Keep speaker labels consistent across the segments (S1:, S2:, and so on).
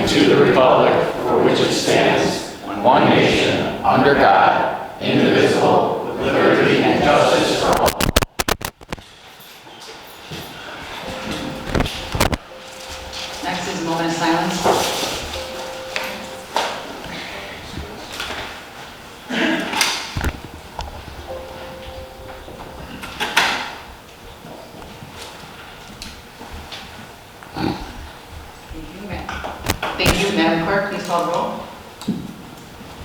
S1: and to the republic for which it stands, one nation, under God, indivisible, with liberty and justice for all.
S2: Next is a moment of silence. Thank you. Madam Clerk, please call the roll.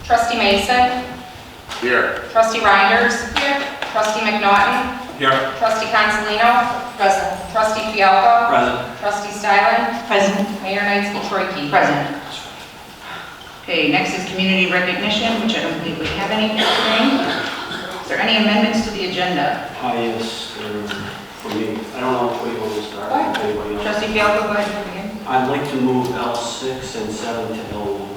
S3: Trustee Mason.
S1: Here.
S3: Trustee Reinders. Here. Trustee McNaughton.
S1: Here.
S3: Trustee Consolino. Present. Trustee Fialco.
S1: Present.
S3: Trustee Stylen.
S2: Present.
S3: Mayor Knights-Troiki.
S2: Present. Okay, next is community recognition, which I don't believe we have any today. Is there any amendments to the agenda?
S4: Yes, for me. I don't know which way you want to start. Anybody else?
S2: Trustee Fialco, go ahead and begin.
S4: I'd like to move L6 and 7 to L1.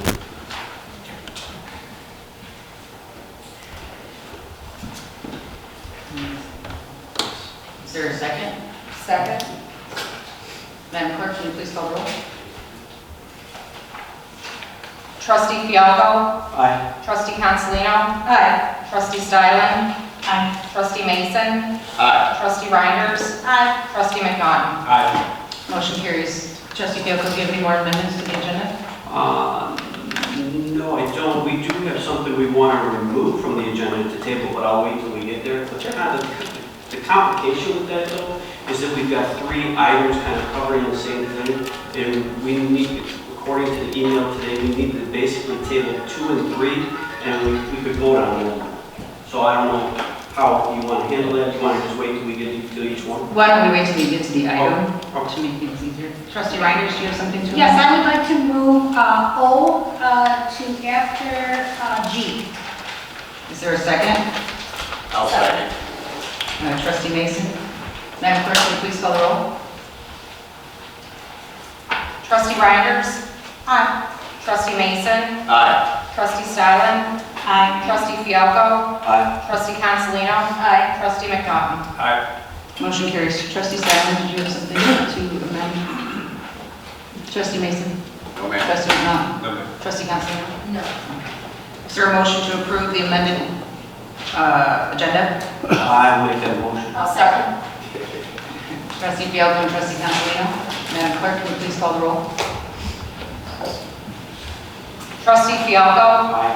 S2: Is there a second?
S3: Second.
S2: Madam Clerk, can you please call the roll?
S3: Trustee Fialco.
S4: Aye.
S3: Trustee Consolino.
S2: Aye.
S3: Trustee Stylen.
S2: Aye.
S3: Trustee Mason.
S1: Aye.
S3: Trustee Reinders.
S2: Aye.
S3: Trustee McNaughton.
S4: Aye.
S2: Motion carries. Trustee Fialco, do you have any more amendments to the agenda?
S4: No, I don't. We do have something we want to remove from the agenda at the table, but I'll wait till we get there. But kind of the complication with that, though, is that we've got 3 items kind of covering the same thing, and we need, according to the email today, we need to basically table 2 and 3, and we could vote on them. So I don't know how you want to handle that. Do you want to just wait till we get to each one?
S2: Why don't we wait till we get to the item
S4: Oh.
S2: to make things easier? Trustee Reinders, do you have something to
S5: Yes,
S2: amend?
S5: I would like to move O to after G.
S2: Is there a second?
S1: I'll second.
S2: Trustee Mason. Madam Clerk, can you please call the roll?
S3: Trustee Reinders.
S5: Aye.
S3: Trustee Mason.
S1: Aye.
S3: Trustee Stylen.
S2: Aye.
S3: Trustee Fialco.
S4: Aye.
S3: Trustee Consolino. Aye. Trustee McNaughton.
S1: Aye.
S2: Motion carries. Trustee Stylen, did you have something to amend? Trustee Mason?
S1: No, ma'am.
S2: Trustee McNaughton?
S1: No, ma'am.
S2: Trustee Consolino?
S3: No.
S2: Is there a motion to approve the amended agenda?
S4: I make that motion.
S3: I'll second.
S2: Trustee Fialco and Trustee Consolino? Madam Clerk, can you please call the roll?
S3: Trustee Fialco.
S4: Aye.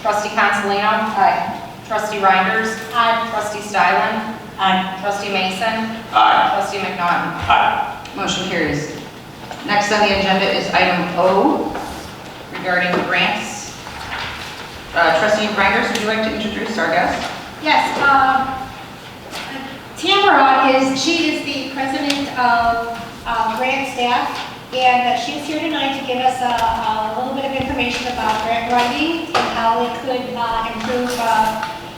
S3: Trustee Consolino. Aye. Trustee Reinders. Aye. Trustee Stylen.
S2: Aye.
S3: Trustee Mason.
S1: Aye.
S3: Trustee McNaughton.
S4: Aye.
S2: Motion carries. Next on the agenda is item O regarding grants. Trustee Reinders, would you like to introduce our guest?
S5: Yes, Tamara she is the president of grant staff, and she's here tonight to give us a little bit of information about grant writing and how it could improve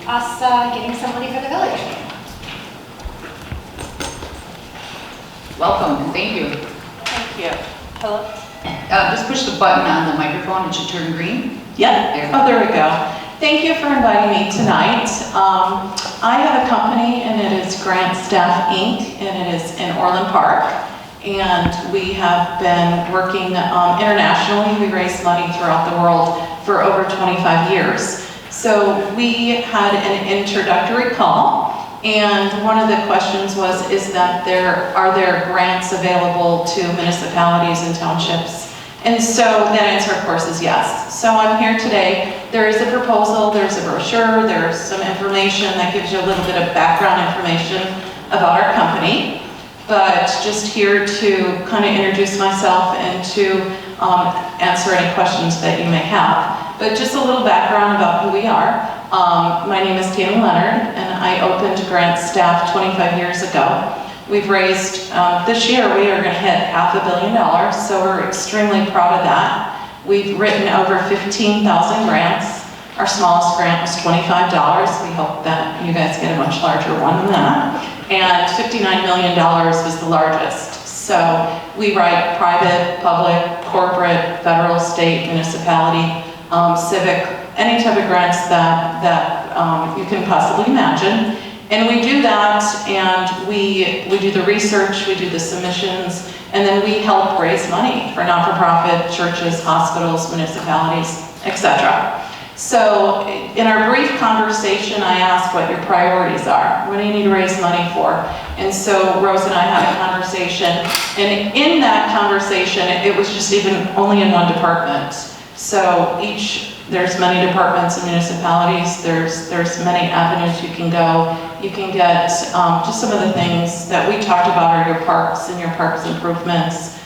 S5: us getting some money for the village.
S2: Welcome, and thank you.
S6: Thank you. Hello?
S2: Just push the button on the microphone, it should turn green.
S6: Yeah. Oh, there we go. Thank you for inviting me tonight. I have a company, and it is Grant Staff Inc., and it is in Orland Park. And we have been working internationally. We raise money throughout the world for over 25 years. So we had an introductory call, and one of the questions was, are there grants available to municipalities and townships? And so that answer, of course, is yes. So I'm here today. There is a proposal, there's a brochure, there's some information that gives you a little bit of background information about our company. But just here to kind of introduce myself and to answer any questions that you may have. But just a little background about who we are. My name is Tammy Leonard, and I opened Grant Staff 25 years ago. We've raised, this year we are going to hit $500 million, so we're extremely proud of that. We've written over 15,000 grants. Our smallest grant was $25. We hope that you guys get a much larger one than that. And $59 million was the largest. So we write private, public, corporate, federal, state, municipality, civic, any type of grants that you can possibly imagine. And we do that, and we do the research, we do the submissions, and then we help raise money for not-for-profit churches, hospitals, municipalities, etc. So in our brief conversation, I asked what your priorities are. What do you need to raise money for? And so Rose and I had a conversation, and in that conversation, it was just even only in one department. So there's many departments and municipalities, there's many avenues you can go. You can get just some of the things that we talked about are your parks and your parks improvements,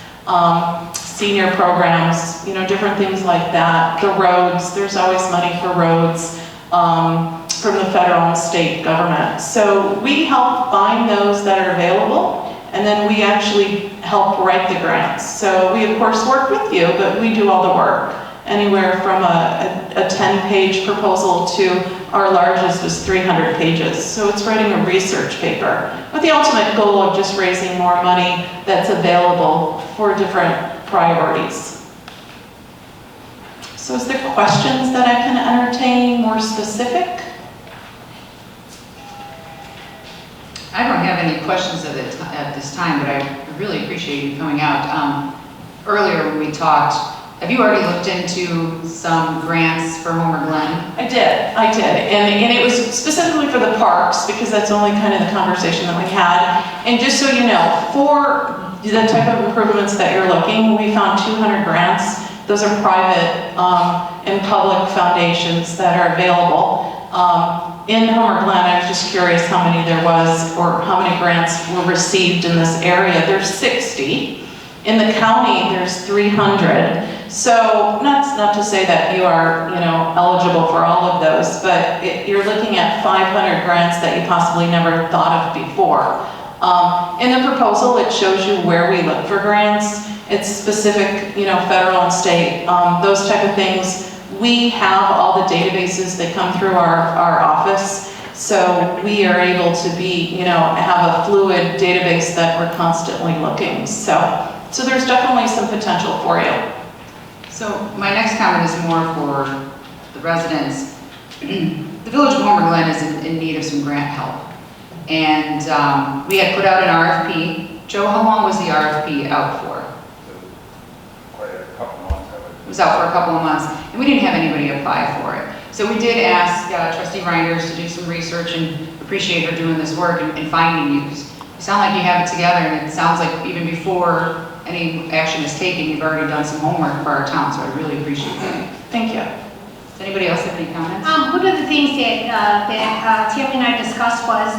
S6: senior programs, different things like that. The roads, there's always money for roads from the federal and state government. So we help find those that are available, and then we actually help write the grants. So we of course work with you, but we do all the work. Anywhere from a 10-page proposal to our largest was 300 pages. So it's writing a research paper with the ultimate goal of just raising more money that's available for different priorities. So is there questions that I can entertain, more specific?
S2: I don't have any questions at this time, but I really appreciate you coming out. Earlier when we talked, have you already looked into some grants for Homer Glen?
S6: I did. And it was specifically for the parks, because that's only kind of the conversation that we had. And just so you know, for the type of improvements that you're looking, we found 200 grants. Those are private and public foundations that are available. In Homer Glen, I was just curious how many there was, or how many grants were received in this area. There's 60. In the county, there's 300. So not to say that you are, eligible for all of those, but you're looking at 500 grants that you possibly never thought of before. In the proposal, it shows you where we look for grants. It's specific, federal and state, those type of things. We have all the databases that come through our office, so we are able to have a fluid database that we're constantly looking. So there's definitely some potential for you.
S2: So my next comment is more for the residents. The Village of Homer Glen is in need of some grant help. And we had put out an RFP. Joe, how long was the RFP out for?
S1: Quite a couple months.
S2: It was out for a couple of months, and we didn't have anybody apply for it. So we did ask Trustee Reinders to do some research, and appreciate her doing this work and finding you. You sound like you have it together, and it sounds like even before any action is taken, you've already done some homework for our town, so I really appreciate that.
S6: Thank you.
S2: Does anybody else have any comments?
S5: One of the things that Tammy and I discussed was,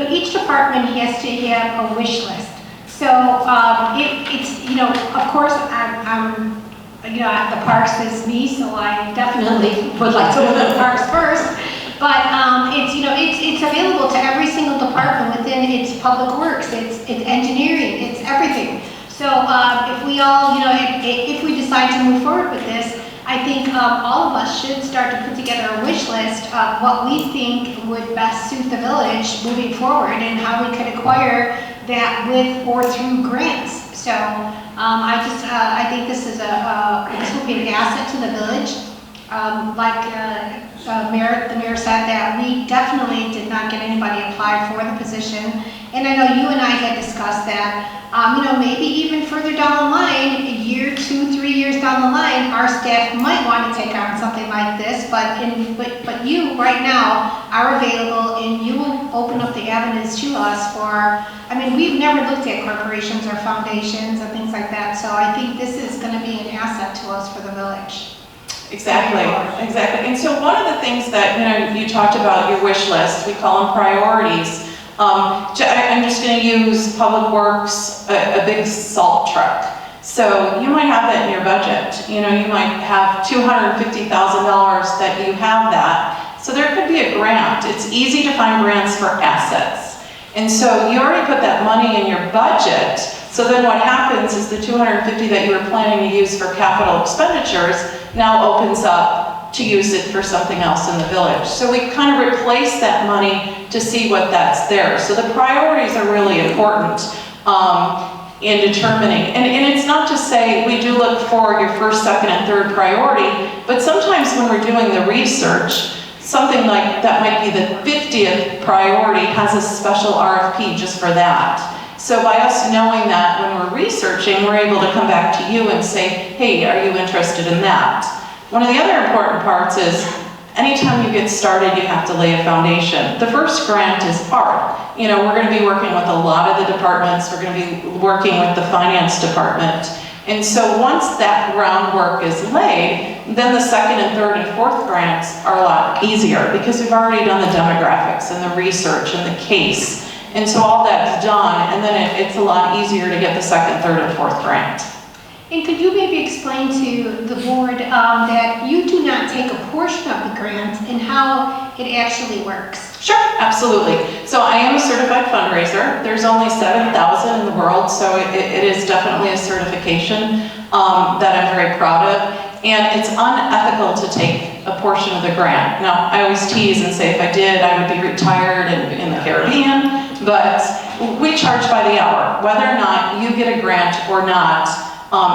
S5: each department has to have a wish list. So it's, of course, I'm the parks is me, so I definitely would like to look at the parks first. But it's available to every single department within its public works, it's engineering, it's everything. So if we all, if we decide to move forward with this, I think all of us should start to put together a wish list of what we think would best suit the village moving forward and how we could acquire that with or through grants. So I think this is this will be an asset to the village. The mayor said that we definitely did not get anybody apply for the position. And I know you and I had discussed that, maybe even further down the line, a year, 2, 3 years down the line, our staff might want to take on something like this, but you right now are available and you will open up the avenues to us for, we've never looked at corporations or foundations and things like that, so I think this is going to be an asset to us for the village.
S6: Exactly. And so one of the things that, you talked about your wish list, we call them priorities. I'm just going to use Public Works, a big salt truck. So you might have that in your budget. You might have $250,000 that you have that. So there could be a grant. It's easy to find grants for assets. And so you already put that money in your budget. So then what happens is the $250,000 that you were planning to use for capital expenditures now opens up to use it for something else in the village. So we kind of replace that money to see what that's there. So the priorities are really important in determining, and it's not to say we do look for your first, second, and third priority, but sometimes when we're doing the research, something like that might be the 50th priority has a special RFP just for that. So by us knowing that when we're researching, we're able to come back to you and say, hey, are you interested in that? One of the other important parts is anytime you get started, you have to lay a foundation. The first grant is hard. You know, we're going to be working with a lot of the departments. We're going to be working with the finance department. And so once that groundwork is laid, then the second and third and fourth grants are a lot easier because we've already done the demographics and the research and the case. And so all that's done, and then it's a lot easier to get the second, third, and fourth grant.
S5: And could you maybe explain to the board that you do not take a portion of the grant and how it actually works?
S6: Sure, absolutely. So I am a certified fundraiser. There's only 7,000 in the world, so it is definitely a certification that I'm very proud of. And it's unethical to take a portion of the grant. Now, I always tease and say if I did, I would be retired in the Caribbean, but we charge by the hour. Whether or not you get a grant or not,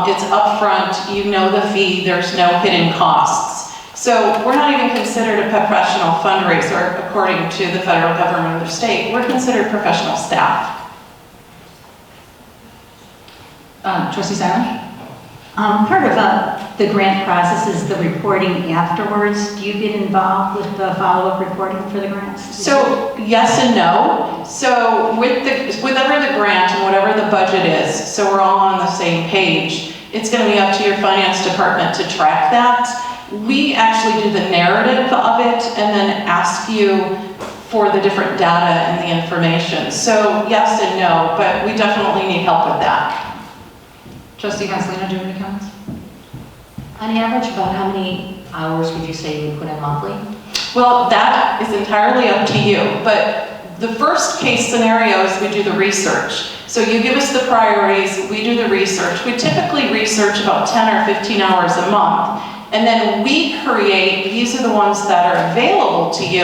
S6: it's upfront, you know the fee, there's no hidden costs. So we're not even considered a professional fundraiser according to the federal government or the state. We're considered professional staff.
S2: Trustee Simon?
S7: Part of the grant process is the reporting afterwards. Do you get involved with the follow-up reporting for the grants?
S6: So yes and no. So whatever the grant and whatever the budget is, so we're all on the same page, it's going to be up to your finance department to track that. We actually do the narrative of it and then ask you for the different data and the information. So yes and no, but we definitely need help with that.
S2: Trustee Hanselino, do you have any comments?
S7: On average, about how many hours would you say you put in monthly?
S6: Well, that is entirely up to you, but the first case scenario is we do the research. So you give us the priorities, we do the research. We typically research about 10 or 15 hours a month, and then we create, these are the ones that are available to you,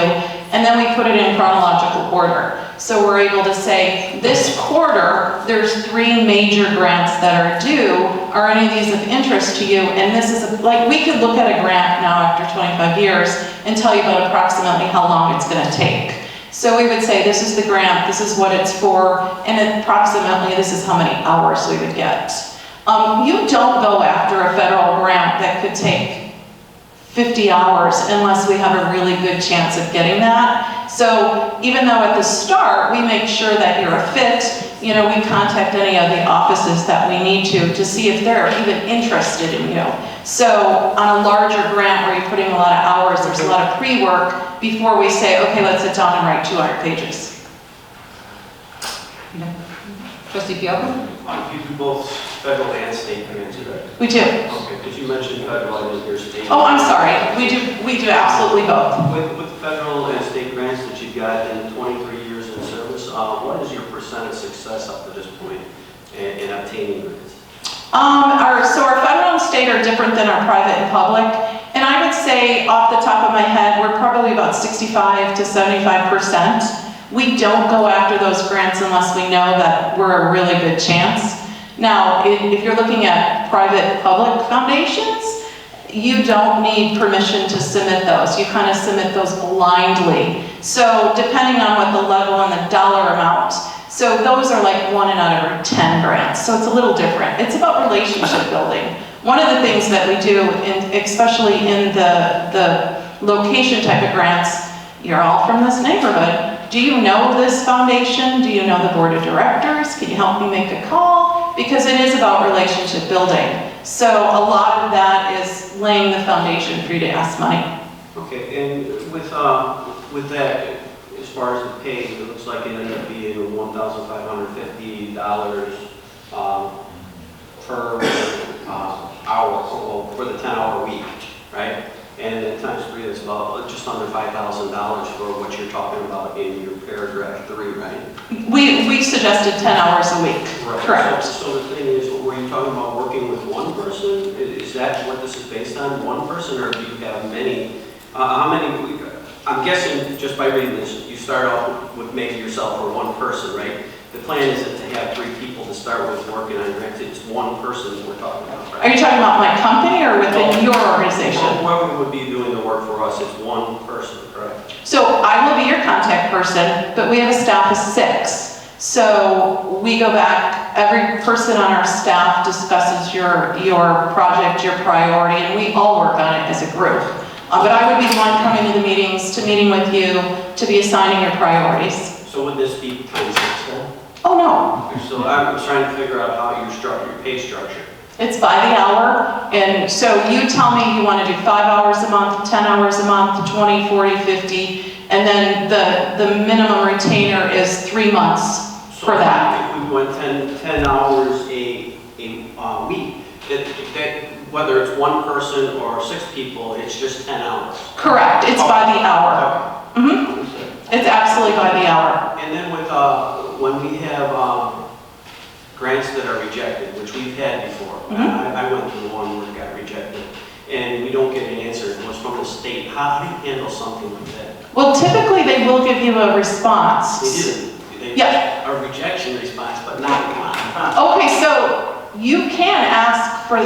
S6: and then we put it in chronological order. So we're able to say, this quarter, there's 3 major grants that are due. Are any of these of interest to you? And this is, like, we could look at a grant now after 25 years and tell you about approximately how long it's going to take. So we would say, this is the grant, this is what it's for, and approximately this is how many hours we would get. You don't go after a federal grant that could take 50 hours unless we have a really good chance of getting that. So even though at the start we make sure that you're a fit, you know, we contact any of the offices that we need to see if they're even interested in you. So on a larger grant where you're putting a lot of hours, there's a lot of pre-work before we say, okay, let's sit down and write 200 pages.
S2: Trustee Fielder?
S4: You do both federal and state grants, right?
S6: We do.
S4: Okay, because you mentioned federal and your state.
S6: Oh, I'm sorry. We do absolutely both.
S4: With federal and state grants that you've got in 23 years in service, what is your percent of success up to this point in obtaining grants?
S6: So our federal and state are different than our private and public. And I would say off the top of my head, we're probably about 65 to 75%. We don't go after those grants unless we know that we're a really good chance. Now, if you're looking at private-public foundations, you don't need permission to submit those. You kind of submit those blindly. So depending on what the level and the dollar amount, so those are like 1 out of every 10 grants. So it's a little different. It's about relationship building. One of the things that we do, especially in the location type of grants, you're all from this neighborhood. Do you know this foundation? Do you know the board of directors? Can you help me make a call? Because it is about relationship building. So a lot of that is laying the foundation for you to ask money.
S4: Okay, and with that, as far as the pay, it looks like it ended up being $1,550 per hour, well, for the 10-hour week, right? And then times 3 is about just under $5,000 for what you're talking about in your paragraph 3, right?
S6: We suggested 10 hours a week.
S4: Right.
S6: Correct.
S4: So the thing is, were you talking about working with one person? Is that what this is based on, one person, or do you have many? How many? I'm guessing just by reading this, you start off with maybe yourself or one person, right? The plan is to have 3 people to start with working on grants. It's one person that we're talking about, right?
S6: Are you talking about my company or within your organization?
S4: Whoever would be doing the work for us is one person, correct?
S6: So I will be your contact person, but we have a staff of 6. So we go back, every person on our staff discusses your project, your priority, and we all work on it as a group. But I would be the one coming to the meetings, to meeting with you, to be assigning your priorities.
S4: So would this be times 6 then?
S6: Oh, no,
S4: So I'm trying to figure out how your pay structure.
S6: it's by the hour, and so you tell me you want to do 5 hours a month, 10 hours a month, 20, 40, 50, and then the minimum retainer is 3 months for that.
S4: So if we went 10 hours a week, that whether it's one person or 6 people, it's just 10 hours.
S6: Correct, it's by the hour.
S4: Okay.
S6: It's absolutely by the hour.
S4: And then with, when we have grants that are rejected, which we've had before, I went through one where it got rejected, and we don't get an answer, it was from the state. How do you handle something like that?
S6: Well, typically they will give you a response.
S4: They didn't.
S6: Yeah.
S4: A rejection response, but not one.
S6: Okay, so you can ask for,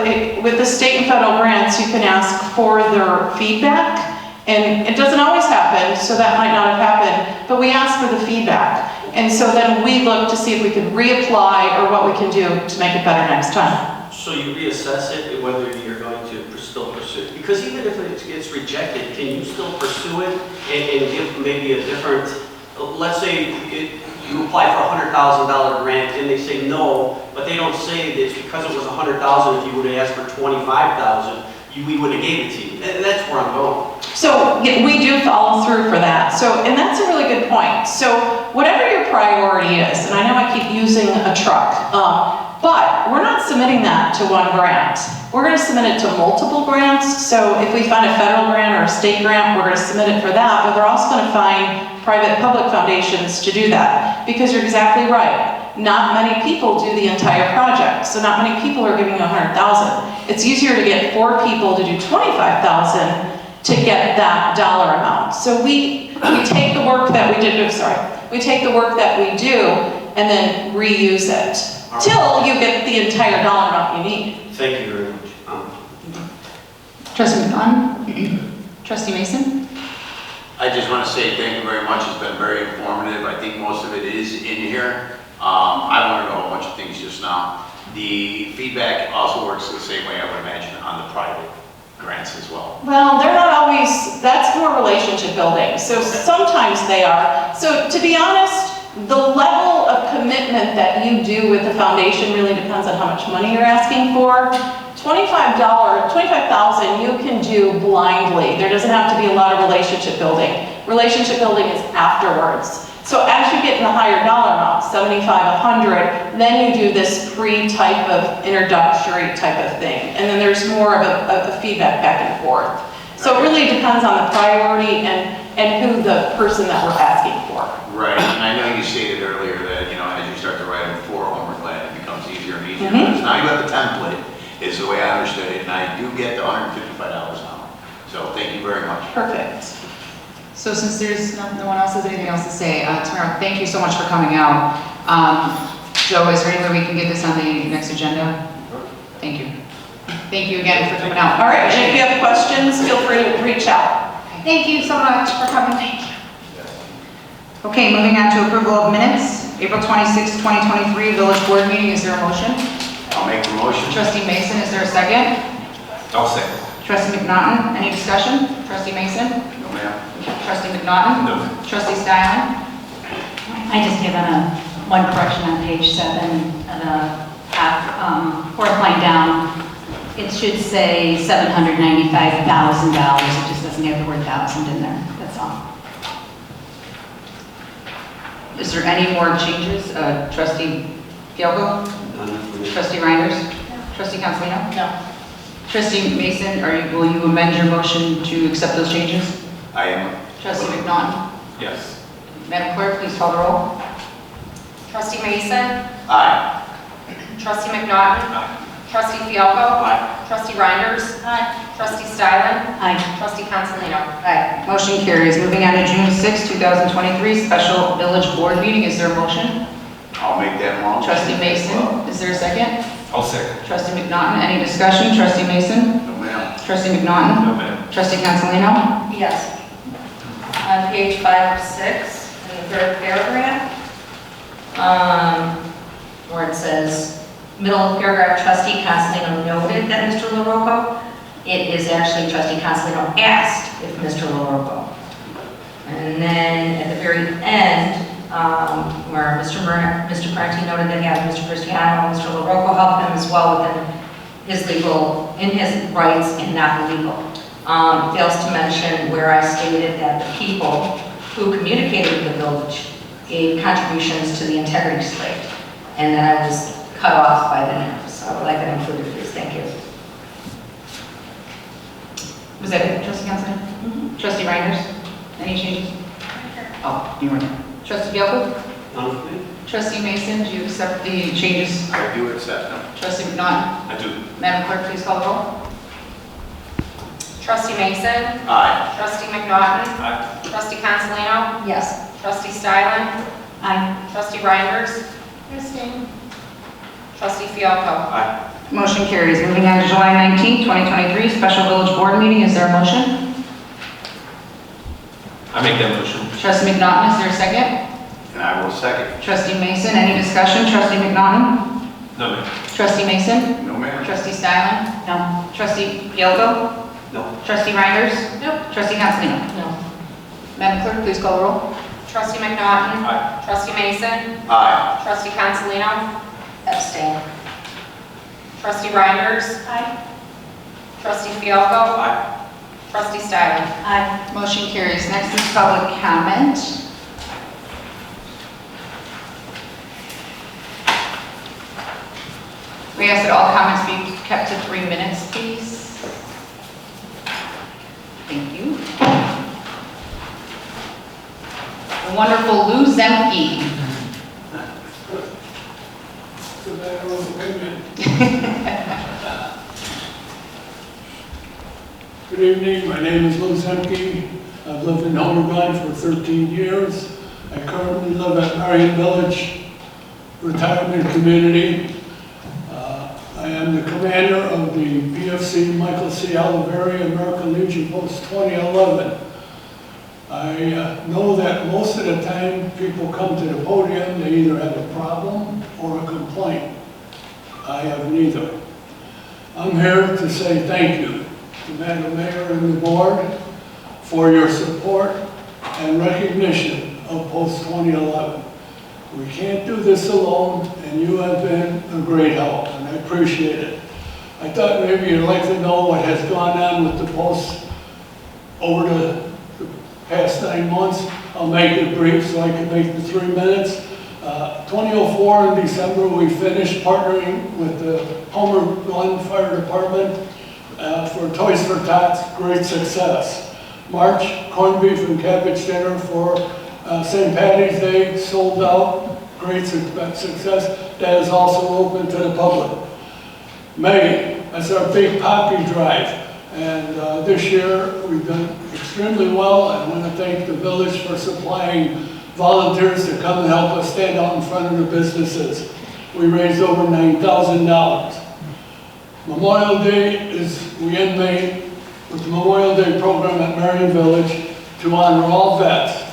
S6: with the state and federal grants, you can ask for their feedback. And it doesn't always happen, so that might not have happened, but we ask for the feedback. And so then we look to see if we can reapply or what we can do to make it better next time.
S4: So you reassess it, whether you're going to still pursue it? Because even if it gets rejected, can you still pursue it and give maybe a different, let's say you apply for a $100,000 grant and they say no, but they don't say that it's because it was $100,000, if you would have asked for $25,000, we would have gave it to you. That's where I'm going.
S6: So yeah, we do follow through for that. So, and that's a really good point. So whatever your priority is, and I know I keep using a truck, but we're not submitting that to one grant. We're going to submit it to multiple grants. So if we find a federal grant or a state grant, we're going to submit it for that, but we're also going to find private public foundations to do that. Because you're exactly right. Not many people do the entire project. So not many people are giving you $100,000. It's easier to get 4 people to do $25,000 to get that dollar amount. So we take the work that we did, we take the work that we do and then reuse it till you get the entire dollar amount you need.
S4: Thank you very much.
S2: Trustee McNaughton? Trustee Mason?
S1: I just want to say thank you very much. It's been very informative. I think most of it is in here. I learned a whole bunch of things just now. The feedback also works the same way, I would imagine, on the private grants as well.
S6: Well, they're not always, that's more relationship building. So sometimes they are. So to be honest, the level of commitment that you do with the foundation really depends on how much money you're asking for. $25,000 you can do blindly. There doesn't have to be a lot of relationship building. Relationship building is afterwards. So as you get in the higher dollar amount, 75, 100, then you do this pre-type of introductory type of thing. And then there's more of a feedback back and forth. So it really depends on the priority and who the person that we're asking for.
S1: Right, and I know you stated earlier that, you know, as you start to write them for Homer Glen, it becomes easier and easier. Because now you have the template, is the way I understood it, and I do get the $155 now. So thank you very much.
S6: Perfect.
S2: So since there's no one else has anything else to say, Tamara, thank you so much for coming out. Joe, is there any way we can get this on the next agenda? Thank you. Thank you again for coming out.
S6: All right, and if you have questions, feel free to reach out.
S5: Thank you so much for coming. Thank you.
S2: Okay, moving on to approval of minutes. April 26, 2023, village board meeting. Is there a motion?
S1: I'll make the motion.
S2: Trustee Mason, is there a second?
S8: I'll second.
S2: Trustee McNaughton, any discussion? Trustee Mason?
S1: No, ma'am.
S2: Trustee McNaughton?
S8: No.
S2: Trustee Styling?
S7: I just have one correction on page 7, the fourth line down. It should say $795,000. It just doesn't have the word thousand in there. That's all.
S2: Is there any more changes? Trustee Fialko? Trustee Reinders? Trustee Consolino?
S5: No.
S2: Trustee Mason, will you amend your motion to accept those changes?
S1: I am.
S2: Trustee McNaughton?
S8: Yes.
S2: Madam Clerk, please call the roll.
S3: Trustee Mason?
S1: Aye.
S3: Trustee McNaughton?
S8: Aye.
S3: Trustee Fialko?
S8: Aye.
S3: Trustee Reinders? Trustee Styling?
S7: Aye.
S3: Trustee Consolino?
S2: Aye. Motion carries. Moving on to June 6, 2023, special village board meeting. Is there a motion?
S1: I'll make that motion.
S2: Trustee Mason, is there a second?
S8: I'll second.
S2: Trustee McNaughton, any discussion? Trustee Mason?
S1: No, ma'am.
S2: Trustee McNaughton?
S8: No, ma'am.
S2: Trustee Consolino?
S3: Yes. On page 5 of 6, in the third paragraph, where it says, middle of paragraph, trustee Consolino noted that Mr. LaRocco. It is actually trustee Consolino asked if Mr. LaRocco. And then at the very end, where Mr. Parenti noted that he had Mr. Cristiano and Mr. LaRocco help him as well within his legal, in his rights and not legal. Fails to mention where I stated that the people who communicated with the village gave contributions to the integrity slate, and that I was cut off by the name. So I would like that included, please. Thank you.
S2: Was that it, trustee Considine? Trustee Reinders? Any changes? Oh, you were there. Trustee Bielko?
S4: None for me?
S2: Trustee Mason, do you accept the changes?
S1: I do accept them.
S2: Trustee McNaughton?
S8: I do.
S2: Madam Clerk, please call the roll.
S3: Trustee Mason.
S1: Aye.
S3: Trustee McNaughton.
S8: Aye.
S3: Trustee Consolino.
S7: Yes.
S3: Trustee Stylen.
S7: Aye.
S3: Trustee Reinders.
S5: Kristen.
S3: Trustee Fialko.
S8: Aye.
S2: Motion carries. Moving on to July 19th, 2023, special village board meeting. Is there a motion?
S8: I make that motion.
S2: Trustee McNaughton, is there a second?
S1: And I will second.
S2: Trustee Mason, any discussion? Trustee McNaughton?
S8: No, ma'am.
S2: Trustee Mason?
S1: No, ma'am.
S2: Trustee Stylen?
S7: No.
S2: Trustee Bielko?
S4: No.
S2: Trustee Reinders?
S3: Nope.
S2: Trustee Considine?
S7: No.
S2: Madam Clerk, please call the roll.
S3: Trustee McNaughton.
S8: Aye.
S3: Trustee Mason.
S1: Aye.
S3: Trustee Consolino. Abstain. Trustee Reinders.
S5: Aye.
S3: Trustee Fialko.
S8: Aye.
S3: Trustee Stylen.
S7: Aye.
S2: Motion carries. Next is public comment. We ask that all comments be kept to 3 minutes, please. Thank you. The wonderful Lou Zemke.
S9: It's a matter of opinion. Good evening, my name is Lou Zemke. I've lived in Oregon for 13 years. I currently live at Marion Village Retirement Community. I am the commander of the PFC Michael C. Oliveri American Legion Post 2011. I know that most of the time people come to the podium, they either have a problem or a complaint. I have neither. I'm here to say thank you to Madam Mayor and the board for your support and recognition of Post 2011. We can't do this alone, and you have been a great help, and I appreciate it. I thought maybe you'd like to know what has gone on with the Post over the past 9 months. I'll make it brief so I can make the 3 minutes. 2004 in December, we finished partnering with the Homer Glen Fire Department for Toys for Tots, great success. March, corned beef and cabbage dinner for St. Patty's Day, sold out, great success. That is also open to the public. May, that's our big poppy drive. And this year, we've done extremely well. I want to thank the village for supplying volunteers to come and help us stand out in front of the businesses. We raised over $9,000. Memorial Day we end May with the Memorial Day program at Marion Village to honor all vets,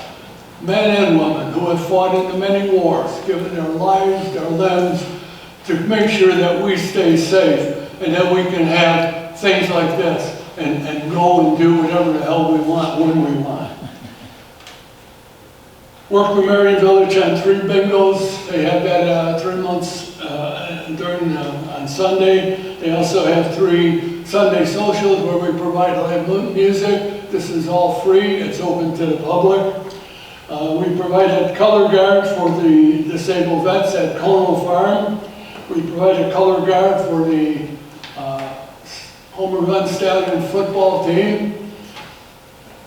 S9: men and women who have fought in the many wars, given their lives, their limbs, to make sure that we stay safe and that we can have things like this and go and do whatever the hell we want, when we want. Worked with Marion Village on 3 bingos. They have that 3 months on Sunday. They also have 3 Sunday socials where we provide live music. This is all free. It's open to the public. We provided color guard for the disabled vets at Cono Farm. We provided a color guard for the Homer Glen Stallion football team.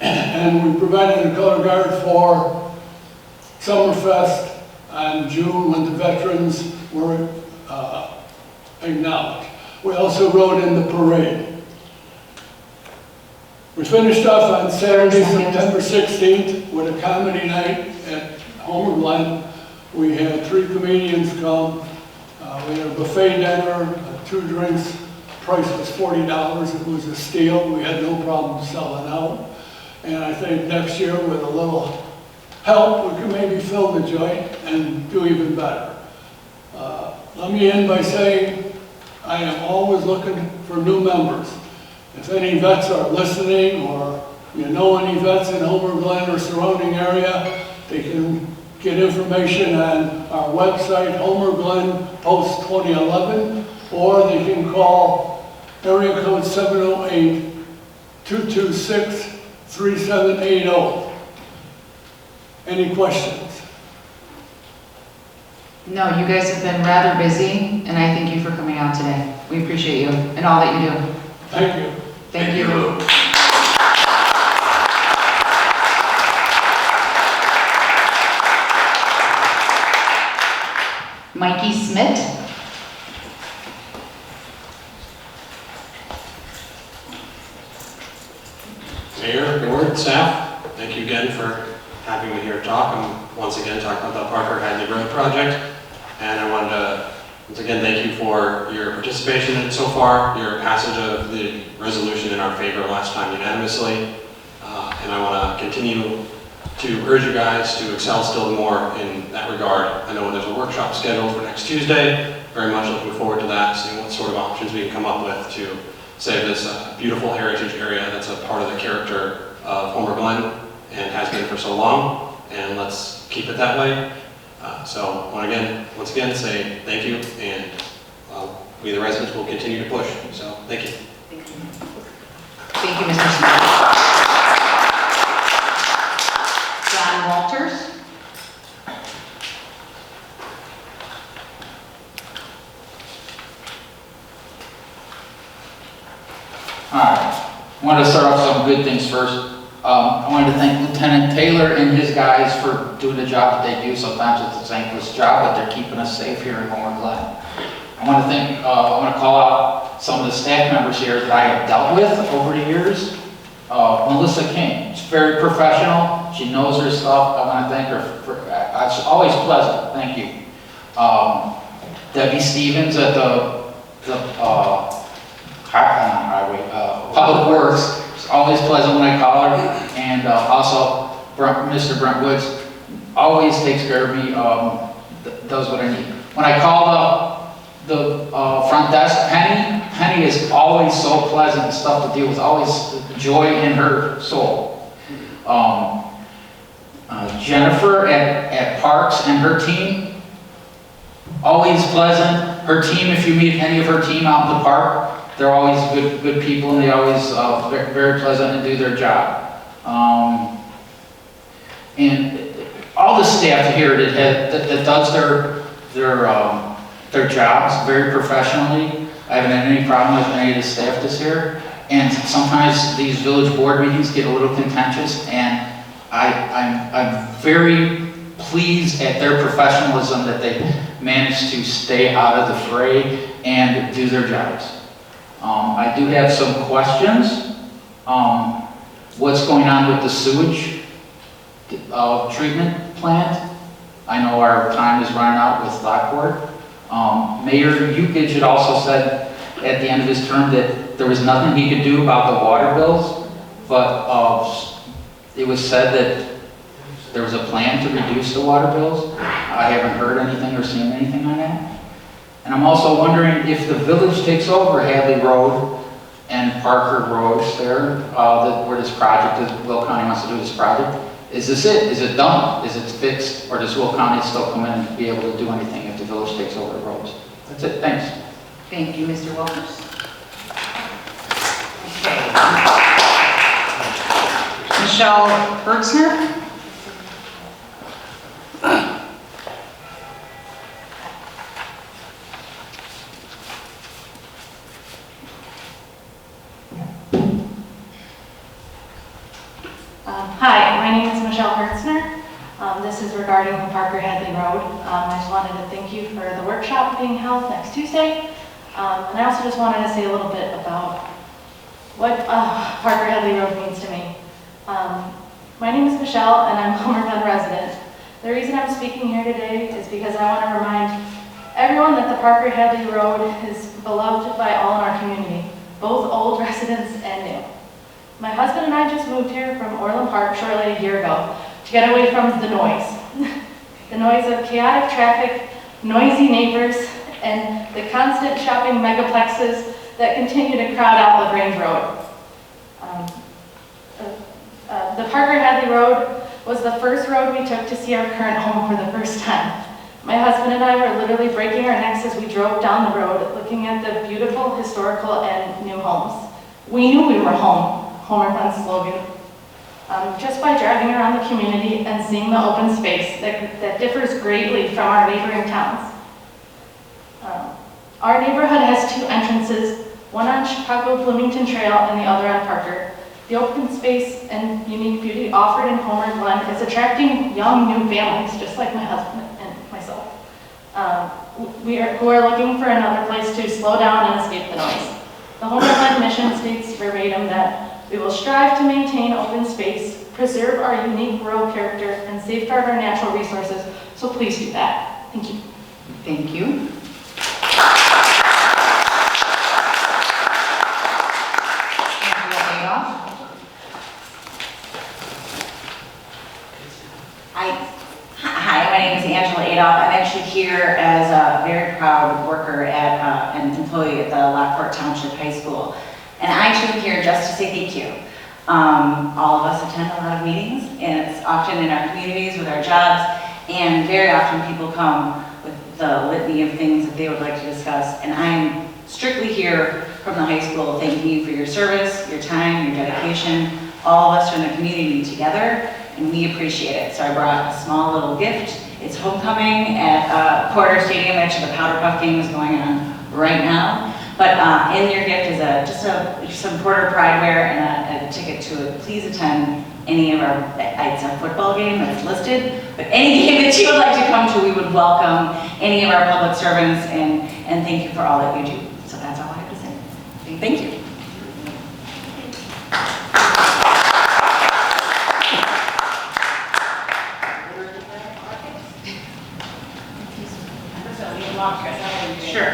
S9: And we provided a color guard for Summerfest in June when the veterans were acknowledged. We also rode in the parade. We finished off on Saturday, September 16th with a comedy night at Homer Glen. We had 3 comedians come. We had a buffet dinner, 2 drinks. Price was $40. It was a steal. We had no problem selling out. And I think next year with a little help, we can maybe fill the joint and do even better. Let me end by saying I am always looking for new members. If any vets are listening or you know any vets in Homer Glen or surrounding area, they can get information on our website, Homer Glen Post 2011, or they can call area code 708-226-3780. Any questions?
S2: No, you guys have been rather busy, and I thank you for coming out today. We appreciate you and all that you do.
S9: Thank you.
S2: Thank you. Mikey Smith.
S10: Mayor, board, staff, thank you again for having me here to talk. I'm once again talking about the Parker Hadley Road project. And I wanted to once again thank you for your participation in it so far, your passage of the resolution in our favor last time unanimously. And I want to continue to urge you guys to excel still more in that regard. I know there's a workshop scheduled for next Tuesday. Very much looking forward to that, seeing what sort of options we can come up with to save this beautiful heritage area that's a part of the character of Homer Glen and has been for so long. And let's keep it that way. So once again, say thank you, and we the residents will continue to push. So thank you.
S2: Thank you, Mr. Smith. John Walters.
S11: All right, I want to start off some good things first. I wanted to thank Lieutenant Taylor and his guys for doing the job that they do. Sometimes it's a thankless job, but they're keeping us safe here in Homer Glen. I want to call out some of the staff members here that I have dealt with over the years. Melissa King, she's very professional. She knows her stuff. I want to thank her for it's always pleasant. Thank you. Debbie Stevens at the Public Works. It's always pleasant when I call her. And also Mr. Brent Woods always takes care of me, does what I need. When I call the front desk, Penny is always so pleasant and stuff to deal with, always joy in her soul. Jennifer at Parks and her team, always pleasant. Her team, if you meet any of her team out in the park, they're always good people, and they always very pleasant and do their job. And all the staff here that does their jobs very professionally. I haven't had any problem with any of the staff that's here. And sometimes these village board meetings get a little contentious, and I'm very pleased at their professionalism that they managed to stay out of the fray and do their jobs. I do have some questions. What's going on with the sewage treatment plant? I know our time is running out with Lockport. Mayor Yukich had also said at the end of his term that there was nothing he could do about the water bills, but it was said that there was a plan to reduce the water bills. I haven't heard anything or seen anything on that. And I'm also wondering if the village takes over Hadley Road and Parker Roads there, where this project is, Will County wants to do this project. Is this it? Is it done? Is it fixed? Or does Will County still come in and be able to do anything if the village takes over the roads? That's it, thanks.
S2: Thank you, Mr. Walters. Okay. Michelle Hertzner.
S12: Hi, my name is Michelle Hertzner. This is regarding the Parker Hadley Road. I just wanted to thank you for the workshop being held next Tuesday. And I also just wanted to say a little bit about what Parker Hadley Road means to me. My name is Michelle, and I'm a Homer Glen resident. The reason I'm speaking here today is because I want to remind everyone that the Parker Hadley Road is beloved by all in our community, both old residents and new. My husband and I just moved here from Orland Park shortly a year ago to get away from the noise. The noise of chaotic traffic, noisy neighbors, and the constant shopping megaplexes that continue to crowd out LaGrange Road. The Parker Hadley Road was the first road we took to see our current home for the first time. My husband and I were literally breaking our necks as we drove down the road, looking at the beautiful historical and new homes. We knew we were home, Homer Fund's slogan, just by driving around the community and seeing the open space that differs greatly from our neighboring towns. Our neighborhood has two entrances, one on Chicago-Bloomington Trail and the other on Parker. The open space and unique beauty offered in Homer Glen is attracting young new families, just like my husband and myself, who are looking for another place to slow down and escape the noise. The Homer Glen mission states verbatim that we will strive to maintain open space, preserve our unique rural character, and safeguard our natural resources, so please do that. Thank you.
S2: Thank you.
S13: Hi, my name is Angela Adolph. I'm actually here as a very proud worker at an employee at the Lockport Township High School. And I actually am here just to say thank you. All of us attend a lot of meetings, and it's often in our communities with our jobs, and very often people come with the litany of things that they would like to discuss. And I'm strictly here from the high school thanking you for your service, your time, your dedication. All of us are in the community together, and we appreciate it. So I brought a small little gift. It's homecoming at Porter Stadium. Actually, the Powder Puff game is going on right now. But in your gift is some Porter Pride wear and a ticket to it. Please attend any of our, it's a football game that's listed, but any game that you would like to come to, we would welcome any of our public servants, and thank you for all that you do. So that's all I have to say. Thank you.
S2: Sure.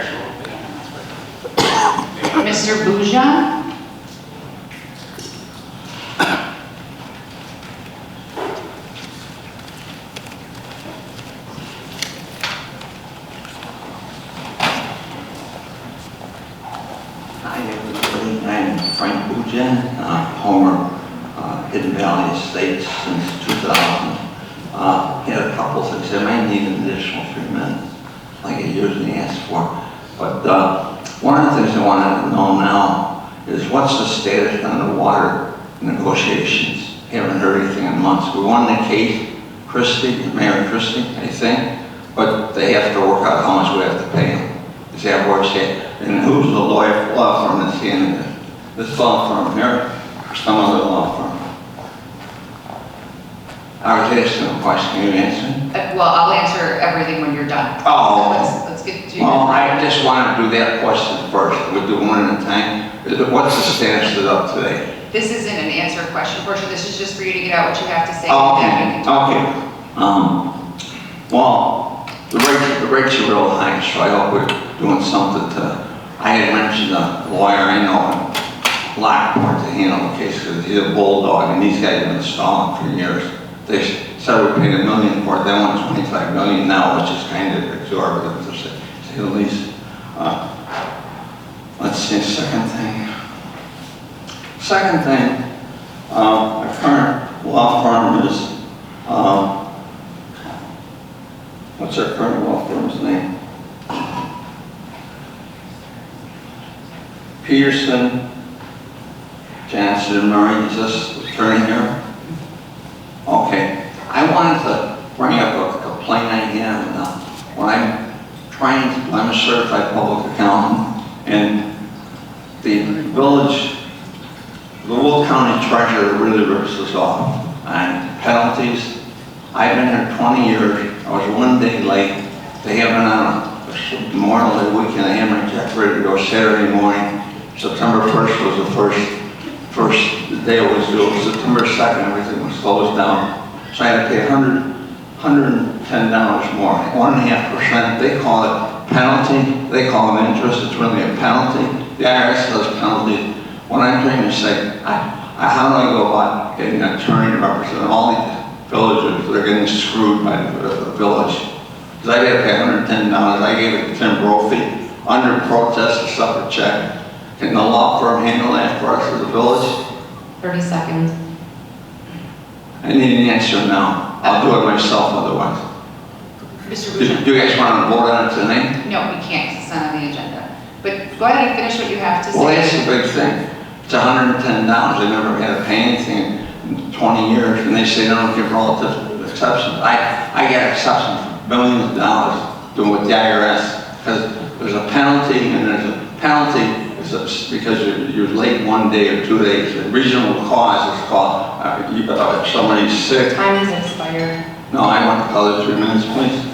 S2: Mr. Boujan?
S14: Hi, everybody. I'm Frank Boujan, Homer, Hidden Valley Estates since 2000. Had a couple things. I might need an additional 3 minutes, like I usually ask for. But one of the things I wanted to know now is what's the status on the water negotiations? Haven't heard anything in months. We won the case, Mayor Christie, I think, but they have to work out how much we have to pay them. Is that what it's at? And who's the law firm that's handling it? This law firm here, or some other law firm? I was asking a question, can you answer?
S2: Well, I'll answer everything when you're done.
S14: Oh.
S2: Let's get to
S14: Well, I just want to do that question first. We'll do one at a time. What's the status of it up today?
S2: This isn't an answer question portion. This is just for you to get out what you have to say.
S14: Oh,
S2: and then we can talk.
S14: okay. Well, the rates are real high, so I hope we're doing something to. I had mentioned a lawyer I know in Lockport to handle the case because he's a bulldog, and these guys have been stalling for years. They said we paid $1 million for it. They want $25 million now, which is kind of exorbitant to say the least. Let's see, second thing. Our current law firm is, what's our current law firm's name? Peterson, Johnson and Murray. Is this the attorney here? Okay. I wanted to bring up a complaint I have when I'm a certified public accountant, and the village, the Will County Treasurer really rips us off on penalties. I've been here 20 years. I was 1 day late. They have been on a Memorial Day weekend. I had my check ready to go Saturday morning. September 1st was the first day it was due. September 2nd, everything was closed down. So I had to pay $110 more, 1.5%. They call it penalty. They call it interest. It's really a penalty. The IRS does penalty. What I'm trying to say, how do I go about getting an attorney to represent all these villages. They're getting screwed by the village. Because I had to pay $110. I gave it to Tim Brophy under protest, a separate check. Can the law firm handle that for us as a village?
S2: 30 seconds.
S14: I need an answer now. I'll do it myself otherwise.
S2: Mr.
S14: Do
S2: Bouchon.
S14: you guys want to vote on it tonight?
S2: No, we can't, 'cause it's not on the agenda. But go ahead and finish what you have to say.
S14: Well, that's the big thing. It's $110. They never had to pay anything in 20 years, and they say they don't give relative exceptions. I get exceptions for millions of dollars doing with the IRS, because there's a penalty, and there's a penalty because you're late 1 day or 2 days. The reasonable cause is called, if somebody's sick.
S12: Time is expired.
S14: No, I want the other 3 minutes, please.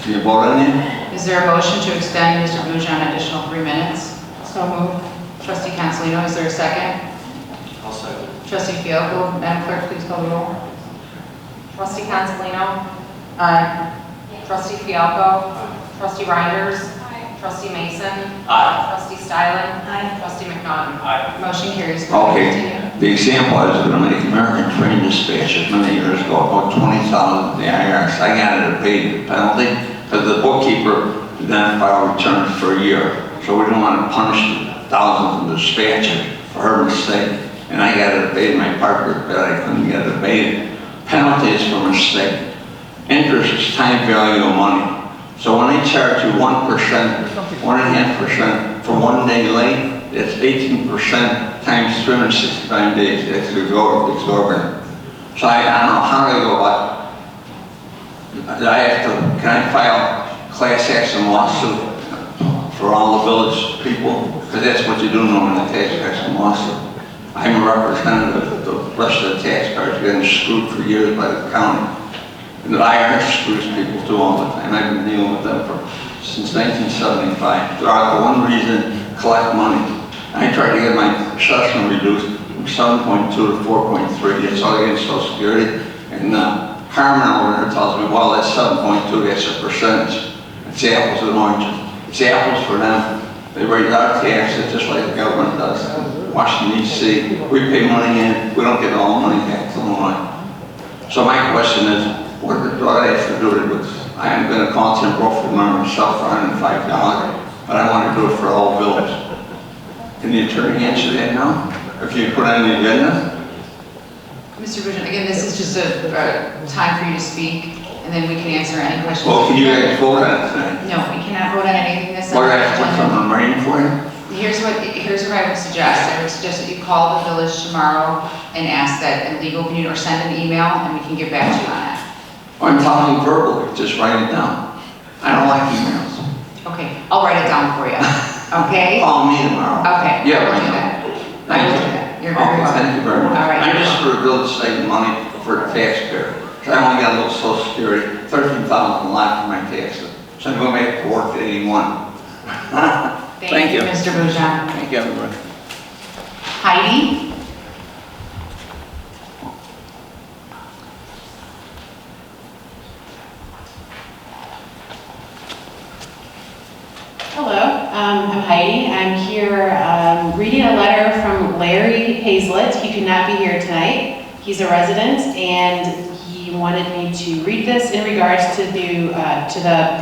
S14: Can you vote on it?
S2: Is there a motion to extend Mr. Bouchon an additional 3 minutes?
S12: So moved.
S2: Trustee Consolino, is there a second?
S4: I'll second.
S2: Trustee Fialko, Madam Clerk, please call the roll.
S3: Trustee Consolino? Aye. Trustee Fialko? Trustee Reinders? Trustee Mason?
S4: Aye.
S3: Trustee Stylen?
S12: Aye.
S3: Trustee McNaughton?
S4: Aye.
S2: Motion carries. Go ahead,
S14: Okay,
S2: continue.
S14: the example I was going to make, American Train Dispatches many years ago, about $20,000 the IRS. I got it to pay the penalty because the bookkeeper didn't file returns for a year. So we didn't want to punish thousands of dispatchers for her mistake. And I got it to pay my partner, but I couldn't get it to pay. Penalty is for mistake. Interest is time value of money. So when they charge you 1%, 1.5% for 1 day late, it's 18% times 365 days. That's exorbitant. So I don't know how do I go about it. Can I file class action lawsuit for all the village people? Because that's what you do normally, a tax action lawsuit. I'm a representative of the rest of the taxpayers getting screwed for years by the county. And the IRS screws people too all the time. I've been dealing with them since 1975. They're the one reason collect money. I tried to get my assessment reduced from 7.2 to 4.3. That's all against Social Security. And Carmen over there tells me, well, that's 7.2, that's a percentage. It's apples and oranges. It's apples for them. They raise our taxes just like the government does. Washington, D.C., we pay money in, we don't get all the money back to Illinois. So my question is, what do I have to do with this? I am going to call Tim Brophy myself for $105, but I want to do it for all village. Can the attorney answer that now? If you put on the agenda?
S2: Mr. Bouchon, again, this is just a time for you to speak, and then we can answer any questions.
S14: Well, can you guys vote on it tonight?
S2: No, we cannot vote on anything this
S14: What do I have to put something on writing for you?
S2: Here's what I would suggest. I would suggest that you call the village tomorrow and ask that a legal opinion, or send an email, and we can get back to you on that.
S14: I'm talking verbally, just write it down. I don't like emails.
S2: Okay, I'll write it down for you. Okay?
S14: Call me tomorrow.
S2: Okay.
S14: Yeah,
S2: I will
S14: right
S2: do
S14: now.
S2: that. I will
S14: Thank
S2: do
S14: you.
S2: that. You're very
S14: Okay,
S2: welcome.
S14: thank you very much.
S2: All right.
S14: I'm just for the village saving money for the taxpayer. So I only got a little Social Security, $13,000 a lot for my taxes. So I'm going to make it work at 81. Thank you.
S2: Mr. Bouchon.
S14: Thank you, everybody.
S2: Heidi?
S15: Hello, I'm Heidi. I'm here reading a letter from Larry Hazlett. He could not be here tonight. He's a resident, and he wanted me to read this in regards to the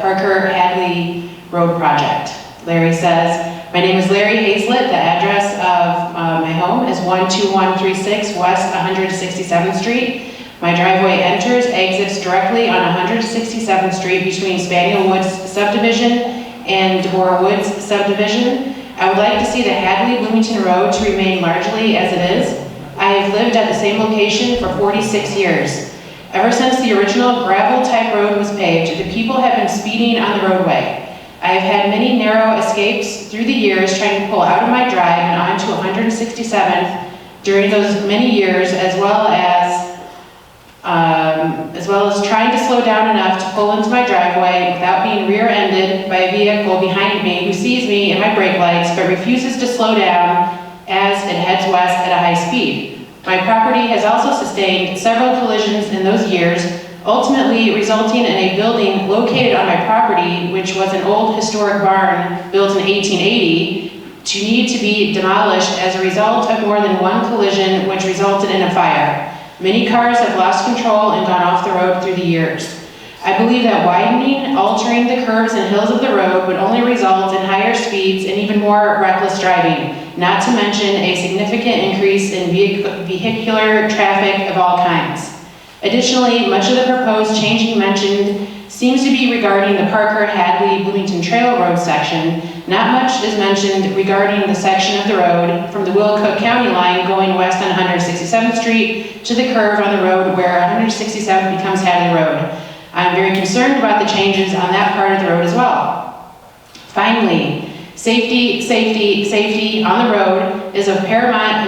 S15: Parker Hadley Road project. Larry says, "My name is Larry Hazlett. The address of my home is 12136 West 167th Street. My driveway enters, exits directly on 167th Street between Spaniel Woods subdivision and Deborah Woods subdivision. I would like to see the Hadley-Bloomington Road to remain largely as it is. I have lived at the same location for 46 years. Ever since the original gravel-type road was paved, the people have been speeding on the roadway. I have had many narrow escapes through the years trying to pull out of my drive and onto 167th during those many years, as well as trying to slow down enough to pull into my driveway without being rear-ended by a vehicle behind me who sees me in my brake lights but refuses to slow down as it heads west at a high speed. My property has also sustained several collisions in those years, ultimately resulting in a building located on my property, which was an old historic barn built in 1880, to need to be demolished as a result of more than one collision which resulted in a fire. Many cars have lost control and gone off the road through the years. I believe that widening, altering the curves and hills of the road would only result in higher speeds and even more reckless driving, not to mention a significant increase in vehicular traffic of all kinds. Additionally, much of the proposed change mentioned seems to be regarding the Parker, Hadley, Bloomington Trail Road section. Not much is mentioned regarding the section of the road from the Wilcook County line going west on 167th Street to the curve on the road where 167th becomes Hadley Road. I'm very concerned about the changes on that part of the road as well. Finally, safety on the road is of paramount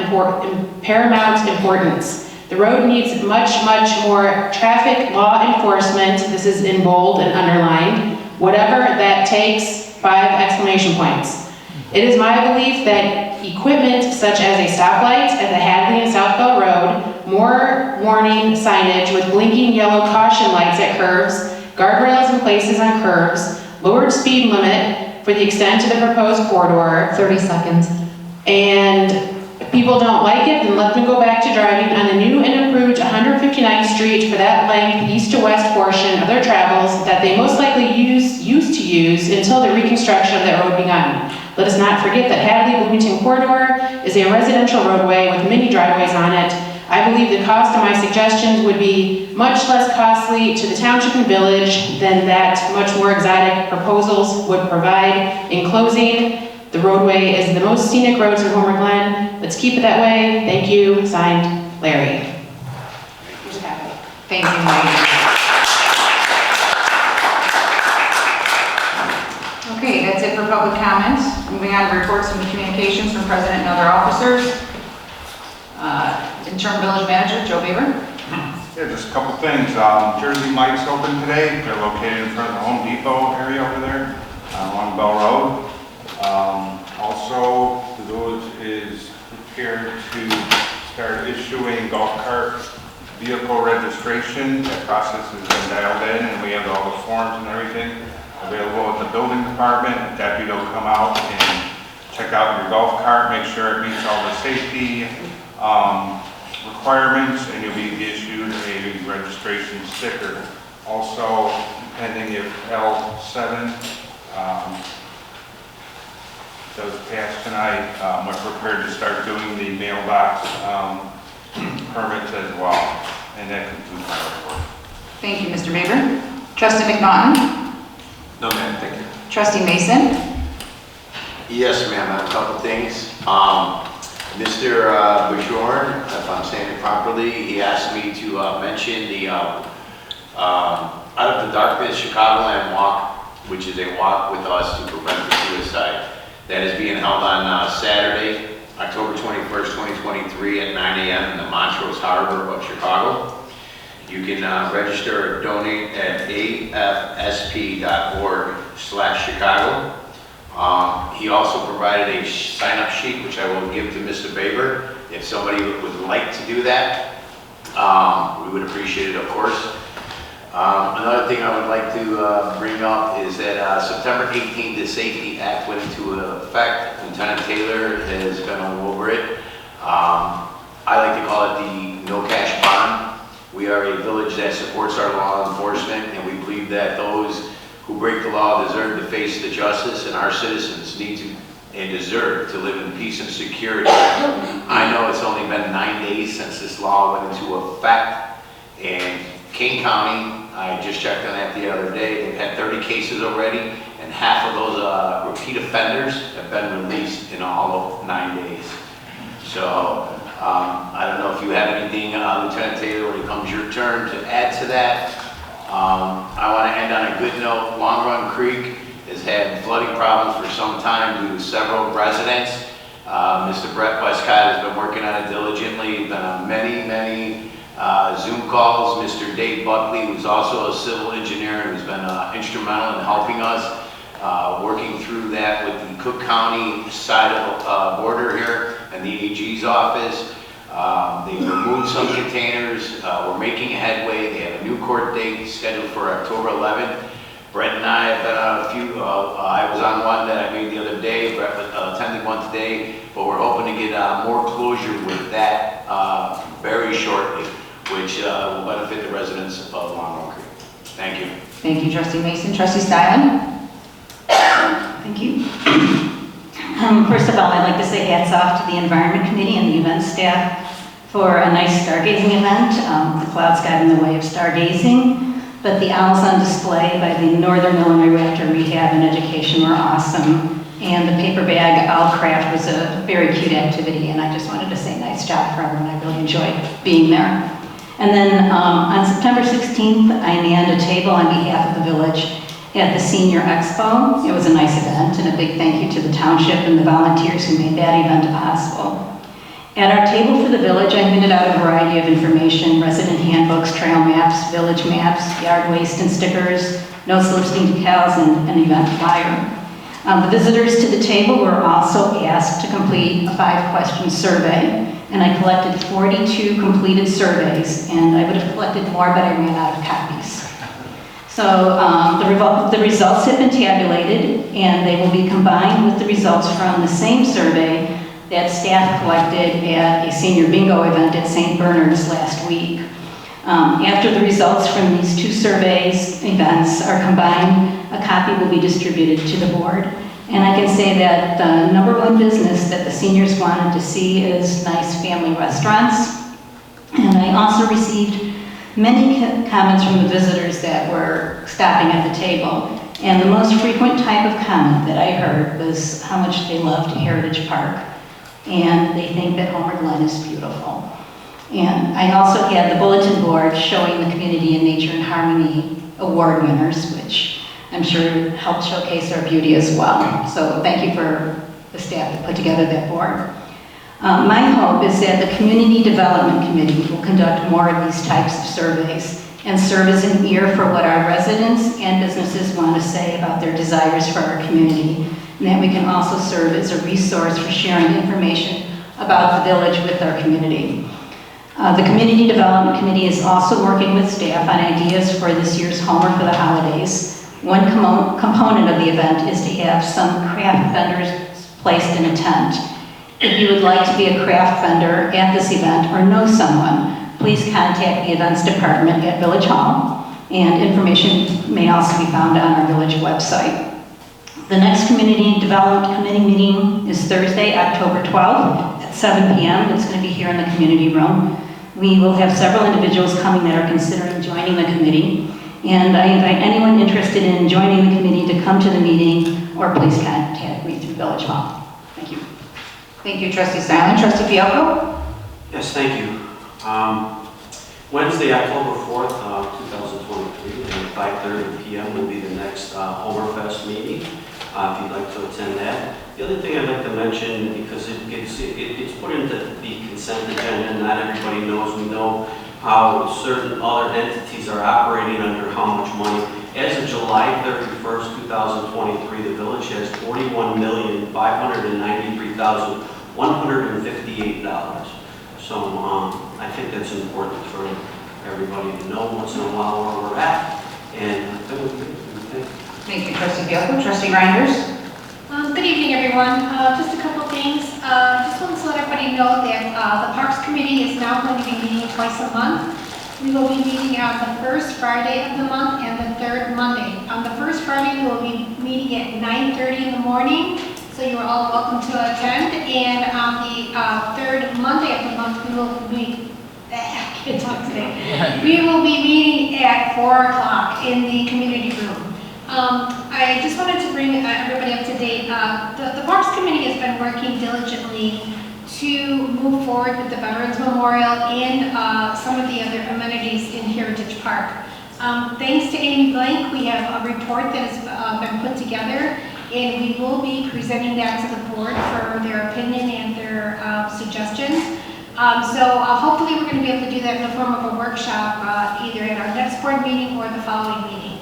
S15: importance. The road needs much more traffic law enforcement. This is in bold and underlined. Whatever that takes, 5 exclamation points. It is my belief that equipment such as a stoplight at the Hadley and South Bell Road, more warning signage with blinking yellow caution lights at curves, guardrails in places on curves, lowered speed limit for the extent of the proposed corridor.
S2: 30 seconds.
S15: And if people don't like it, then let them go back to driving on the new and improved 159th Street for that length east to west portion of their travels that they most likely used to use until the reconstruction of that road began. Let us not forget that Hadley-Bloomington corridor is a residential roadway with many driveways on it. I believe the cost of my suggestions would be much less costly to the township and village than that much more exotic proposals would provide. In closing, the roadway is the most scenic roads in Homer Glen. Let's keep it that way. Thank you. Signed, Larry.
S2: Thank you, Mike. Okay, that's it for public comments. Moving on to reports and communications from President and other officers. Interim Village Manager, Joe Baber.
S16: Yeah, just a couple things. Jersey Mike's open today. They're located in front of the Home Depot area over there along Bell Road. Also, the village is prepared to start issuing golf cart vehicle registration. That process has been dialed in, and we have all the forms and everything available at the building department. The deputy will come out and check out your golf cart, make sure it meets all the safety requirements, and you'll be issued a registration sticker. Also, pending if L7 does pass tonight, we're prepared to start doing the mailbox permits as well. And that concludes my report.
S2: Thank you, Mr. Baber. Trustee McNaughton.
S8: No, ma'am, thank you.
S2: Trustee Mason.
S1: Yes, ma'am, a couple things. Mr. Bajorn, if I'm saying it properly, he asked me to mention the Out of the Darkness Chicagoland Walk, which is a walk with us to prevent the suicide. That is being held on Saturday, October 21st, 2023 at 9 a.m. in the Montrose Harbor of Chicago. You can register or donate at afsp.org/Chicago. He also provided a sign-up sheet, which I will give to Mr. Baber. If somebody would like to do that, we would appreciate it, of course. Another thing I would like to bring up is that September 18th, the Safety Act went into effect. Lieutenant Taylor has been all over it. I like to call it the no cash bond. We are a village that supports our law enforcement, and we believe that those who break the law deserve to face the justice, and our citizens need to and deserve to live in peace and security. I know it's only been 9 days since this law went into effect, and King County, I just checked on that the other day, they've had 30 cases already, and half of those repeat offenders have been released in all of 9 days. So I don't know if you have anything, Lieutenant Taylor, when it comes your turn to add to that. I want to end on a good note. Long Run Creek has had flooding problems for some time due to several residents. Mr. Brett Westcott has been working on it diligently. Been on many Zoom calls. Mr. Dave Buckley, who's also a civil engineer, who's been instrumental in helping us, working through that with the Cook County side of the border here and the AG's office. They've removed some containers. We're making headway. They have a new court date scheduled for October 11th. Brett and I have been on a few, I was on one that I made the other day, Brett was attending one today, but we're hoping to get more closure with that very shortly, which will benefit the residents of Long Creek. Thank you.
S2: Thank you, Trustee Mason. Trustee Stylen?
S7: Thank you. First of all, I'd like to say hats off to the Environment Committee and the event staff for a nice stargazing event. The clouds got in the way of stargazing, but the owls on display by the Northern Illinois Raptor Rehab and Education were awesome. And the paper bag owl craft was a very cute activity, and I just wanted to say nice job for everyone. I really enjoyed being there. And then on September 16th, I manned a table on behalf of the village at the Senior Expo. It was a nice event, and a big thank you to the township and the volunteers who made that event possible. At our table for the village, I handed out a variety of information: resident handbooks, trail maps, village maps, yard waste and stickers, no soliciting decals, and an event flyer. The visitors to the table were also asked to complete a 5-question survey, and I collected 42 completed surveys, and I would have collected more, but I ran out of copies. So the results have been tabulated, and they will be combined with the results from the same survey that staff collected at a senior bingo event at St. Bernard's last week. After the results from these 2 surveys events are combined, a copy will be distributed to the board. And I can say that the #1 business that the seniors wanted to see is nice family restaurants. And I also received many comments from the visitors that were stopping at the table. And the most frequent type of comment that I heard was how much they loved Heritage Park. And they think that Homer Glen is beautiful. And I also had the bulletin board showing the Community in Nature and Harmony award winners, which I'm sure helped showcase our beauty as well. So thank you for the staff that put together that board. My hope is that the Community Development Committee will conduct more of these types of surveys and serve as an ear for what our residents and businesses want to say about their desires for our community, and that we can also serve as a resource for sharing information about the village with our community. The Community Development Committee is also working with staff on ideas for this year's Homer for the Holidays. One component of the event is to have some craft vendors placed in a tent. If you would like to be a craft vendor at this event or know someone, please contact the events department at Village Hall, and information may also be found on our village website. The next Community Development Committee meeting is Thursday, October 12th at 7 p.m. It's going to be here in the community room. We will have several individuals coming that are considering joining the committee, and I invite anyone interested in joining the committee to come to the meeting, or please contact me through Village Hall. Thank you.
S2: Thank you, Trustee Stylen. Trustee Fialko?
S4: Yes, thank you. Wednesday, October 4th, 2023, at 5:30 p.m. will be the next Homerfest meeting, if you'd like to attend that. The other thing I'd like to mention, because it gets put into the consent agenda, and not everybody knows, we know how certain other entities are operating under how much money. As of July 31st, 2023, the village has $41,593,158. So I think that's important for everybody to know once in a while where we're at. And
S2: Thank you, Trustee Fialko. Trustee Reinders?
S5: Good evening, everyone. Just a couple things. Just want to let everybody know that the Parks Committee is now going to be meeting twice a month. We will be meeting on the first Friday of the month and the third Monday. On the first Friday, we will be meeting at 9:30 in the morning, so you are all welcome to attend. And on the third Monday of the month, we will be, I can't talk today. We will be meeting at 4 o'clock in the community room. I just wanted to bring everybody up to date. The Parks Committee has been working diligently to move forward with the Veterans Memorial and some of the other amenities in Heritage Park. Thanks to Amy Blank, we have a report that has been put together, and we will be presenting that to the board for their opinion and their suggestions. So hopefully we're going to be able to do that in the form of a workshop either at our next board meeting or the following meeting.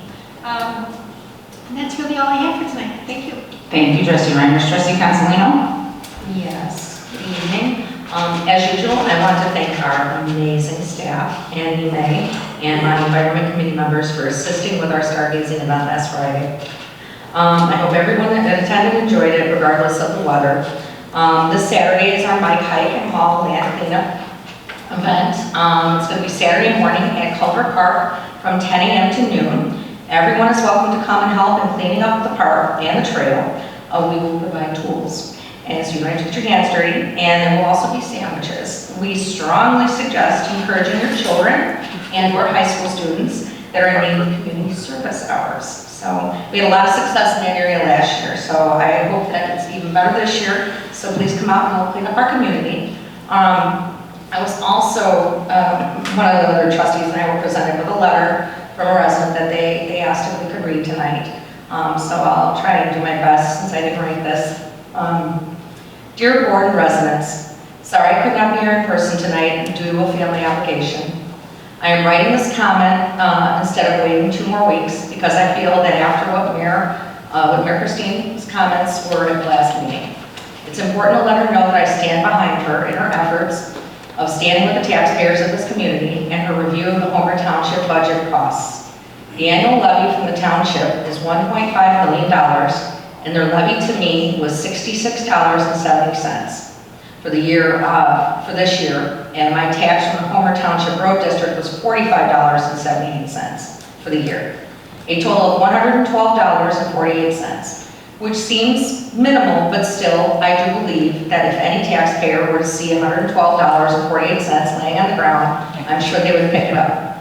S5: And that's really all I have for tonight. Thank you.
S2: Thank you, Trustee Reinders. Trustee Consolino?
S3: Yes, good evening. As usual, I want to thank our amazing staff, Andy May, and my Environment Committee members for assisting with our stargazing event last Friday. I hope everyone that attended enjoyed it regardless of the weather. This Saturday is our bike hike and haul land cleanup event. It's going to be Saturday morning at Culver Park from 10 a.m. to noon. Everyone is welcome to come and help in cleaning up the park and the trail. We will provide tools. And so you don't have to get your hands dirty. And there will also be sandwiches. We strongly suggest encouraging your children and or high school students that are in need of community service hours. So we had a lot of success in that area last year. So I hope that it's even better this year. So please come out and help clean up our community. I was also, one of the other trustees and I were presented with a letter from a resident that they asked if we could read tonight. So I'll try and do my best since I didn't write this. Dear board and residents, sorry I could not be here in person tonight due to a family obligation. I am writing this comment instead of waiting 2 more weeks because I feel that after what Mayor Christine's comments were at the last meeting. It's important to let her know that I stand behind her in her efforts of standing with the taxpayers of this community and her review of the Homer Township budget costs. The annual levy from the township is $1.5 million, and their levy to me was $66.70 for the year, for this year, and my tax from the Homer Township Road District was $45.78 for the year. A total of $112.48. Which seems minimal, but still, I do believe that if any taxpayer were to see $112.48 laying on the ground, I'm sure they would pick it up.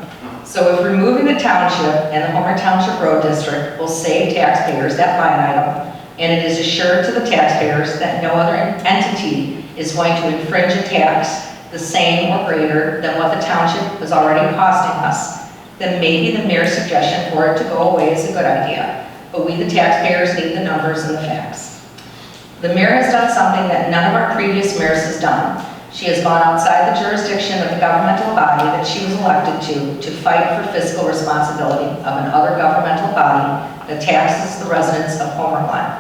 S3: So if removing the township and the Homer Township Road District will save taxpayers that line item, and it is assured to the taxpayers that no other entity is going to infringe a tax the same or greater than what the township is already costing us, then maybe the mayor's suggestion for it to go away is a good idea. But we, the taxpayers, need the numbers and the facts. The mayor has done something that none of our previous mayors has done. She has gone outside the jurisdiction of the governmental body that she was elected to fight for fiscal responsibility of another governmental body that taxes the residents of Homer Glen.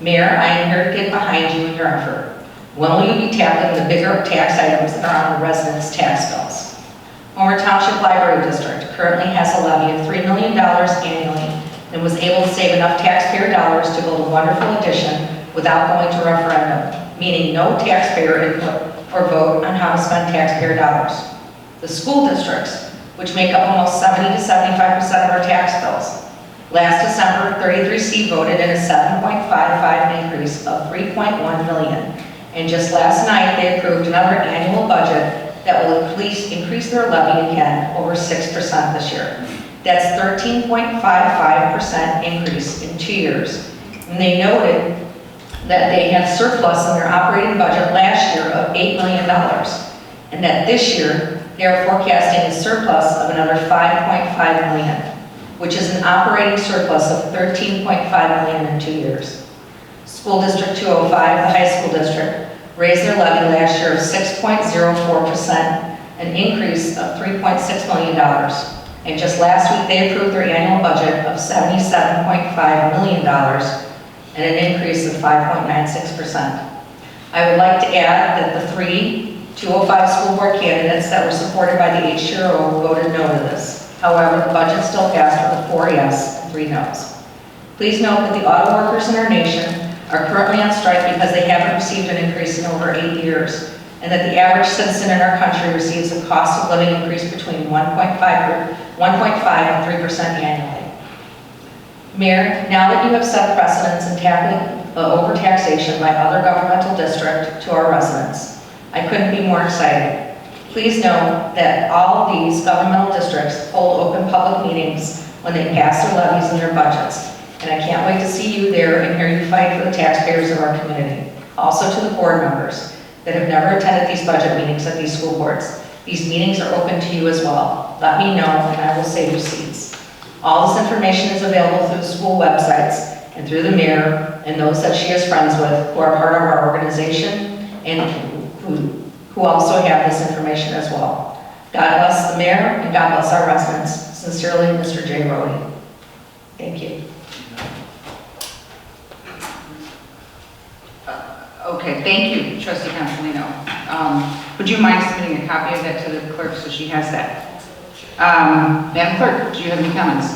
S3: Mayor, I am here to get behind you in your effort. When will you be tackling the bigger tax items that are on the residents' tax bills? Homer Township Library District currently has a levy of $3 million annually and was able to save enough taxpayer dollars to build a wonderful addition without going to referendum, meaning no taxpayer input or vote on how to spend taxpayer dollars. The school districts, which make up almost 70 to 75% of our tax bills. Last December, 33C voted in a 7.55 increase of $3.1 million. And just last night, they approved another annual budget that will increase their levy again over 6% this year. That's 13.55% increase in 2 years. And they noted that they had surplus in their operating budget last year of $8 million. And that this year, they are forecasting a surplus of another $5.5 million, which is an operating surplus of $13.5 million in 2 years. School District 205, the high school district, raised their levy last year of 6.04%, an increase of $3.6 million. And just last week, they approved their annual budget of $77.5 million and an increase of 5.96%. I would like to add that the 3 205 school board candidates that were supported by the HRO voted no to this. However, the budget still passed with a 4 yes and 3 no's. Please note that the auto workers in our nation are currently on strike because they haven't received an increase in over 8 years, and that the average citizen in our country receives a cost of living increase between 1.5 and 3% annually. Mayor, now that you have set precedents in tackling overtaxation by other governmental districts to our residents, I couldn't be more excited. Please know that all of these governmental districts hold open public meetings when they pass their levies and their budgets, and I can't wait to see you there and hear you fight for the taxpayers of our community. Also to the board members that have never attended these budget meetings at these school boards. These meetings are open to you as well. Let me know and I will save you seats. All this information is available through the school websites and through the mayor and those that she is friends with who are part of our organization and who also have this information as well. God bless the mayor and God bless our residents. Sincerely, Mr. J. Rhodey. Thank you.
S2: Okay, thank you, Trustee Consolino. Would you mind submitting a copy of that to the clerk so she has that? Madam Clerk, do you have any comments?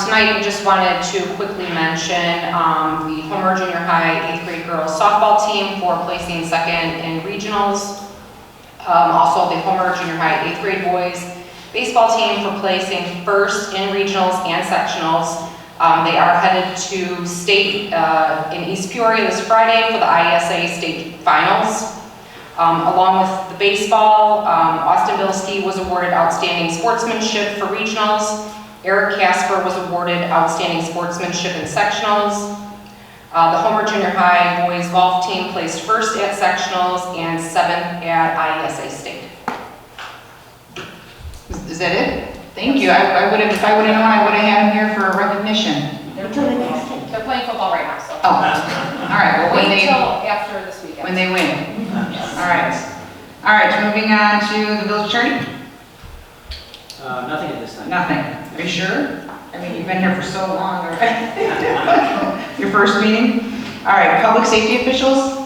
S3: Tonight, we just wanted to quickly mention the Homer Junior High 8th grade girls softball team for placing second in regionals. Also, the Homer Junior High 8th grade boys baseball team for placing first in regionals and sectionals. They are headed to state in East Peoria this Friday for the IESA state finals. Along with the baseball, Austin Bilski was awarded outstanding sportsmanship for regionals. Eric Casper was awarded outstanding sportsmanship in sectionals. The Homer Junior High boys golf team placed first at sectionals and 7th at IESA state.
S2: Is that it? Thank you. I would have, if I would have known, I would have had him here for a recognition.
S3: They're playing football right now, so.
S2: Oh, all right, well, when
S3: Wait
S2: they,
S3: till after this weekend.
S2: when they win. All right. All right, moving on to the village attorney?
S17: Nothing at this time.
S2: Nothing. Are you sure? I mean, you've been here for so long, right? Your first meeting? All right, public safety officials?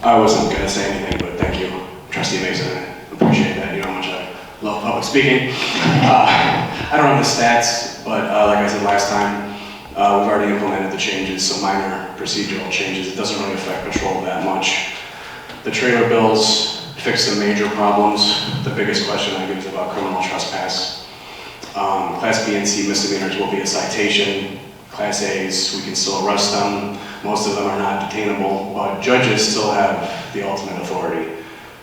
S10: I wasn't going to say anything, but thank you, Trustee Mason. I appreciate that. You know how much I love public speaking. I don't have the stats, but like I said last time, we've already implemented the changes, some minor procedural changes. It doesn't really affect patrol that much. The trailer bills fix the major problems. The biggest question I get is about criminal trespass. Class B and C misdemeanors will be a citation. Class A's, we can still arrest them. Most of them are not detainable, but judges still have the ultimate authority.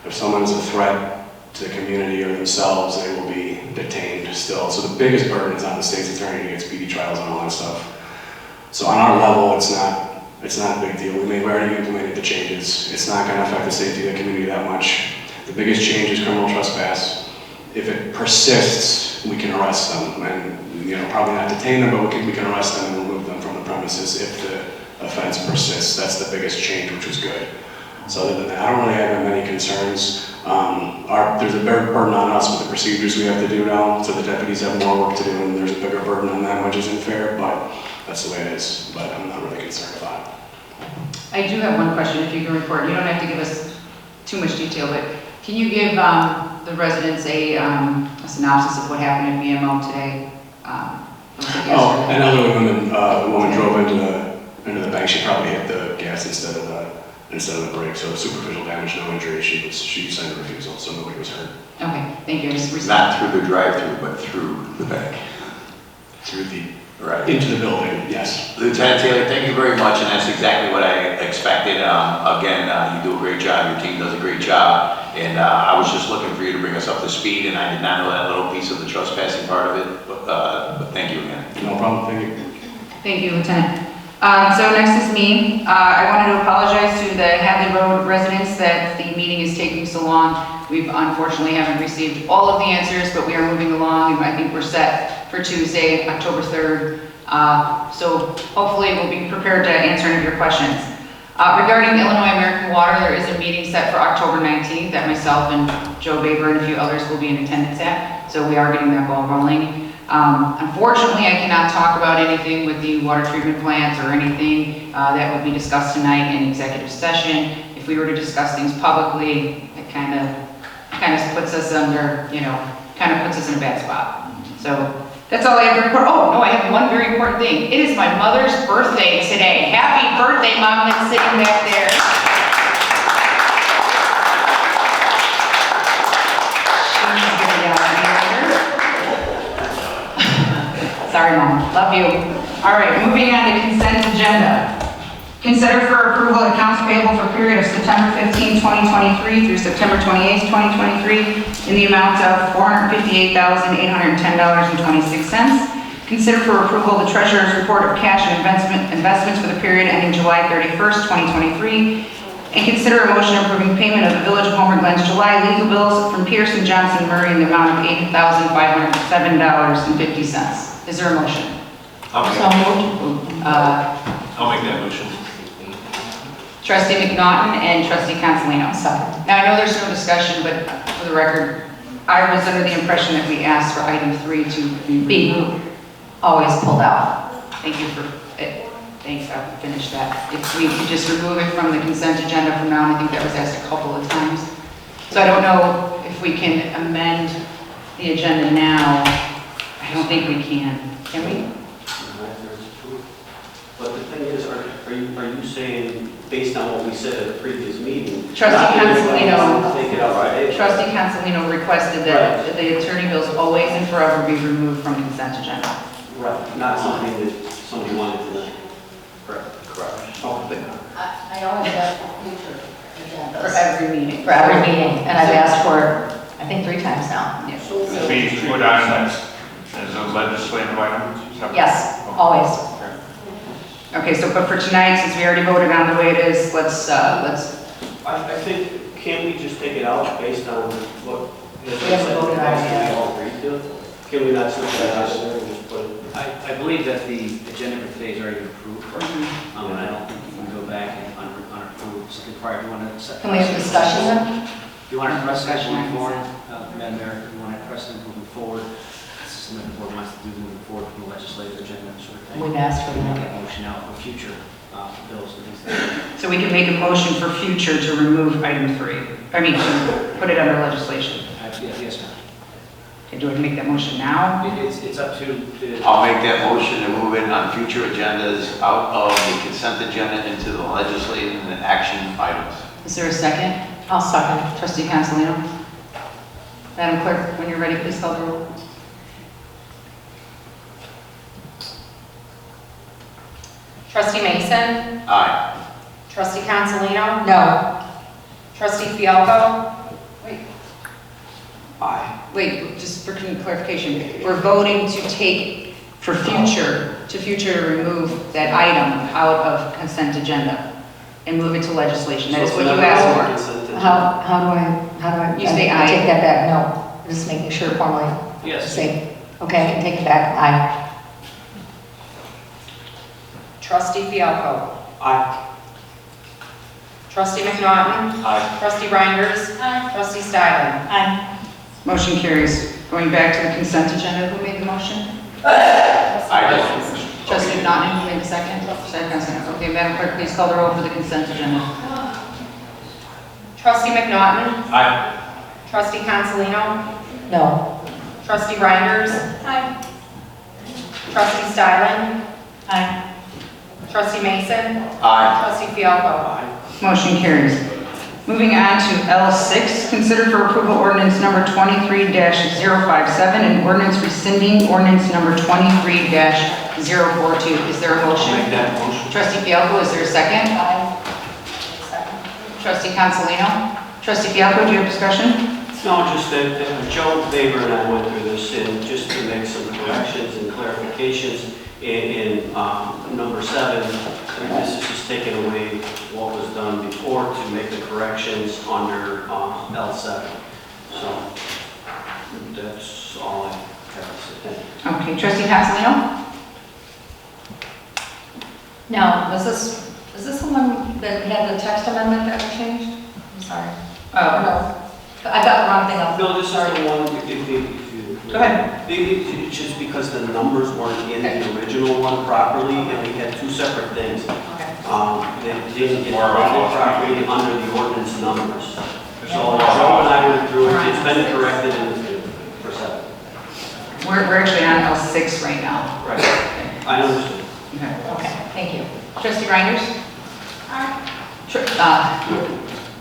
S10: If someone is a threat to the community or themselves, they will be detained still. So the biggest burden is on the state's attorney to get speedy trials and all that stuff. So on our level, it's not a big deal. We've already implemented the changes. It's not going to affect the safety of the community that much. The biggest change is criminal trespass. If it persists, we can arrest them, and probably not detain them, but we can arrest them and remove them from the premises if the offense persists. That's the biggest change, which was good. So other than that, I don't really have many concerns. There's a bigger burden on us with the procedures we have to do now, so the deputies have more work to do, and there's a bigger burden on them, which isn't fair, but that's the way it is. But I'm not really concerned about it.
S2: I do have one question, if you can report. You don't have to give us too much detail, but can you give the residents a synopsis of what happened at BMO today?
S10: An elderly woman drove into the bank. She probably hit the gas instead of the brake, so superficial damage, no injury. She signed a refusal, so nobody was hurt.
S2: Okay, thank you.
S1: Not through the drive-through, but through the bank.
S10: Through the
S1: Right.
S10: into the building, yes.
S1: Lieutenant Taylor, thank you very much, and that's exactly what I expected. Again, you do a great job, your team does a great job, and I was just looking for you to bring us up to speed, and I did not know that little piece of the trespassing part of it, but thank you again.
S10: No problem, thank you.
S2: Thank you, Lieutenant. So next is me. I wanted to apologize to the Hadley Road residents that the meeting is taking so long. We've unfortunately haven't received all of the answers, but we are moving along, and I think we're set for Tuesday, October 3rd. So hopefully we'll be prepared to answer any of your questions. Regarding Illinois American Water, there is a meeting set for October 19th that myself and Joe Baber and a few others will be in attendance at. So we are getting that ball rolling. Unfortunately, I cannot talk about anything with the water treatment plants or anything that would be discussed tonight in executive session. If we were to discuss things publicly, it kind of puts us under, kind of puts us in a bad spot. So that's all I have to report. Oh, no, I have one very important thing. It is my mother's birthday today. Happy birthday, Mom, that's sitting back there. She's gonna yell at me later. Sorry, Mom. Love you. All right, moving on to consent agenda. Consider for approval accounts payable for period of September 15, 2023 through September 28, 2023 in the amount of $458,810.26. Consider for approval the treasurer's report of cash and investments for the period ending July 31st, 2023. And consider a motion approving payment of the Village of Homer Glen's July legal bills from Pearson Johnson Murray in the amount of $8,507.50. Is there a motion?
S8: I'll make that motion.
S2: Trustee McNaughton and Trustee Consolino. Now, I know there's no discussion, but for the record, I was under the impression that we asked for item 3 to be
S3: Always pulled out.
S2: Thank you for it. Thanks, I'll finish that. If we could just remove it from the consent agenda from now on, I think that was asked a couple of times. So I don't know if if we can amend the agenda now, I don't think we can. Can we?
S4: But the thing is, are you saying, based on what we said at the previous meeting?
S2: Trustee
S4: not that everybody
S2: Consolino.
S4: has to Take it out right.
S2: Trustee Consolino requested that the attorney bills always and forever be removed from consent agenda.
S4: Right, not something that somebody wanted tonight. Correct. Okay.
S3: I always ask for future agendas.
S2: For every meeting.
S3: For every meeting, and I've asked for, I think, 3 times now.
S2: Yeah.
S16: This means put on as a legislative item?
S3: Yes, always.
S2: Okay, so but for tonight, since we already voted on the way it is, let's.
S4: I think, can't we just take it out based on what has
S3: We
S4: been
S3: haven't
S4: said,
S3: voted on it yet.
S4: we all agreed to? Can we not switch that out there and just put it?
S17: I believe that the agenda for today is already approved. And I don't think you can go back and unapprove something prior. You want to.
S3: Can we have discussion then?
S17: You want to press
S2: Discussion
S17: moving
S2: on
S17: forward,
S2: consent.
S17: Madam Mayor, you want to press moving forward. This is something the board wants to do moving forward from the legislative agenda and sort of thing.
S3: We've asked for
S17: Make
S3: that.
S17: that motion out for future bills and things like that.
S2: So we can make a motion for future to remove item 3. I mean, to put it under legislation.
S17: Yes, ma'am.
S2: Okay, do I make that motion now?
S17: It's up to the.
S1: I'll make that motion to move it on future agendas out of the consent agenda into the legislative and action items.
S2: Is there a second?
S3: I'll second.
S2: Trustee Consolino? Madam Clerk, when you're ready, please call the roll.
S3: Trustee Mason?
S1: Aye.
S3: Trustee Consolino? No. Trustee Fialko?
S4: Aye.
S2: Wait, just for clarification, we're voting to take for future, to remove that item out of consent agenda and move it to legislation. That is what you asked for.
S3: How do I?
S2: You say
S3: I
S2: aye.
S3: take that back, no. Just making sure formally.
S17: Yes.
S3: Say, okay, I can take it back, aye. Trustee Fialko?
S4: Aye.
S3: Trustee McNaughton?
S4: Aye.
S3: Trustee Reinders?
S5: Aye.
S3: Trustee Stylen?
S5: Aye.
S2: Motion carries. Going back to the consent agenda, who made the motion?
S1: I just,
S2: Trustee McNaughton, who made the second? Second. Okay, Madam Clerk, please call the roll for the consent agenda.
S3: Trustee McNaughton?
S4: Aye.
S3: Trustee Consolino? No. Trustee Reinders?
S5: Aye.
S3: Trustee Stylen? Aye. Trustee Mason?
S1: aye.
S3: Trustee Fialko?
S4: Aye.
S2: Motion carries. Moving on to L6, consider for approval ordinance number 23-057 and ordinance rescinding ordinance number 23-042. Is there a motion?
S4: Make that motion.
S2: Trustee Fialko, is there a second? Trustee Consolino? Trustee Fialko, do you have discussion?
S4: No, just that Joe Baber and I went through this, and just to make some corrections and clarifications in number 7, this is just taking away what was done before to make the corrections under L7. So that's all I have to say.
S2: Okay, Trustee Consolino?
S3: Now, is this the one that had the text amendment that was changed? I'm sorry.
S2: Oh,
S3: No, I got the wrong thing up.
S4: No, this is the one, if you...
S2: Go ahead.
S4: It's just because the numbers weren't in the original one properly, and we had 2 separate things.
S3: Okay.
S4: They didn't get printed properly under the ordinance numbers. So Joe and I went through it, it's been corrected in for 7.
S2: We're actually on L6 right now.
S4: Right. I understand.
S2: Okay.
S3: Okay, thank you.
S2: Trustee Reinders?
S5: Aye.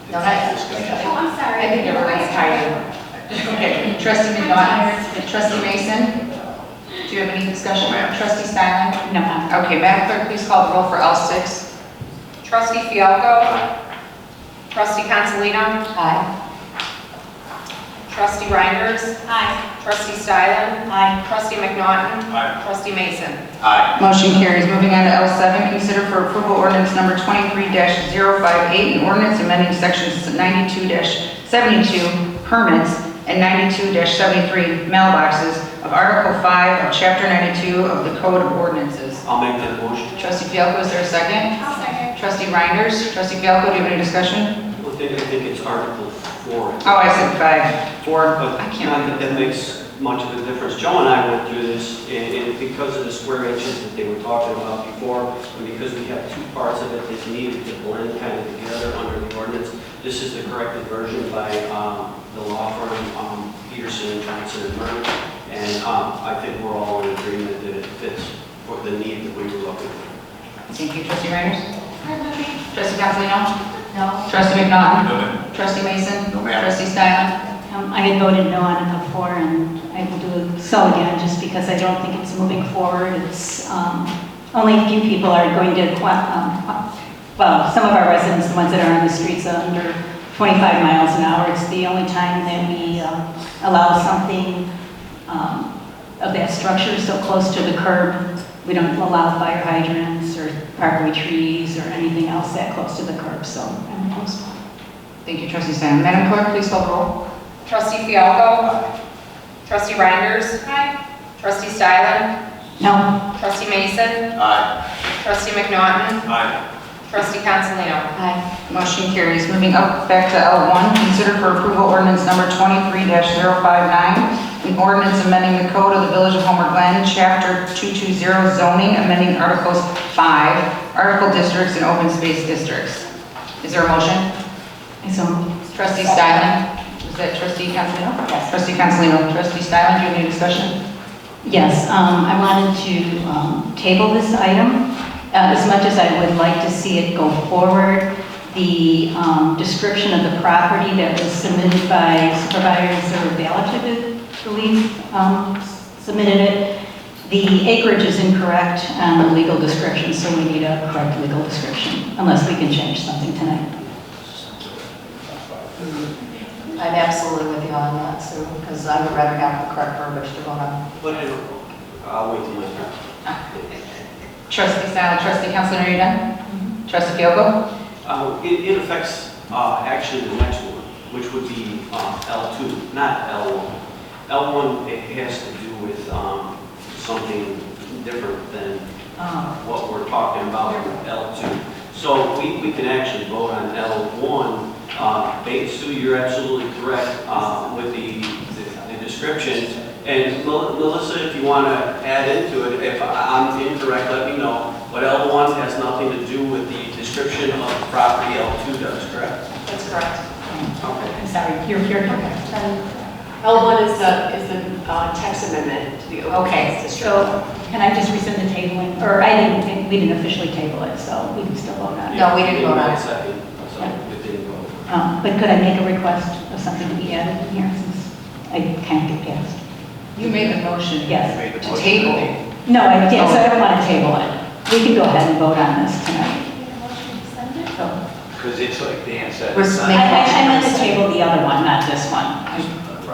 S3: No, not yet.
S5: Oh, I'm sorry.
S2: I think everybody's tired. Okay, Trustee McNaughton, Trustee Mason, do you have any discussion? Trustee Stylen?
S7: No.
S2: Okay, Madam Clerk, please call the roll for L6.
S3: Trustee Fialko? Trustee Consolino?
S13: Aye.
S3: Trustee Reinders?
S5: Aye.
S3: Trustee Stylen?
S7: Aye.
S3: Trustee McNaughton?
S4: Aye.
S3: Trustee Mason?
S1: Aye.
S2: Motion carries. Moving on to L7, consider for approval ordinance number 23-058, an ordinance amending sections 92-72 permits and 92-73 mailboxes of Article 5 of Chapter 92 of the Code of Ordinances.
S4: I'll make that motion.
S2: Trustee Fialko, is there a second?
S5: I'll second.
S2: Trustee Reinders? Trustee Fialko, do you have any discussion?
S4: I think it's Article 4.
S2: Oh, I said 5, 4.
S4: But
S2: I
S4: not
S2: can't.
S4: that that makes much of a difference. Joe and I went through this, and because of the square inches that they were talking about before, and because we have 2 parts of it that needed to blend kind of together under the ordinance, This is the corrected version by the law firm Peterson, Johnson and Murray. And I think we're all in agreement that it fits for the need that we were looking for.
S2: Thank you, trustee Reinders.
S5: Trustee
S2: Trustee Castellino?
S7: No.
S2: Trustee McNaughton?
S8: No, ma'am.
S2: Trustee Mason?
S1: No, ma'am.
S2: Trustee Stylen?
S7: I had voted no on it before, and I will do so again, just because I don't think it's moving forward. It's, only a few people are going to, well, some of our residents, the ones that are on the streets under 25 miles an hour, it's the only time that we allow something of that structure so close to the curb. We don't allow fire hydrants or parkway trees or anything else that close to the curb, so I'm opposed.
S2: Thank you, trustee Stylen. Madam Clerk, please call the roll.
S3: Trustee Fialko? Trustee Reinders?
S5: Aye.
S3: Trustee Stylen?
S7: No.
S3: Trustee Mason?
S1: Aye.
S3: Trustee McNaughton?
S8: Aye.
S3: Trustee Consolino?
S2: Aye. Motion carries. Moving up back to L1, consider for approval ordinance number 23-059, an ordinance amending the code of the Village of Homer Glen, Chapter 220 zoning, amending Articles 5, Article districts and open space districts. Is there a motion?
S7: So,
S2: Trustee Stylen? Was that trustee Consolino?
S3: Yes.
S2: Trustee Consolino. Trustee Stylen, do you have any discussion?
S7: yes, I wanted to table this item. As much as I would like to see it go forward, the description of the property that was submitted by Supervisor Ballich, I believe, submitted it. The acreage is incorrect on the legal description, so we need a correct legal description, unless we can change something tonight.
S3: I'm absolutely with you on that, Sue, because I would rather have the correct verbiage to vote on.
S4: But I'll wait till my turn.
S2: Trustee Stylen, trustee Consolino, are you done? Trustee Fialko?
S4: It affects actually the next one, which would be L2, not L1. L1, it has to do with something different than what we're talking about with L2. So we can actually vote on L1. Sue, you're absolutely correct with the description. And Melissa, if you want to add into it, if I'm incorrect, let me know. But L1 has nothing to do with the description of the property, L2 does, correct?
S3: That's correct.
S4: Okay.
S7: I'm sorry, you're correct.
S15: L1 is the text amendment to the open
S7: Okay,
S15: space district.
S7: so can I just rescind the tabling? Or we didn't officially table it, so we can still vote on it.
S3: No, we didn't vote on it.
S4: Second, so we didn't vote.
S7: But could I make a request of something to be added in here since I can't get past?
S2: You made the motion.
S7: Yes.
S2: To table.
S7: No, I did, so I don't want to table it. We can go ahead and vote on this tonight. So,
S1: Because it's like Dan said.
S2: We're
S1: it's not-
S7: I meant to table the other one, not this one.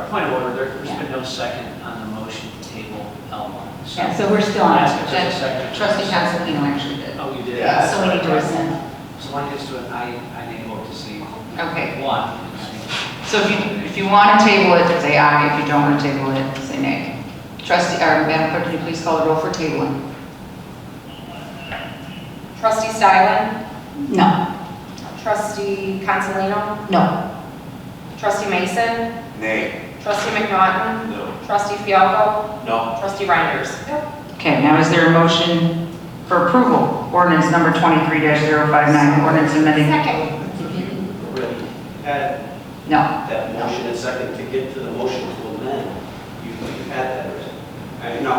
S17: Point of order, there's been no second on the motion to table L1.
S7: Yeah, so we're still on
S17: Ask
S7: it.
S17: if there's a second.
S2: Trustee Consolino actually did.
S17: Oh, you did?
S2: Yeah.
S7: So we need to rescind.
S17: So one gets to an I need to vote to see
S2: Okay.
S17: one.
S2: So if you want to table it, say aye. If you don't want to table it, say nay. Trustee, or Madam Clerk, can you please call the roll for tabling?
S3: Trustee Stylen?
S7: No.
S3: Trustee Consolino?
S2: No.
S3: Trustee Mason?
S1: Nay.
S3: Trustee McNaughton?
S4: No.
S3: Trustee Fialko?
S4: No.
S3: Trustee Reinders?
S2: Okay, now is there a motion for approval? Ordinance number 23-059, ordinance amending.
S5: Second.
S4: Already had
S2: No.
S4: that motion and second to get to the motion to amend. You had that already. No.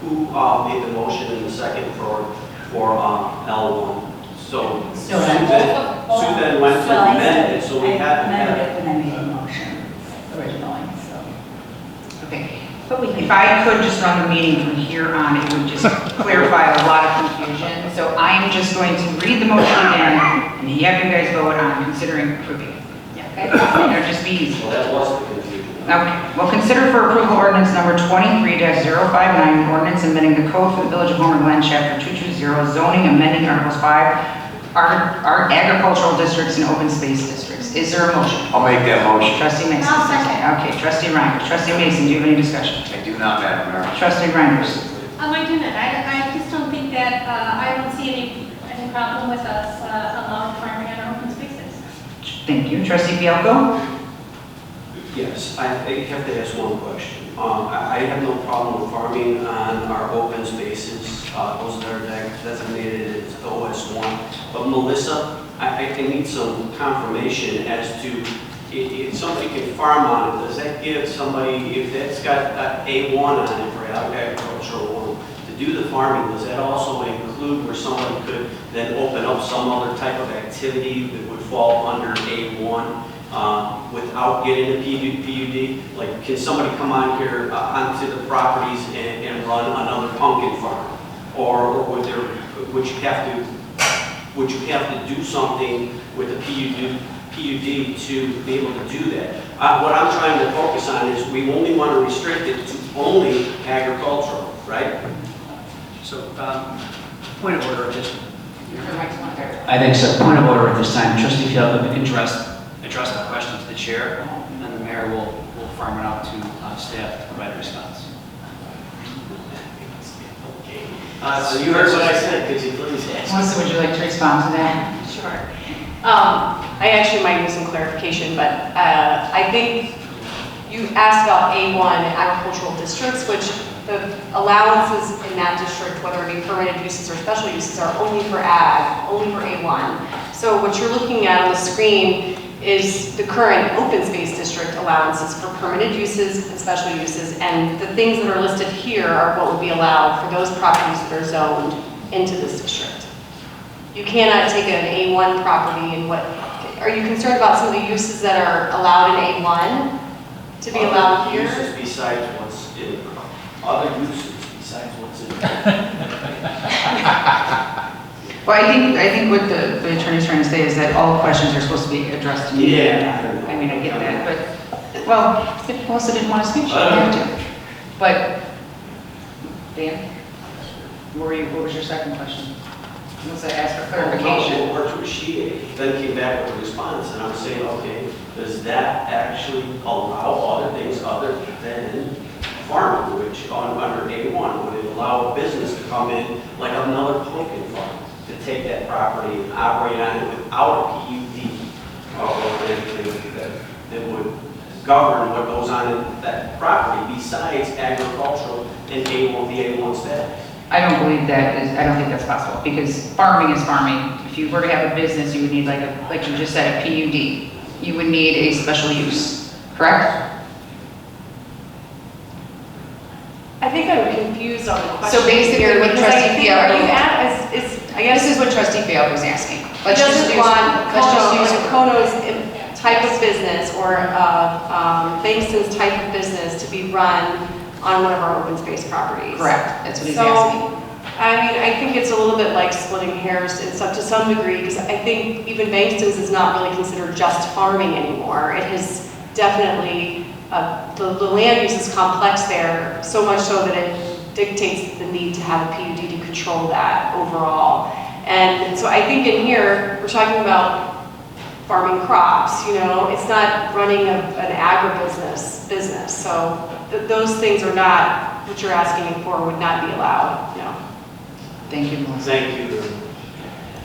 S4: Who made the motion and the second for L1? So Sue then went to amend it, so we had to
S7: amended
S4: have.
S7: it when I made the motion originally, so.
S2: Okay.
S7: But we
S2: If I could just run the meeting from here on, it would just clarify a lot of confusion. So I am just going to read the motion again and have you guys vote on considering approving it. Okay? It'll just be easy.
S4: Well, that was the confusion.
S2: Okay, well, consider for approval ordinance number 23-059, ordinance amending the code for the Village of Homer Glen, Chapter 220, zoning, amending Articles 5, our agricultural districts and open space districts. Is there a motion?
S1: I'll make that motion.
S2: Trustee Mason.
S5: I'll second.
S2: Okay, trustee Reinders. Trustee Mason, do you have any discussion?
S1: I do not, Madam Mayor.
S2: Trustee Reinders.
S5: I do not. I just don't think that, I don't see any problem with us allowing farming on our open spaces.
S2: Thank you. Trustee Fialko?
S4: Yes, I have to ask one question. I have no problem with farming on our open spaces. Those that are designated as OS1. But Melissa, I need some confirmation as to if somebody can farm on it, does that give somebody, if that's got A1 on it for agricultural one, to do the farming, does that also include where somebody could then open up some other type of activity that would fall under A1 without getting a PUD? Like, can somebody come on here onto the properties and run another pumpkin farm? Or would you have to do something with a PUD to be able to do that? What I'm trying to focus on is we only want to restrict it to only agricultural, right?
S17: So, point of order at this.
S2: Your mic's not there.
S17: I think so. Point of order at this time. Trustee Fielder, if you can address the question to the chair, and then the mayor will farm it out to staff to provide a response.
S4: You heard what I said, could you please ask?
S2: Melissa, would you like to respond to that?
S15: Sure. I actually might need some clarification, but I think you asked about A1 agricultural districts, which the allowances in that district, whether it be permitted uses or special uses, are only for ag, only for A1. So what you're looking at on the screen is the current open space district allowances for permitted uses and special uses, and the things that are listed here are what would be allowed for those properties that are zoned into this district. You cannot take an A1 property and are you concerned about some of the uses that are allowed in A1 to be allowed here?
S4: Uses besides what's in, other uses besides what's in.
S2: Well, I think what the attorney's trying to say is that all questions are supposed to be addressed to me.
S4: Yeah.
S2: I mean, I get that, but, well, if Melissa didn't want to speak, she didn't have to. But, Dan, what was your second question? Melissa asked for clarification.
S4: Or she then came back with a response, and I'm saying, okay, does that actually allow other things other than farming, which under A1, would it allow a business to come in like another pumpkin farm, to take that property and operate on it without a PUD or anything that would govern what goes on in that property besides agricultural and A1, the A1 status?
S2: I don't believe I don't think that's possible, because farming is farming. If you were to have a business, you would need like you just said, a PUD. You would need a special use, correct?
S15: I think I'm confused on the question.
S2: So basically
S15: here,
S2: what
S15: because I
S2: Trustee
S15: think, are you
S2: Fialko-
S15: at, I guess
S2: This is what Trustee Fialko was asking.
S15: He doesn't want Kono's type of business or Bankston's type of business to be run on one of our open space properties.
S2: Correct, that's what he's
S15: So,
S2: asking.
S15: I mean, I think it's a little bit like splitting hairs to some degree, because I think even Bankston's is not really considered just farming anymore. It has definitely, the land use is complex there, so much so that it dictates the need to have a PUD to control that overall. And so I think in here, we're talking about farming crops, it's not running an agribusiness business. So those things are not, what you're asking for would not be allowed,
S2: Thank you, Melissa.
S4: Thank you.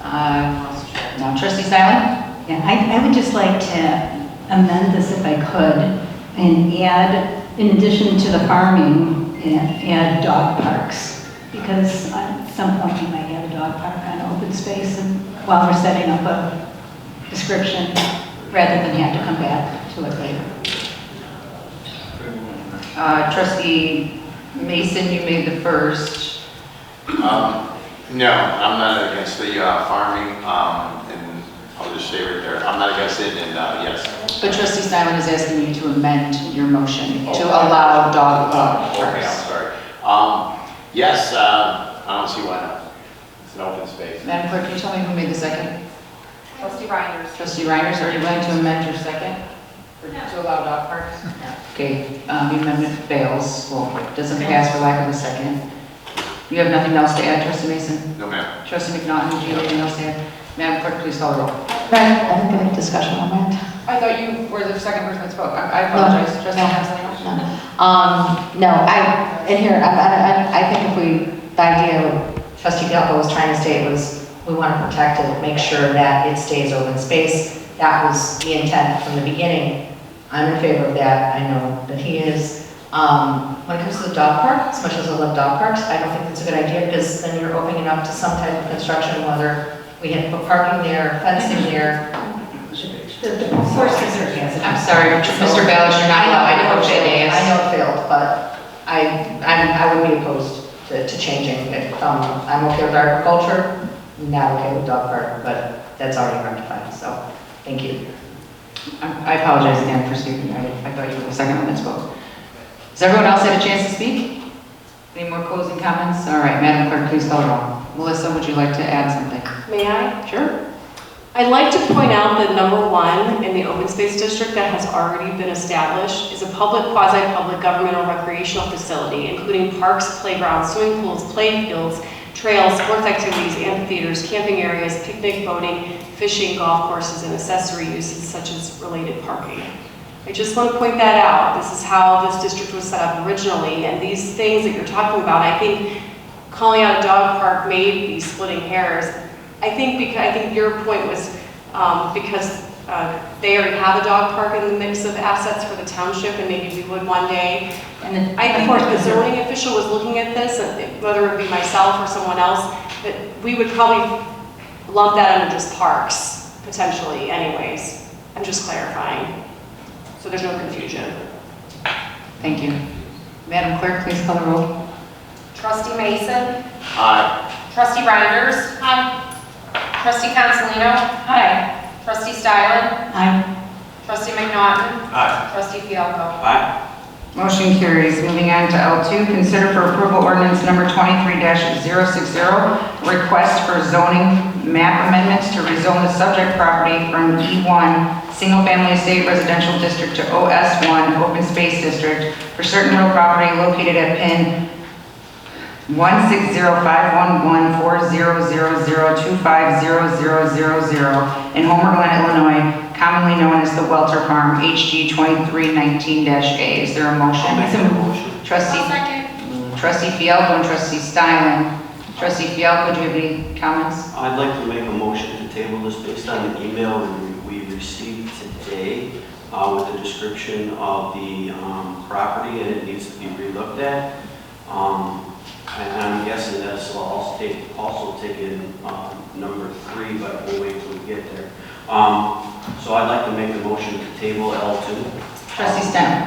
S2: Now, Trustee Silent?
S7: Yeah, I would just like to amend this if I could and add, in addition to the farming, add dog parks. Because at some point you might have a dog park on open space and while we're setting up a description, rather than have to come back to it later.
S2: Trustee Mason, you made the first.
S1: No, I'm not against the farming, and I'll just say right there, I'm not against it, and yes.
S2: But Trustee Silent is asking you to amend your motion to allow dog
S1: Okay, I'm
S2: parks.
S1: sorry. Yes, I don't see why not. It's an open space.
S2: Madam Clerk, can you tell me who made the second?
S5: Trustee Reinders.
S2: Trustee Reinders, are you willing to amend your second? To allow dog parks? Okay, the amendment fails, well, doesn't pass for lack of a second. You have nothing else to add, Trustee Mason?
S1: No, ma'am.
S2: Trustee McNaughton, do you have anything else to add? Madam Clerk, please call the roll.
S13: I think any discussion on that?
S2: I thought you were the second person that spoke. I apologize. Trustee Hanson?
S3: No, I think the idea what Trustee Fialko was trying to state was we want to protect it, make sure that it stays open space. That was the intent from the beginning. I'm in favor of that. I know that he is. When it comes to the dog park, as much as I love dog parks, I don't think that's a good idea because then you're opening it up to some type of construction, whether We have put parking there, fencing there. The course district has it.
S2: I'm sorry, Mr. Baelish, you're not allowed to approach the dais.
S3: I know it failed, but I would be opposed to changing it. I'm okay with agriculture, not okay with dog park, but that's already rectified, so thank you.
S2: I apologize again for speaking. I thought you were the second one that spoke. Has everyone else had a chance to speak? Any more closing comments? All right, Madam Clerk, please call the roll. Melissa, would you like to add something?
S15: May I?
S2: Sure.
S15: I'd like to point out that number 1 in the open space district that has already been established is a public, quasi-public governmental recreational facility, including parks, playgrounds, swimming pools, play fields, trails, sports activities, amphitheaters, camping areas, picnic, boating, fishing, golf courses, and accessory uses such as related parking. I just want to point that out. This is how this district was set up originally, and these things that you're talking about, I think calling out a dog park may be splitting hairs. I think your point was because they already have a dog park in the mix of assets for the township, and maybe we would one day. And I think if the zoning official was looking at this, whether it be myself or someone else, that we would probably lump that under just parks, potentially anyways. I'm just clarifying, so there's no confusion.
S2: Thank you. Madam Clerk, please call the roll.
S18: Trustee Mason.
S1: Aye.
S18: Trustee Reinders. Aye. Trustee Consolino.
S7: Aye.
S18: Trustee Stylen.
S7: Aye.
S18: Trustee McNaughton.
S8: Aye.
S18: Trustee Fialko.
S4: Aye.
S2: Motion carries. Moving on to L2, consider for approval ordinance number 23-060, request for zoning map amendments to rezone the subject property from E1 Single Family Estate Residential District to OS1 Open Space District for certain real property located at PIN 160511400250000 in Homer Glen, Illinois, commonly known as the Welter Farm, HG 2319-A. Is there a motion?
S4: I'll make that motion.
S2: Trustee,
S5: I'll second.
S2: Trustee Fialko and Trustee Stylen. Trustee Fialko, do you have any comments?
S4: I'd like to make a motion to table this based on the email we received today with the description of the property, and it needs to be relooked at. And I'm guessing that's also taken number 3, but we'll wait till we get there. So I'd like to make a motion to table L2.
S2: Trustee Stylen.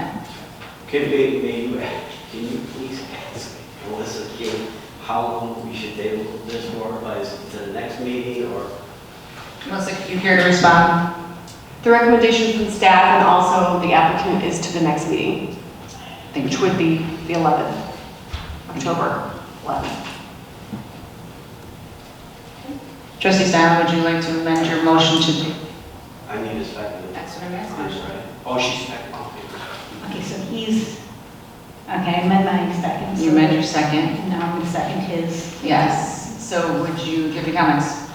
S4: Can you please ask Melissa King how long we should table this for? Is it to the next meeting or?
S2: Melissa, you here to respond?
S15: The recommendation from staff and also the applicant is to the next meeting, which would be the 11th, October 11th.
S2: Trustee Stylen, would you like to amend your motion to?
S4: I need a second.
S2: That's what I'm
S4: I'm
S2: asking.
S4: sorry. Oh, she's second.
S7: Okay, so he's, okay, I amend my second.
S2: You amend your second?
S7: And now I'm going to second his.
S2: Yes. So would you give your comments?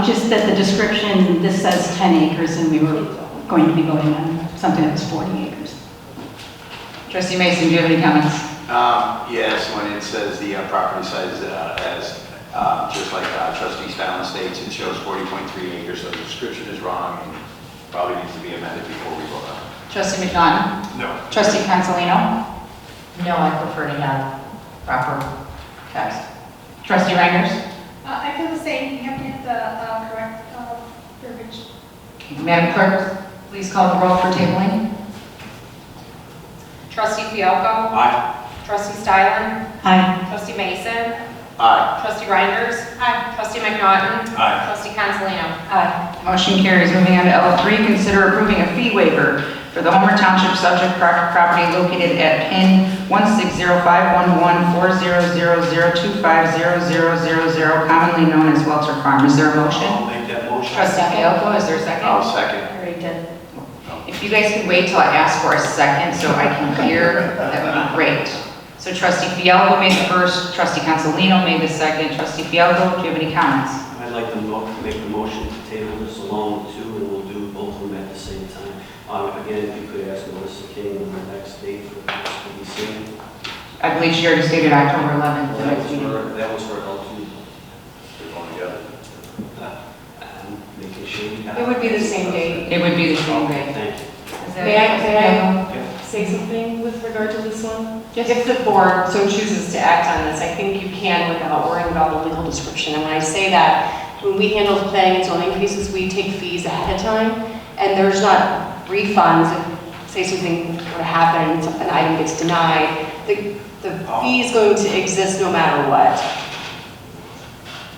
S7: Just that the description, this says 10 acres, and we were going to be voting on something that was 40 acres.
S2: Trustee Mason, do you have any comments?
S1: Yes, when it says the property size as, just like Trustee Stylen states, it shows 40.3 acres, so the description is wrong and probably needs to be amended before we vote on it.
S2: Trustee McNaughton?
S8: No.
S2: Trustee Consolino?
S3: No, I prefer to have proper text.
S2: Trustee Reinders?
S5: I feel the same, you have to hit the correct verbiage.
S2: Madam Clerk, please call the roll for tabling.
S18: Trustee Fialko.
S4: Aye.
S18: Trustee Stylen.
S7: Aye.
S18: Trustee Mason.
S1: Aye.
S18: Trustee Reinders. Aye. Trustee McNaughton.
S8: Aye.
S18: Trustee Consolino.
S7: Aye.
S2: Motion carries. Moving on to L3, consider approving a fee waiver for the Homer Township subject property located at PIN 16051140002500000, commonly known as Welter Farm. Is there a motion?
S4: I'll make that motion.
S2: Trustee Fialko, is there a second?
S1: I'll second.
S7: I already did.
S2: If you guys could wait till I ask for a second so I can hear, that would be great. So Trustee Fialko made the first, Trustee Consolino made the second. Trustee Fialko, do you have any comments?
S4: I'd like to make the motion to table this along with 2, and we'll do both of them at the same time. Again, if you could ask Melissa King on the next date for this to be seen.
S2: I believe she already stated October 11th.
S4: That was for L2. They're going together. I'm making sure.
S15: It would be the same date.
S2: It would be the same day.
S4: Thank you.
S15: May I say something with regard to this one? If the board so chooses to act on this, I think you can without worrying about the legal description. And when I say that,
S12: when we handle planning and zoning cases, we take fees ahead of time, and there's not refunds if, say, something were to happen and an item gets denied. The fee is going to exist no matter what.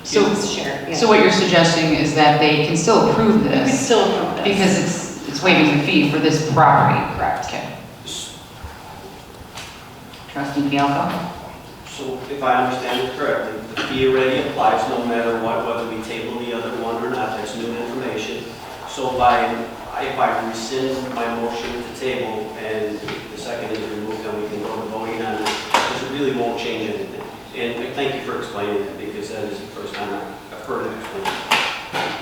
S2: So,
S12: Share, yeah.
S2: so what you're suggesting is that they can still approve
S12: We could
S2: this
S12: still approve this.
S2: because it's waiving the fee for this property?
S12: Correct.
S2: Okay. Trustee Fialko?
S4: So if I understand it correctly, the fee already applies no matter what, whether we table the other one or not, that's new information. So if I rescind my motion to table and the second is removed, then we can go to voting on it, because it really won't change anything. And thank you for explaining that, because that is the first time I've heard it explained.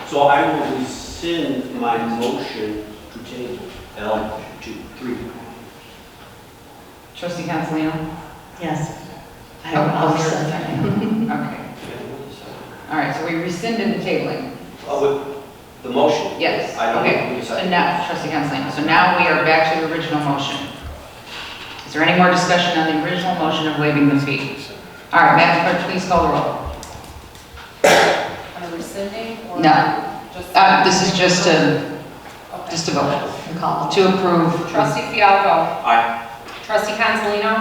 S4: So I will rescind my motion to table L23.
S2: Trustee Cancelino?
S3: Yes.
S2: Okay. All right, so we rescinded the tabling.
S4: Oh, with the motion?
S2: Yes.
S4: I don't know
S2: Okay.
S4: who
S2: So
S4: decided.
S2: now, Trustee Cancelino, so now we are back to the original motion. Is there any more discussion on the original motion of waiving the fee? All right, Madam Clerk, please call the roll.
S18: Are we rescinding or?
S2: No.
S18: Just-
S2: This is just a vote to approve.
S18: Trustee Fialko.
S4: Aye.
S18: Trustee Cancelino.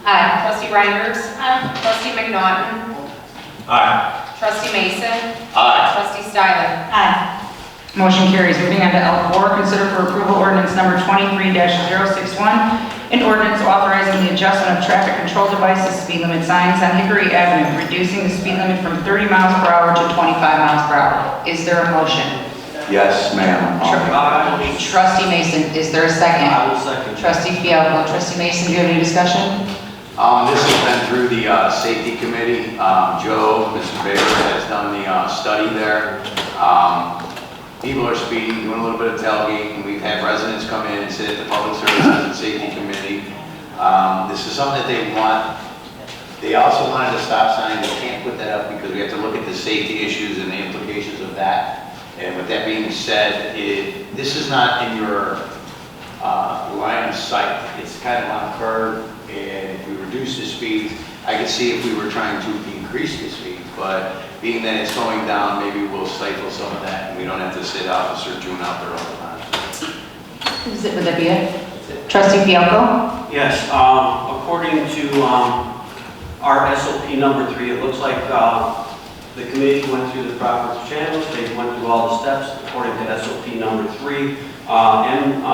S2: Aye.
S18: Trustee Reinders. Trustee McNaughton.
S8: Aye.
S18: Trustee Mason.
S1: Aye.
S18: Trustee Styler.
S7: Aye.
S2: Motion carries. Moving on to L4, consider for approval ordinance number 23-061, an ordinance authorizing the adjustment of traffic control devices, speed limit signs on Hickory Avenue, reducing the speed limit from 30 miles per hour to 25 miles per hour. Is there a motion?
S14: Yes, ma'am.
S2: Trustee Mason, is there a second?
S4: I will second.
S2: Trustee Fialko. Trustee Mason, do you have any discussion?
S1: This has been through the safety committee. Joe, Mr. Baker has done the study there. People are speeding, doing a little bit of tailgating. We've had residents come in and sit at the public services and safety committee. This is something that they want. They also wanted a stop sign. They can't put that up because we have to look at the safety issues and the implications of that. And with that being said, this is not in your line of sight. It's kind of on a curve, and if we reduce the speed, I could see if we were trying to increase the speed, but being that it's going down, maybe we'll stifle some of that, and we don't have to sit Officer June out there all the time.
S2: Would that be it? Trustee Fialko?
S4: Yes, according to our SOP number 3, it looks like the committee went through the proper channels, they went through all the steps according to SOP number 3.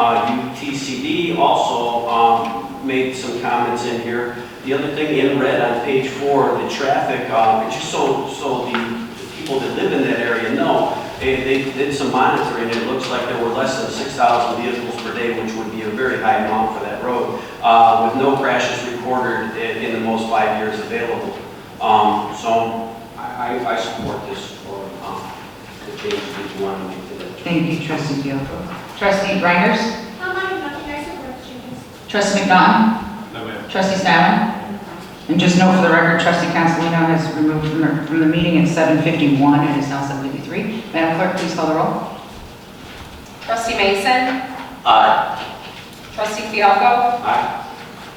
S4: MUTCD also made some comments in here. The other thing in red on page 4, the traffic, just so the people that live in that area know, they did some monitoring. It looks like there were less than 6,000 vehicles per day, which would be a very high amount for that road, with no crashes recorded in the most 5 years available. So I support this for the change that you want to make to that.
S2: Thank you, Trustee Fialko. Trustee Reinders?
S5: I have nothing, I support the changes.
S2: Trustee McNaughton?
S8: No, ma'am.
S2: Trustee Styler? And just note for the record, Trustee Cancelino has removed from the meeting at 7:51. It is now 7:53. Madam Clerk, please call the roll.
S18: Trustee Mason.
S1: Aye.
S18: Trustee Fialko.
S4: Aye.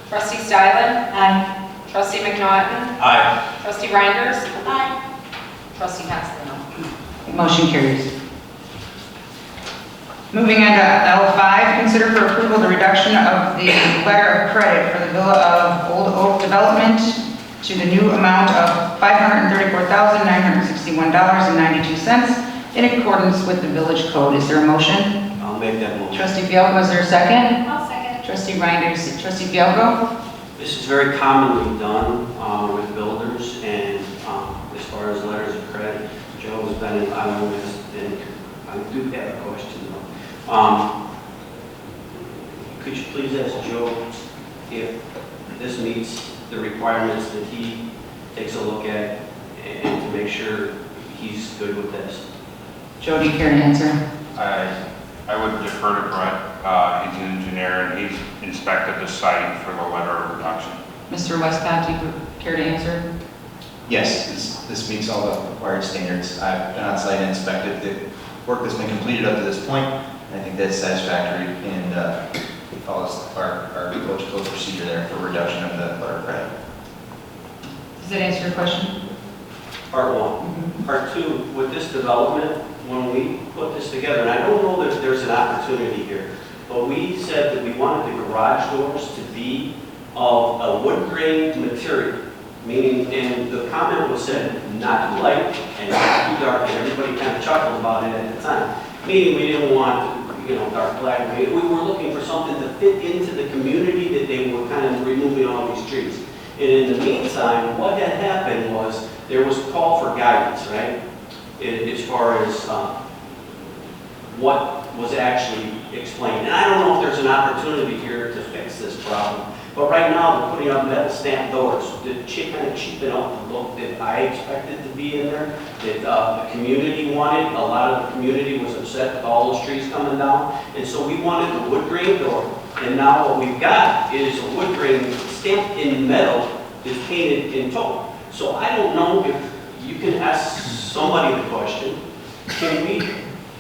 S18: Trustee Styler.
S7: Aye.
S18: Trustee McNaughton.
S8: Aye.
S18: Trustee Reinders.
S5: Aye.
S18: Trustee Cancelino.
S2: Motion carries. Moving on to L5, consider for approval the reduction of the letter of credit for the Villa of Old Oak Development to the new amount of $534,961.92 in accordance with the village code. Is there a motion?
S4: I'll make that motion.
S2: Trustee Fialko, is there a second?
S5: I'll second.
S2: Trustee Reinders, Trustee Fialko?
S4: This is very commonly done with builders, and as far as letters of credit, Joe has been on this, and I do have a question. Could you please ask Joe if this meets the requirements that he takes a look at and to make sure he's good with this?
S2: Joe, do you care to answer?
S16: I would defer to Brett. He's an engineer and he's inspected the site for the letter of reduction.
S2: Mr. Westcott, do you care to answer?
S19: Yes, this meets all the required standards. I've been on site and inspected the work that's been completed up to this point. I think that's satisfactory, and it follows our village code procedure there for reduction of the letter of credit.
S2: Does that answer your question?
S4: Part one. Part two, with this development, when we put this together, and I don't know that there's an opportunity here, but we said that we wanted the garage doors to be of a wood grain material, meaning, and the comment was said, not too light and not too dark, and everybody kind of chuckled about it at the time. Meaning we didn't want, dark black. We were looking for something to fit into the community that they were kind of removing all these trees. And in the meantime, what had happened was there was a call for guidance, right? As far as what was actually explained. And I don't know if there's an opportunity here to fix this problem. But right now, we're putting up metal stamped doors to kind of cheapen up the look that I expected to be in there, that the community wanted. A lot of the community was upset with all those trees coming down. And so we wanted the wood grain door. And now what we've got is a wood grain stamped in metal that's painted in taupe. So I don't know if you can ask somebody the question, can we,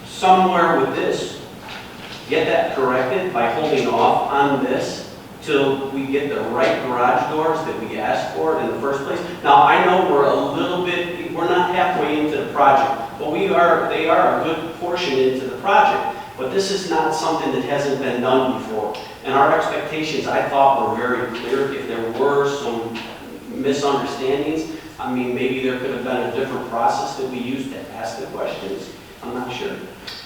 S4: somewhere with this, get that corrected by holding off on this till we get the right garage doors that we asked for in the first place? Now, I know we're not halfway into the project, but they are a good portion into the project. But this is not something that hasn't been done before. And our expectations, I thought, were very clear. If there were some misunderstandings, I mean, maybe there could have been a different process that we used to ask the questions. I'm not sure.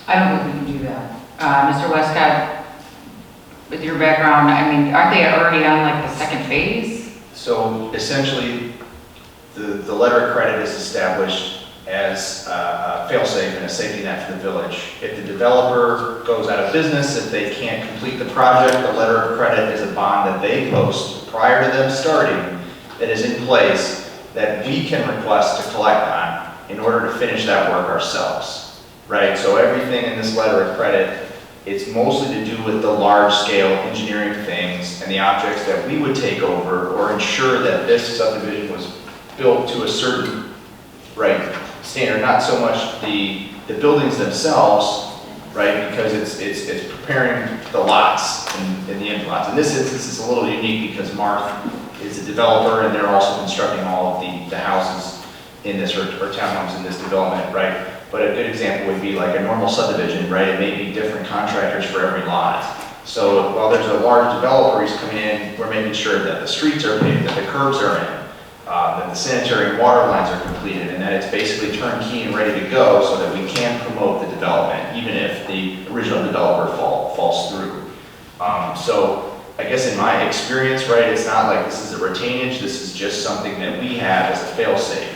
S2: I don't think we can do that. Mr. Westcott, with your background, I mean, aren't they already on like the second phase?
S19: So essentially, the letter of credit is established as a fail-safe and a safety net for the village. If the developer goes out of business, if they can't complete the project, the letter of credit is a bond that they post prior to them starting that is in place that we can request to collect on in order to finish that work ourselves, right? So everything in this letter of credit, it's mostly to do with the large-scale engineering things and the objects that we would take over or ensure that this subdivision was built to a certain standard, not so much the buildings themselves, right? Because it's preparing the lots and the end lots. In this instance, it's a little unique because Marth is a developer and they're also constructing all of the houses in this or townhomes in this development, right? But a good example would be like a normal subdivision, right? It may be different contractors for every lot. So while there's a large developer who's coming in, we're making sure that the streets are paved, that the curbs are in, that the sanitary and water lines are completed, and that it's basically turnkey and ready to go so that we can promote the development, even if the original developer falls through. So I guess in my experience, right, it's not like this is a retainage, this is just something that we have as a fail-safe.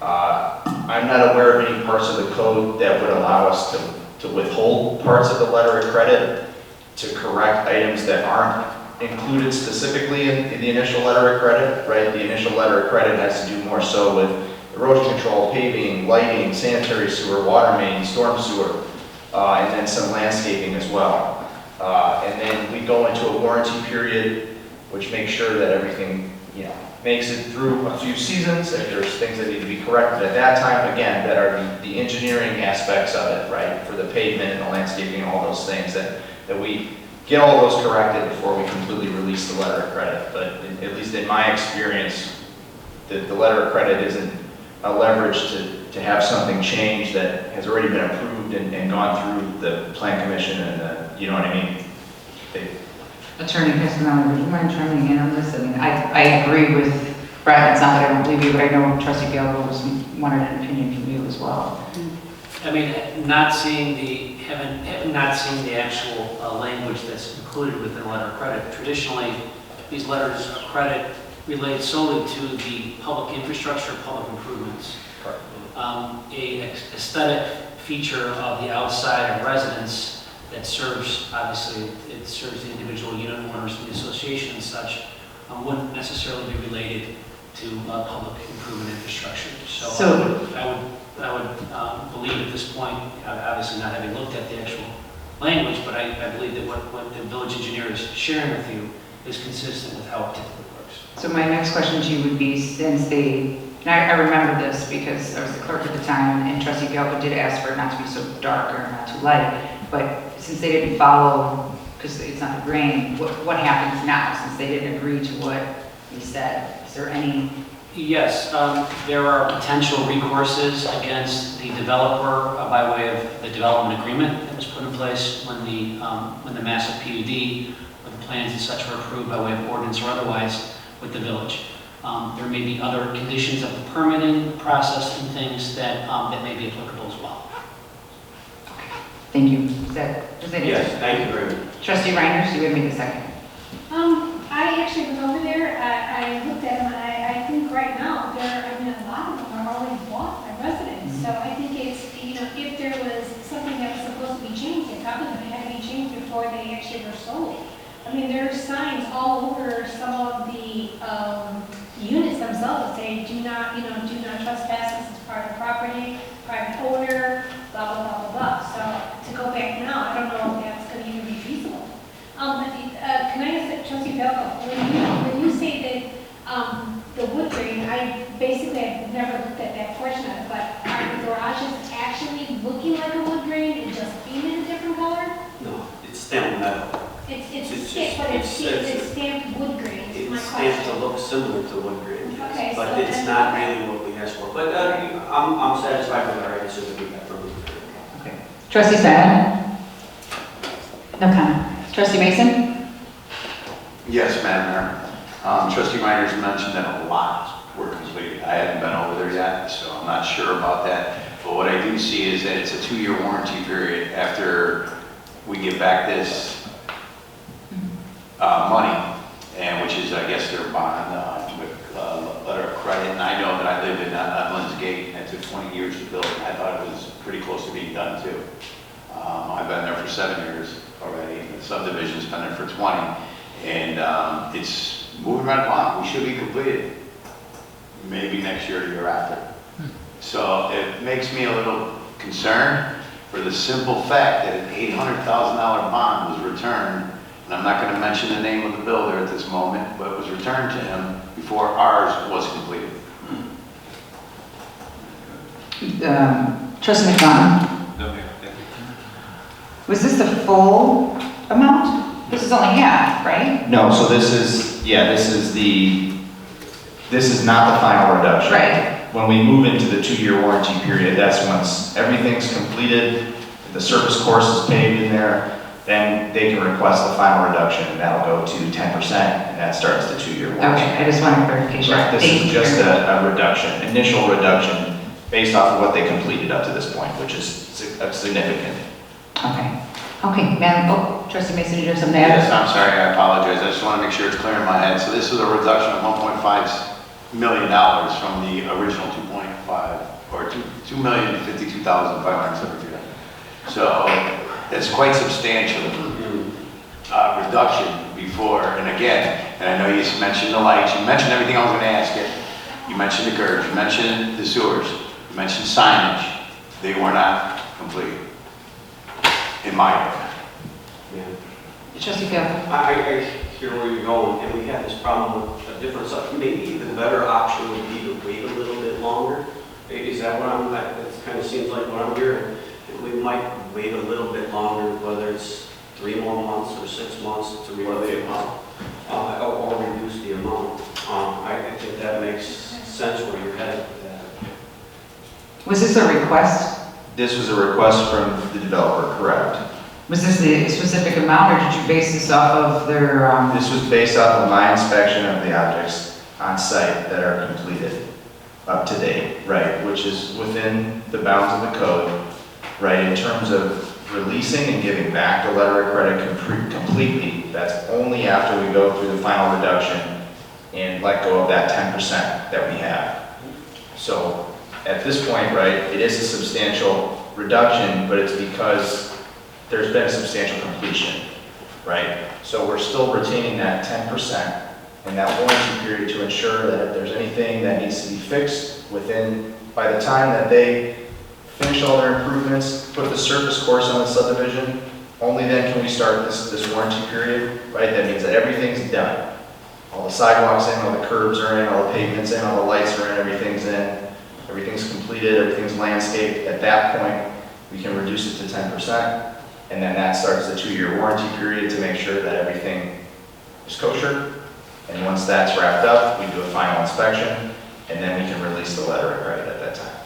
S19: I'm not aware of any parts of the code that would allow us to withhold parts of the letter of credit to correct items that aren't included specifically in the initial letter of credit, right? The initial letter of credit has to do more so with erosion control, paving, lighting, sanitary sewer, water main, storm sewer, and then some landscaping as well. And then we go into a warranty period, which makes sure that everything, makes it through a few seasons. If there's things that need to be corrected at that time, again, that are the engineering aspects of it, right? For the pavement and the landscaping and all those things that we get all those corrected before we completely release the letter of credit. But at least in my experience, the letter of credit isn't a leverage to have something change that has already been approved and gone through the plan commission and you know what I mean?
S2: Attorney Castaneda, would you mind chiming in on this? I mean, I agree with Brad. It's not that I don't believe you, but I know Trustee Gallo wanted an opinion from you as well.
S17: I mean, not seeing the actual language that's included within the letter of credit. Traditionally, these letters of credit relate solely to the public infrastructure, public improvements. A aesthetic feature of the outside of residence that serves, obviously, it serves the individual unit owners and the association and such, wouldn't necessarily be related to public improvement infrastructure. So I would believe at this point, obviously not having looked at the actual language, but I believe that what the village engineer is sharing with you is consistent with how it typically works.
S2: So my next question to you would be, since they, and I remember this because I was the clerk at the time, and Trustee Gallo did ask for it not to be so dark or not too light, but since they didn't follow, because it's not the grain, what happens now since they didn't agree to what we said? Is there any
S17: Yes, there are potential recourses against the developer by way of the development agreement that was put in place when the massive PUD, or the plans and such were approved by way of ordinance or otherwise with the village. There may be other conditions of the permitting process and things that may be applicable as well.
S2: Thank you. Is that
S4: Yes, thank you very much.
S2: Trustee Reiner, you would make a second.
S5: I actually was over there, I looked at them, and I think right now, a lot of them are already bought by residents. So I think it's, if there was something that was supposed to be changed, it probably would have to be changed before they actually were sold. There are signs all over some of the units themselves that say, do not trespass, this is private property, private owner, blah, blah, blah, blah, blah. So to go back now, I don't know if that's going to even be feasible. Can I ask Trustee Falco, when you say that the wood grain, I've never looked at that portion of it, but are the garages actually looking like a wood grain and just being in a different color?
S4: No, it's stamped metal.
S5: It's stamped wood grain, is my
S4: It's stamped
S5: question.
S4: to look similar to wood grain,
S5: Okay,
S4: yes, but
S5: so
S4: it's
S5: then-
S4: not really what we asked for. But I'm satisfied with our answer that we got from you.
S2: Okay. Trustee Sad? No comment. Trustee Mason?
S1: Yes, Madam Mayor. Trustee Reiner's mentioned that a lot were completed. I haven't been over there yet, so I'm not sure about that. But what I do see is that it's a 2-year warranty period after we give back this money, and which is, I guess, their bond with letter of credit. And I know that I live in Glen's Gate, and it took 20 years to build. I thought it was pretty close to being done too. I've been there for 7 years already. The subdivision's been there for 20, and it's moving right along. We should be completed maybe next year or the year after. So it makes me a little concerned for the simple fact that an $800,000 bond was returned, and I'm not going to mention the name of the builder at this moment, but it was returned to him before ours was completed.
S2: Trustee McDonough?
S8: No, Mayor, thank you.
S2: Was this the full amount? This is only half, right?
S19: No, so this is not the final reduction.
S2: Right.
S19: When we move into the 2-year warranty period, that's once everything's completed, the surface course is paved in there, then they can request the final reduction, and that'll go to 10%, and that starts the 2-year warranty.
S2: Okay, I just wanted clarification.
S19: Right, this
S2: Thank
S19: is
S2: you.
S19: just a reduction, initial reduction, based off of what they completed up to this point, which is significant.
S2: Okay. Okay, ma'am, Trustee Mason, did you have something to add?
S1: Yes, I'm sorry, I apologize. I just want to make sure it's clear in my head. So this is a reduction of $1.5 million from the original 2.5, or $2,052,573. So that's quite substantial reduction before. And again, and I know you mentioned the lights, you mentioned everything I was going to ask you. You mentioned the curbs, you mentioned the sewers, you mentioned signage. They were not complete, in my opinion.
S2: Trustee Falco?
S4: I hear where you're going, and we have this problem with a different, maybe the better option would be to wait a little bit longer. Is that what it kind of seems like what I'm hearing? We might wait a little bit longer, whether it's 3 more months or 6 months to reduce the amount, or reduce the amount. I think that makes sense where you're headed with that.
S2: Was this a request?
S19: This was a request from the developer, correct?
S2: Was this the specific amount, or did you base this off of their,
S19: This was based off of my inspection of the objects on site that are completed up to date, right, which is within the bounds of the code, right, in terms of releasing and giving back the letter of credit completely. That's only after we go through the final reduction and let go of that 10% that we have. So at this point, right, it is a substantial reduction, but it's because there's been a substantial completion, right? So we're still retaining that 10% and that warranty period to ensure that if there's anything that needs to be fixed by the time that they finish all their improvements, put the surface course on the subdivision, only then can we start this warranty period, right? That means that everything's done. All the sidewalks in, all the curbs are in, all the pavements in, all the lights are in, everything's in, everything's completed, everything's landscaped. At that point, we can reduce it to 10%. And then that starts the 2-year warranty period to make sure that everything is kosher. And once that's wrapped up, we do a final inspection. and then we can release the letter of credit at that time.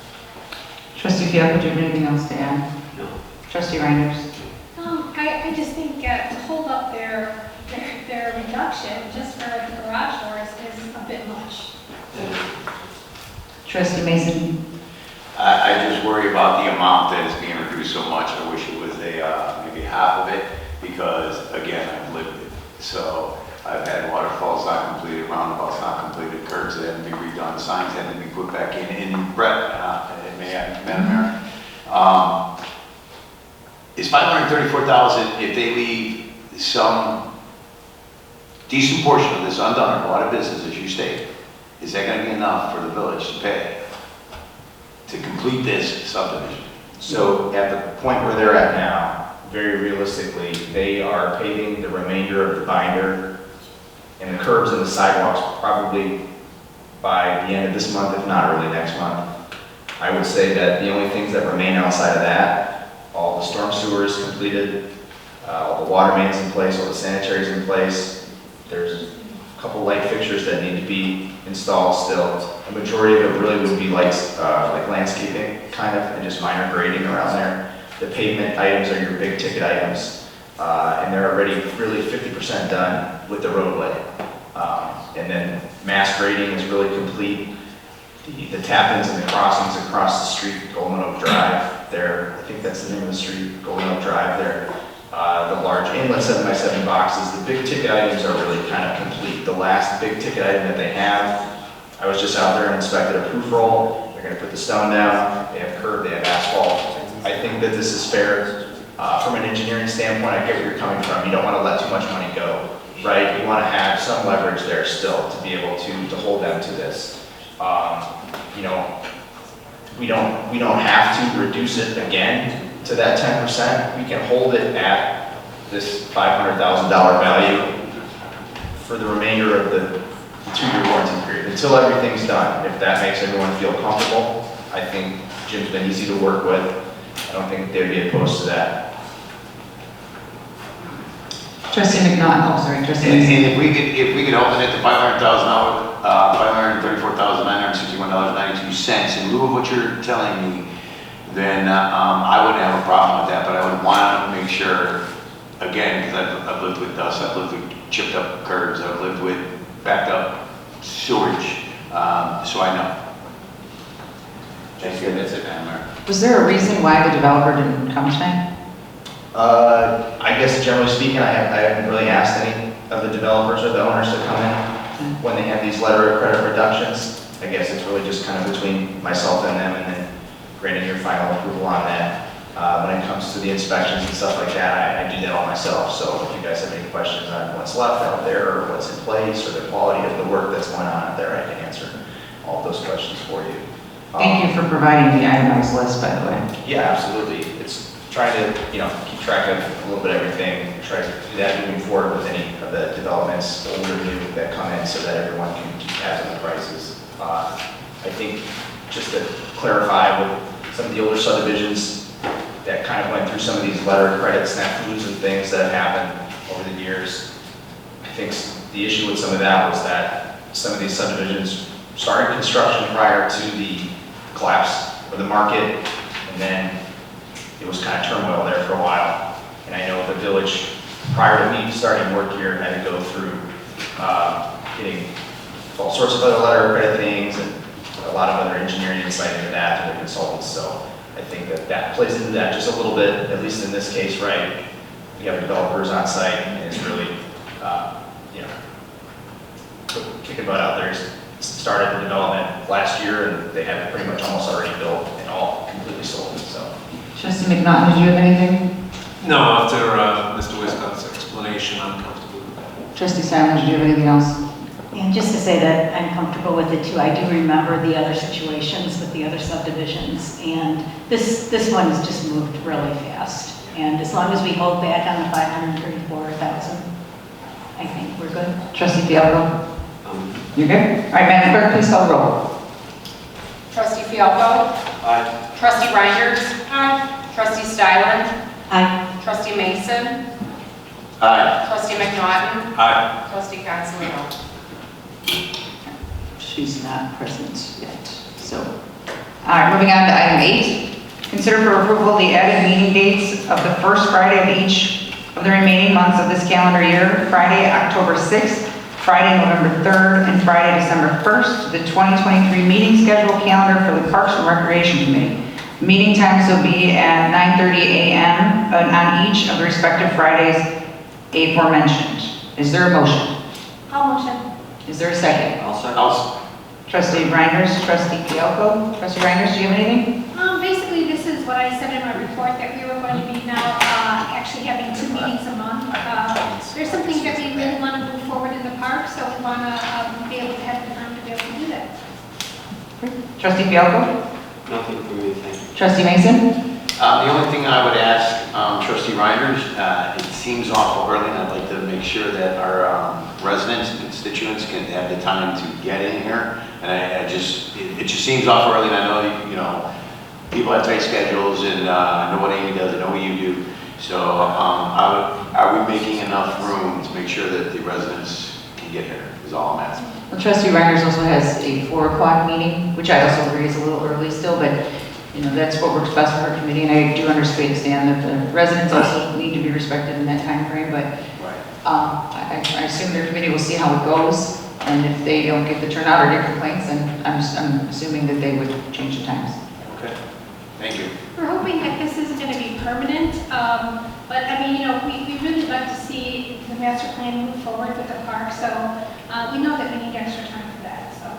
S2: Trustee Fielko, do you have anything else to add?
S4: No.
S2: Trustee Reinders?
S5: I just think to hold up their reduction just for the garage doors is a bit much.
S2: Trustee Mason?
S1: I just worry about the amount that is being reduced so much. I wish it was maybe half of it, because again, I've lived it. So I've had waterfalls not completed, roundabouts not completed, curbs that had to be redone, signs had to be put back in Brett, Madam Mayor. Is $534,000, if they leave some decent portion of this undone or go out of business, as you state, is that going to be enough for the village to pay to complete this subdivision?
S19: So at the point where they're at now, very realistically, they are paving the remainder of the binder and the curbs and the sidewalks probably by the end of this month, if not early next month. I would say that the only things that remain outside of that, all the storm sewers completed, all the water mains in place, all the sanitaries in place. There's a couple light fixtures that need to be installed still. The majority of it really would be like landscaping, kind of, and just minor grading around there. The pavement items are your big ticket items, and they're already really 50% done with the roadway. And then mass grading is really complete. The tap-ins and the crossings across the street, Golden Oak Drive there, I think that's the name of the street, Golden Oak Drive there. The large inlet 7x7 boxes, the big ticket items are really kind of complete. The last big ticket item that they have, I was just out there and inspected a proof roll. They're going to put the stone down, they have curb, they have asphalt. I think that this is fair. From an engineering standpoint, I get where you're coming from. You don't want to let too much money go, right? You want to have some leverage there still to be able to hold them to this. You know, we don't have to reduce it again to that 10%. We can hold it at this $500,000 value for the remainder of the 2-year warranty period until everything's done. If that makes everyone feel comfortable, I think Jim's been easy to work with. I don't think they'd be opposed to that.
S2: Trustee McNaught, oh, sorry, Trustee Mason.
S1: And if we could open it to $534,961.92 in lieu of what you're telling me, then I wouldn't have a problem with that, but I would want to make sure, again, because I've lived with dust, I've lived with chipped up curbs, I've lived with backed up sewage, so I know. Thank you, that's it, Madam Mayor.
S2: Was there a reason why the developer didn't come tonight?
S19: I guess generally speaking, I haven't really asked any of the developers or the owners to come in when they have these letter of credit reductions. I guess it's really just kind of between myself and them, and then granting your final approval on that. When it comes to the inspections and stuff like that, I do that all myself. So if you guys have any questions on what's left out there, or what's in place, or the quality of the work that's going on out there, I can answer all of those questions for you.
S2: Thank you for providing the itemized list, by the way.
S19: Yeah, absolutely. It's trying to, keep track of a little bit of everything, try to do that moving forward with any of the developments, old or new, that come in so that everyone can keep tabs on the prices. I think just to clarify with some of the older subdivisions that kind of went through some of these letter of credit snafus and things that have happened over the years, I think the issue with some of that was that some of these subdivisions started construction prior to the collapse of the market, and then it was kind of turmoil there for a while. And I know the village, prior to me starting work here, had to go through getting all sorts of other letter of credit things and a lot of other engineering insight into that and the consultants. So I think that plays into that just a little bit, at least in this case, right? We have developers on site, and it's really, kicking butt out there. Started the development last year, and they have it pretty much almost already built and all completely sold. So,
S2: Trustee McNaught, did you have anything?
S10: No, after Mr. Wiscott's explanation, I'm comfortable with that.
S2: Trustee Simon, did you have anything else?
S7: And just to say that I'm comfortable with it too, I do remember the other situations with the other subdivisions, and this one has just moved really fast. And as long as we hold back on the 534,000, I think we're good.
S2: Trustee Fialko? You're good? All right, Madam Clerk, please call the roll.
S18: Trustee Fialko.
S4: Aye.
S18: Trustee Reinders. Aye. Trustee Stylen.
S7: Aye.
S18: Trustee Mason.
S1: Aye.
S18: Trustee McNaughton.
S10: Aye.
S18: Trustee Consolino.
S2: she's not present yet, so. All right, moving on to item 8. Consider for approval the added meeting dates of the first Friday of each of the remaining months of this calendar year, Friday, October 6th, Friday, November 3rd, and Friday, December 1st, the 2023 meeting schedule calendar for the Parks and Recreation Committee. Meeting times will be at 9:30 a.m. on each of the respective Fridays aforementioned. Is there a motion?
S5: I'll motion.
S2: Is there a second?
S4: I'll second.
S2: Trustee Reinders, Trustee Fialko. Trustee Reinders, do you have anything?
S5: Basically, this is what I said in my report, that we were going to be now actually having 2 meetings a month. There's some things that we really want to move forward in the park, so we want to be able to have the time to be able to do that.
S2: Trustee Fialko?
S4: Nothing from me, thank you.
S2: Trustee Mason?
S1: The only thing I would ask Trustee Reinders, it seems awful early, and I'd like to make sure that our residents and constituents can have the time to get in here. And it just seems awful early, and I know, you know, people have tight schedules, and I know what Amy does, I know what you do. So are we making enough room to make sure that the residents can get here, is all I'm asking.
S2: Well, Trustee Reinders also has a 4 o'clock meeting, which I also agree is a little early still, but you know, that's what works best for our committee, and I do understand that the residents also need to be respected in that time frame, but I assume their committee will see how it goes, and if they don't get the turnout or get complaints, then I'm assuming that they would change the times.
S1: Okay, thank you.
S5: We're hoping that this isn't going to be permanent, but I mean, you know, we really like to see the master plan move forward with the park, so we know that we need extra time for that, so.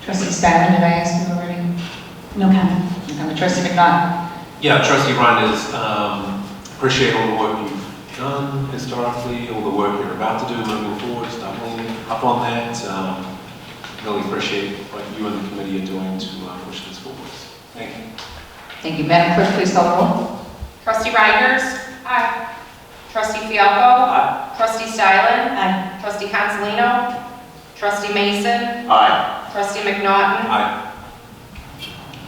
S2: Trustee Steinman, did I ask you already?
S7: No comment.
S2: Trustee McNaught?
S8: Yeah, Trustee Reinders, appreciate all the work you've done historically, all the work you're about to do moving forward, doubling up on that. Really appreciate what you and the committee are doing to push this forward. Thank you.
S2: Thank you. Madam Clerk, please call the roll.
S18: Trustee Reinders.
S5: Aye.
S18: Trustee Fialko.
S4: Aye.
S18: Trustee Stylen.
S7: Aye.
S18: Trustee Consolino. Trustee Mason.
S1: Aye.
S18: Trustee McNaughton.
S8: Aye.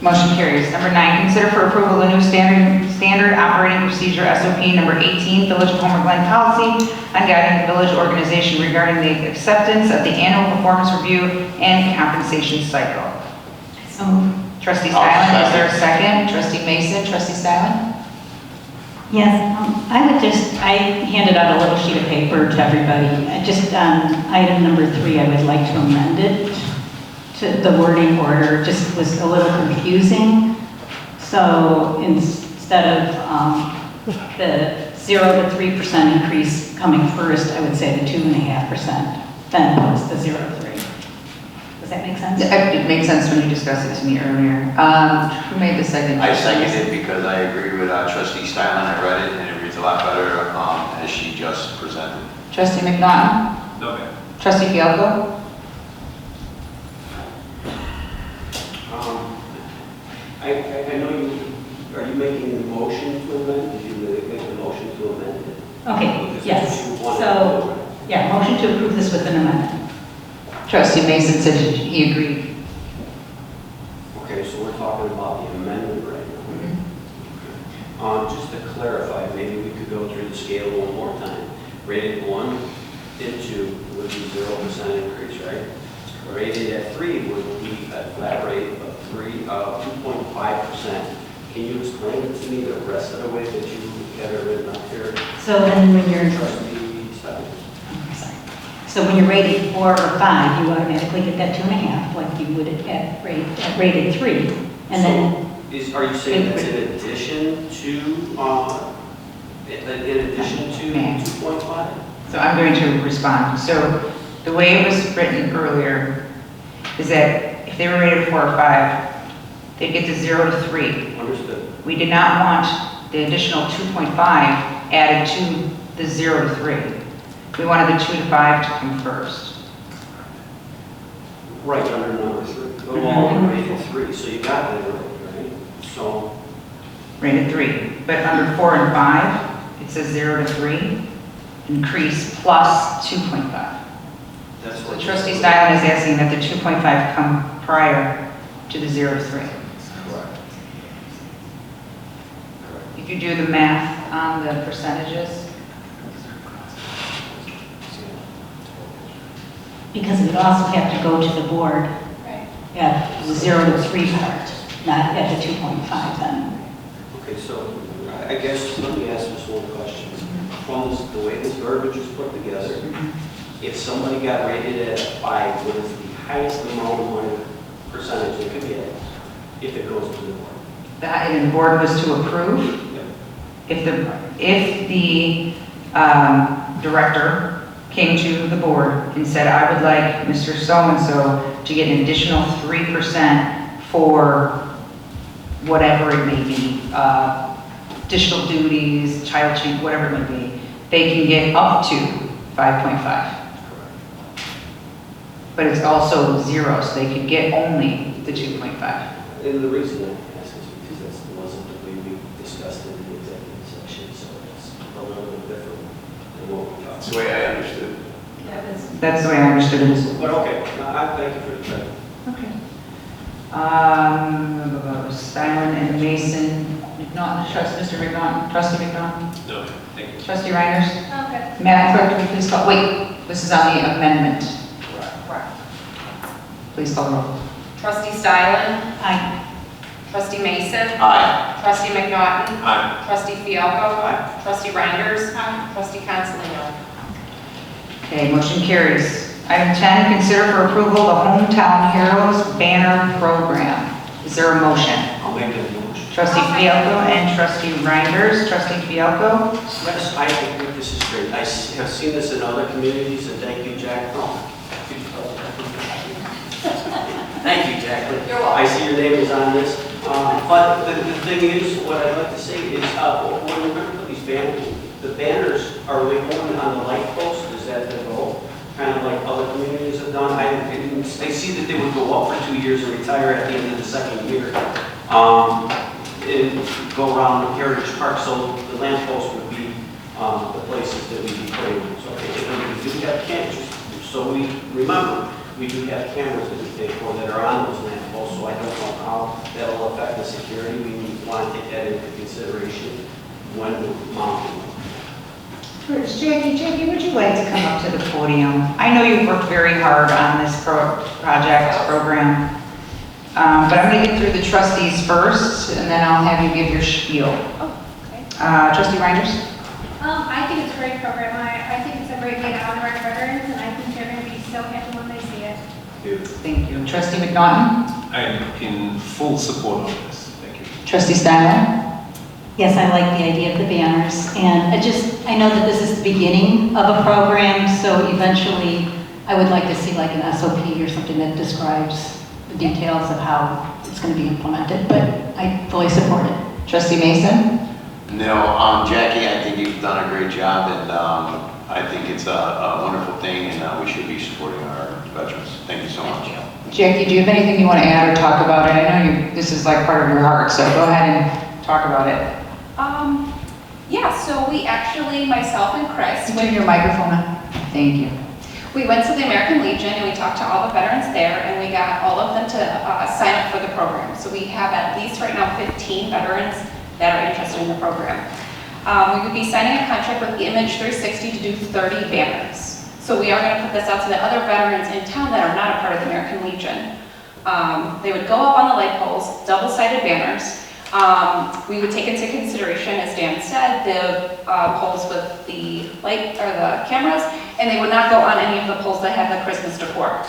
S2: Motion carries. Number 9, consider for approval the new standard operating procedure SOP number 18, Village of Homer Glen policy on guiding the village organization regarding the acceptance of the annual performance review and compensation cycle.
S7: So moved.
S2: Trustee Stylen, is there a second? Trustee Mason, Trustee Stylen?
S7: Yes, I handed out a little sheet of paper to everybody. Just item number 3, I would like to amend it to the wording order, just was a little confusing. So instead of the 0 to 3% increase coming first, I would say the 2.5%, then it was the 0 to 3. Does that make sense?
S2: It made sense when you discussed it to me earlier. Who made the second?
S1: I seconded it because I agree with Trustee Stylen. I read it, and it reads a lot better as she just presented.
S2: Trustee McNaughton?
S8: No, ma'am.
S2: Trustee Fialko?
S4: I know are you making the motion to amend? Did you make the motion to amend it?
S7: Okay, yes. So, yeah, motion to approve this with an amendment.
S2: Trustee Mason said he agreed.
S4: Okay, so we're talking about the amendment right now. Just to clarify, maybe we could go through the scale one more time. Rated 1 and 2 would be 0% increase, right? Rated at 3 would be a flat rate of 2.5%. Can you explain to me the rest of the way that you got it written up here?
S7: So then when you're,
S4: Trustee Stylen.
S7: so when you're rated 4 or 5, you automatically get that 2.5, like you would at rated 3. And then
S4: Are you saying that's in addition to 2.5?
S2: So I'm going to respond. So the way it was written earlier is that if they were rated 4 or 5, they'd get to 0 to 3.
S4: Understood.
S2: We did not want the additional 2.5 added to the 0 to 3. We wanted the 2 to 5 to come first.
S4: Right, under number 3. Go on, rated 3, so you got that right? So.
S2: Rated 3. But under 4 and 5, it says 0 to 3, increase plus 2.5.
S4: That's
S2: So
S4: what
S2: Trustee Stylen is asking that the 2.5 come prior to the 0 to 3. If you do the math on the percentages,
S7: because it would also have to go to the board
S5: Right.
S7: at the 0 to 3 part, not at the 2.5 then.
S4: Okay, so I guess, let me ask this one question. From this, the way this verbiage is put together, if somebody got rated at a 5, what is the highest amount of money percentage they could get if it goes to the board?
S2: And the board was to approve. If the director came to the board and said, I would like Mr. So-and-so to get an additional 3% for whatever it may be, additional duties, child change, whatever it may be, they can get up to 5.5. But it's also 0, so they could get only the 2.5.
S4: And the reason I ask is because that wasn't the way we discussed it in the executive section, so it's a little bit different than what we talked.
S1: That's the way I understood it.
S2: That's the way I understood it as well.
S4: But okay, I thank you for the time.
S2: Okay. Steinman and Mason, Mr. McNaughton, trustee McNaughton,
S8: No, thank you.
S2: trustee Reiners.
S5: Okay.
S2: Madam Clerk, can you please call, wait, this is on the amendment.
S18: Correct.
S2: Please call the roll.
S18: Trustee Stylen?
S7: Aye.
S18: Trustee Mason?
S1: Aye.
S18: Trustee McNaughton?
S8: Aye.
S18: Trustee Fialko?
S4: Aye.
S18: Trustee Reinders? Trustee Consolino?
S2: Okay, motion carries. Item 10, consider for approval the Hometown Heroes Banner Program. Is there a motion?
S4: I'll make that motion.
S2: Trustee Fialko and trustee Reinders. Trustee Fialko.
S4: Yes, I think this is great. I have seen this in other communities, and thank you, Jack. Thank you, Jacqueline.
S18: You're welcome.
S4: I see your name is on this. But the thing is, what I'd like to say is, when we're going to put these banners, the banners, are we going on the light post? Is that the goal? Kind of like other communities have done. They see that they would go up for 2 years and retire at the end of the second year. And go around Heritage Park, so the lamp post would be the places that we'd be putting them. So if we do have cameras, so we remember, we do have cameras that we pay for that are on those lamp posts, so I don't know how that'll affect the security. We want to take that into consideration when mounting them.
S2: Jackie, would you like to come up to the podium? I know you've worked very hard on this program. But I'm going to get through the trustees first, and then I'll have you give your spiel.
S5: Oh, okay.
S2: Trustee Reinders?
S5: I think it's a great program. I think it's a great way to honor our veterans, and I think they're going to be so happy when they see it.
S2: Thank you. Trustee McNaughton?
S8: I am in full support of this. Thank you.
S2: Trustee Steinman?
S7: Yes, I like the idea of the banners, and I know that this is the beginning of a program, so eventually I would like to see like an SOP or something that describes the details of how it's going to be implemented, but I fully support it.
S2: Trustee Mason?
S1: No, Jackie, I think you've done a great job, and I think it's a wonderful thing, and we should be supporting our veterans. Thank you so much.
S2: Jackie, do you have anything you want to add or talk about it? I know this is like part of your heart, so go ahead and talk about it.
S18: Yeah, so we actually, myself and Chris,
S2: Turn your microphone on. Thank you.
S18: we went to the American Legion and we talked to all the veterans there, and we got all of them to sign up for the program. So we have at least right now 15 veterans that are interested in the program. We would be signing a contract with Image 360 to do 30 banners. So we are going to put this out to the other veterans in town that are not a part of the American Legion. They would go up on the light poles, double-sided banners. We would take into consideration, as Dan said, the poles with the light or the cameras, and they would not go on any of the poles that have the Christmas decor.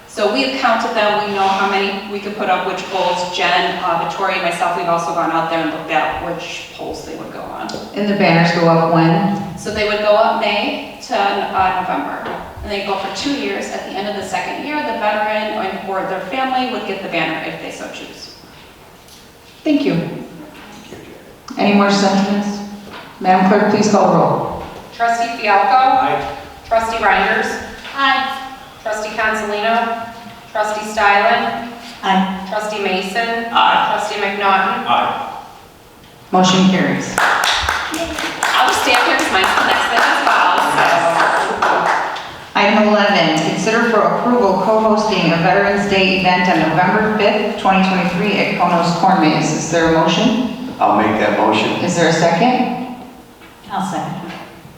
S18: So we've counted them. We know how many we could put up, which poles. Jen, Victoria, myself, we've also gone out there and looked at which poles they would go on.
S2: And the banners go up when?
S18: So they would go up May to November, and they go for 2 years. At the end of the second year, the veteran or their family would get the banner if they so choose.
S2: Thank you. Any more sentiments? Madam Clerk, please call the roll.
S18: Trustee Fialko?
S4: Aye.
S18: Trustee Reinders?
S5: Aye.
S18: Trustee Consolino? Trustee Stylen?
S7: Aye.
S18: Trustee Mason?
S1: Aye.
S18: Trustee McNaughton?
S8: Aye.
S2: Motion carries.
S18: I'll just stand here because mine's the next thing as well.
S2: Item 11, consider for approval co-hosting a Veterans Day event on November 5th, 2023 at Konos Corn Maze. Is there a motion?
S1: I'll make that motion.
S2: Is there a second?
S7: I'll second.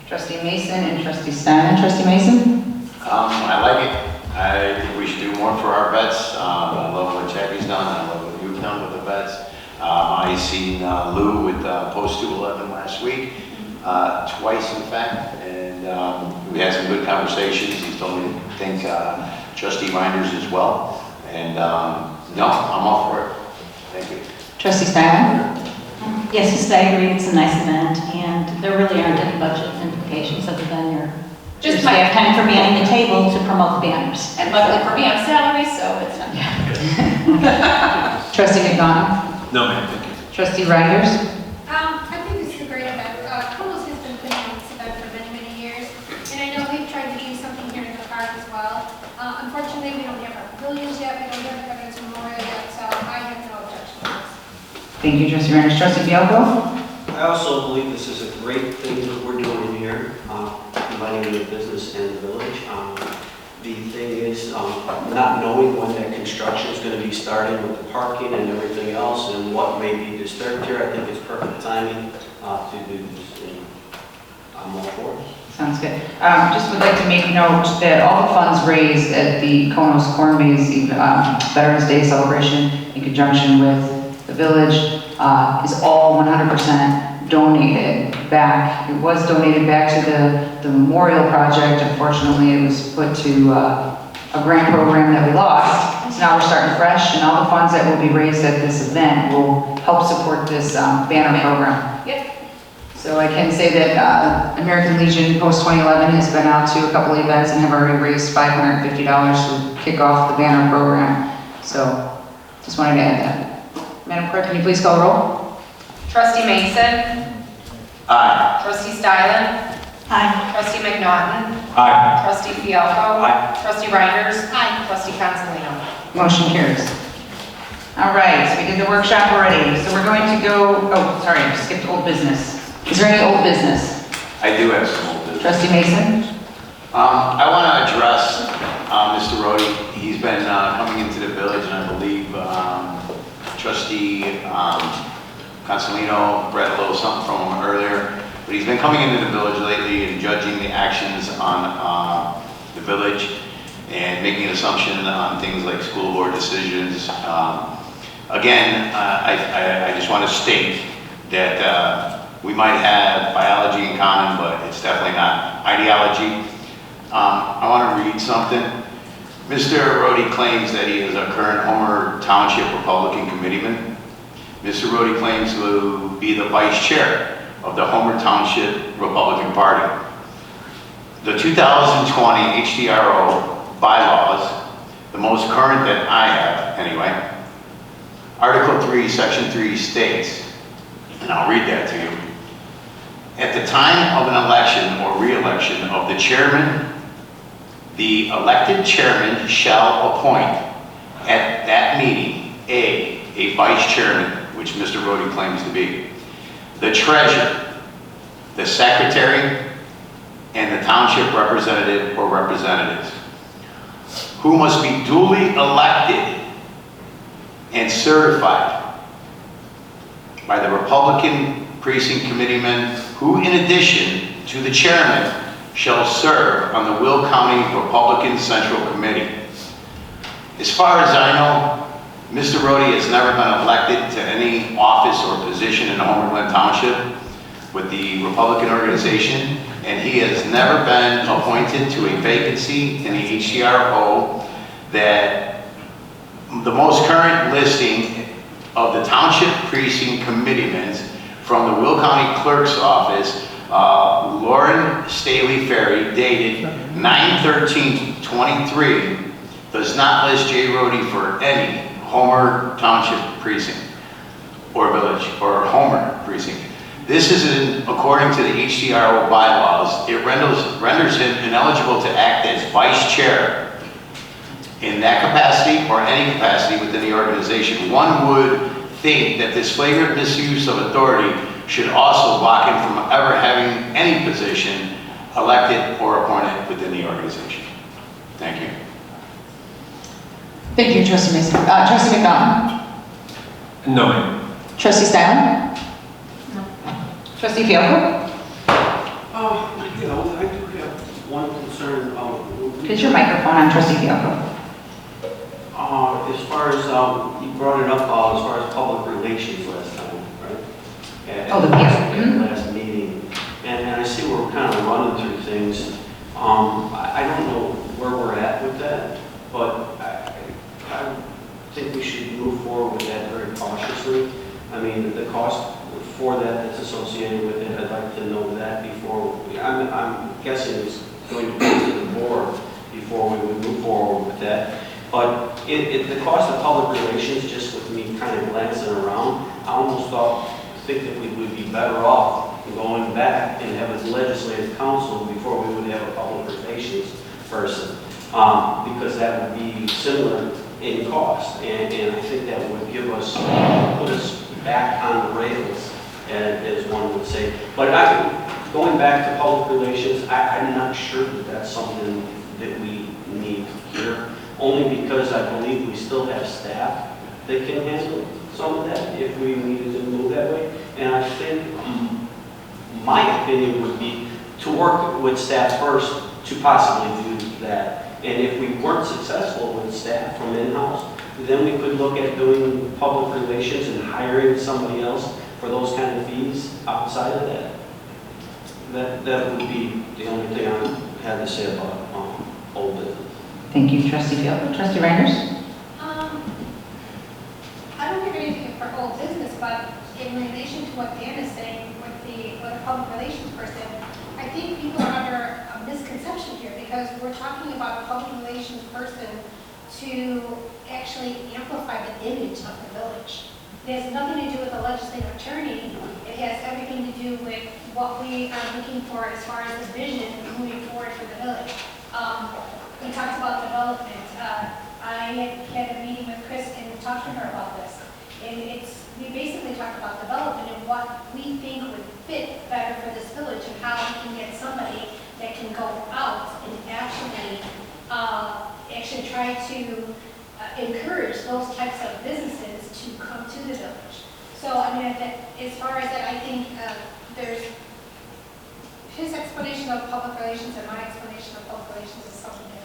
S2: Trustee Mason and Trustee Steinman. Trustee Mason?
S1: I like it. I think we should do more for our vets. I love what Chappie's done, I love what you've done with the vets. I seen Lou with Post 211 last week, twice in fact, and we had some good conversations. He's told me to thank Trustee Reinders as well, and no, I'm all for it. Thank you.
S2: Trustee Stein?
S7: Yes, just I agree, it's a nice event, and there really aren't any budget implications other than your
S18: Just
S7: we have time for manning the table to promote the banners.
S18: And luckily for me, I'm salary, so it's not.
S2: Trustee McDonald?
S8: No, ma'am, thank you.
S2: Trustee Reinders?
S5: I think this is a great event. Colos has been putting on this event for many, many years, and I know we've tried to do something here in the park as well. Unfortunately, we don't have our pavilions yet, we don't have Veterans Memorial yet, so I have no objection to this.
S2: Thank you, Trustee Reinders. Trustee Bianco?
S4: I also believe this is a great thing that we're doing here, combining the business and the village. The thing is, not knowing when that construction is going to be starting with the parking and everything else and what may be disturbed here, I think it's perfect timing to do this. And I'm all for it.
S2: Sounds good. Just would like to make note that all the funds raised at the Konos Corn Maze Veterans Day celebration in conjunction with the village is all 100% donated back. It was donated back to the memorial project. Unfortunately, it was put to a grant program that we lost. So now we're starting fresh, and all the funds that will be raised at this event will help support this banner program.
S18: Yep.
S2: So I can say that American Legion Post 2011 has been out to a couple of events and have already raised $550 to kick off the banner program. So just wanted to add that. Madam Clerk, can you please call the roll?
S18: Trustee Mason?
S1: Aye.
S18: Trustee Stylen?
S7: Aye.
S18: Trustee McNaughton?
S8: Aye.
S18: Trustee Fialko?
S4: Aye.
S18: Trustee Reinders? Aye. Trustee Consolino?
S2: Motion carries. All right, so we did the workshop already. So we're going to go, oh, sorry, I skipped old business. Is there any old business?
S1: I do have some old business.
S2: Trustee Mason?
S1: I want to address Mr. Rhodey. He's been coming into the village, and I believe Trustee Consolino read a little something from him earlier. But he's been coming into the village lately and judging the actions on the village and making an assumption on things like school board decisions. Again, I just want to state that we might have biology in common, but it's definitely not ideology. I want to read something. Mr. Rhodey claims that he is a current Homer Township Republican committeeman. Mr. Rhodey claims to be the vice chair of the Homer Township Republican Party. The 2020 HDRO bylaws, the most current that I have anyway, Article 3, Section 3 states, and I'll read that to you. At the time of an election or re-election of the chairman, the elected chairman shall appoint at that meeting a vice chairman, which Mr. Rhodey claims to be, the treasurer, the secretary, and the township representative or representatives, who must be duly elected and certified by the Republican precinct committeemen, who in addition to the chairman shall serve on the Will County Republican Central Committee. As far as I know, Mr. Rhodey has never been elected to any office or position in Homer Glen Township with the Republican organization, and he has never been appointed to a vacancy in the HCRO. That the most current listing of the Township Precinct Committeemen from the Will County Clerk's Office, Lauren Staley Ferry, dated 9/13/23, does not list Jay Rhodey for any Homer Township Precinct or Village or Homer Precinct. This is according to the HCRO bylaws. It renders him ineligible to act as vice chair in that capacity or any capacity within the organization. One would think that this flagrant misuse of authority should also block him from ever having any position elected or appointed within the organization. Thank you.
S2: Thank you, Trustee Mason. Trustee McDonald?
S8: No, ma'am.
S2: Trustee Stylen? No. Trustee Fialko?
S4: You know, I do have one concern.
S2: Is your microphone on, trustee Bianco?
S4: As far as, you brought it up, as far as public relations last time, right?
S2: Oh, the PR.
S4: At the last meeting. And I see we're kind of running through things. I don't know where we're at with that, but I think we should move forward with that very cautiously. I mean, the cost for that's associated with it, I'd like to know that before, I'm guessing it's going to go to the board before we would move forward with that. But the cost of public relations, just with me kind of glancing around, I almost think that we would be better off going back and have a legislative council before we would have a public relations person, because that would be similar in cost, and I think that would give us, put us back on the rails, as one would say. But going back to public relations, I'm not sure that that's something that we need here, only because I believe we still have staff that can handle some of that if we needed to move that way. And I think my opinion would be to work with staff first to possibly do that. And if we weren't successful with staff from in-house, then we could look at doing public relations and hiring somebody else for those kind of fees outside of that. That would be the only thing I had to say about old business.
S2: Thank you, trustee Fielder. Trustee Reinders?
S5: I don't think anything for old business, but in relation to what Dan is saying with a public relations person, I think people are under a misconception here because we're talking about a public relations person to actually amplify the image of the village. It has nothing to do with the legislative attorney. It has everything to do with what we are looking for as far as the vision moving forward for the village. We talked about development. I had a meeting with Chris and talked to her about this. And we basically talked about development and what we think would fit better for this village and how we can get somebody that can go out and actually try to encourage those types of businesses to come to the village. So, I mean, as far as that, I think there's his explanation of public relations and my explanation of public relations is something different.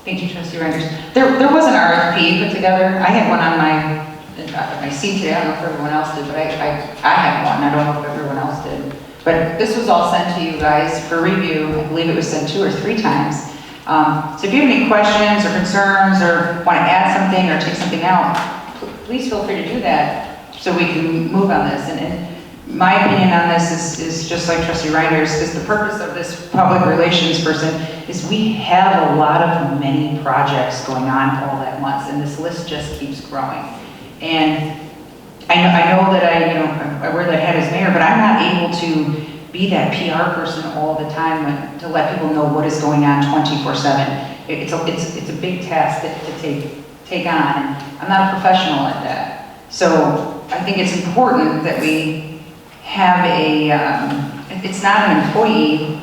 S2: Thank you, trustee Reinders. There was an RFP put together. I had one on my seat today. I don't know if everyone else did, but I had one. I don't know if everyone else did. But this was all sent to you guys for review. I believe it was sent 2 or 3 times. So if you have any questions or concerns or want to add something or take something out, please feel free to do that so we can move on this. And my opinion on this is just like trustee Reinders, is the purpose of this public relations person is we have a lot of many projects going on all at once, and this list just keeps growing. And I know that I wear that hat as mayor, but I'm not able to be that PR person all the time to let people know what is going on 24/7. It's a big task to take on, and I'm not a professional at that. So I think it's important that we have it's not an employee,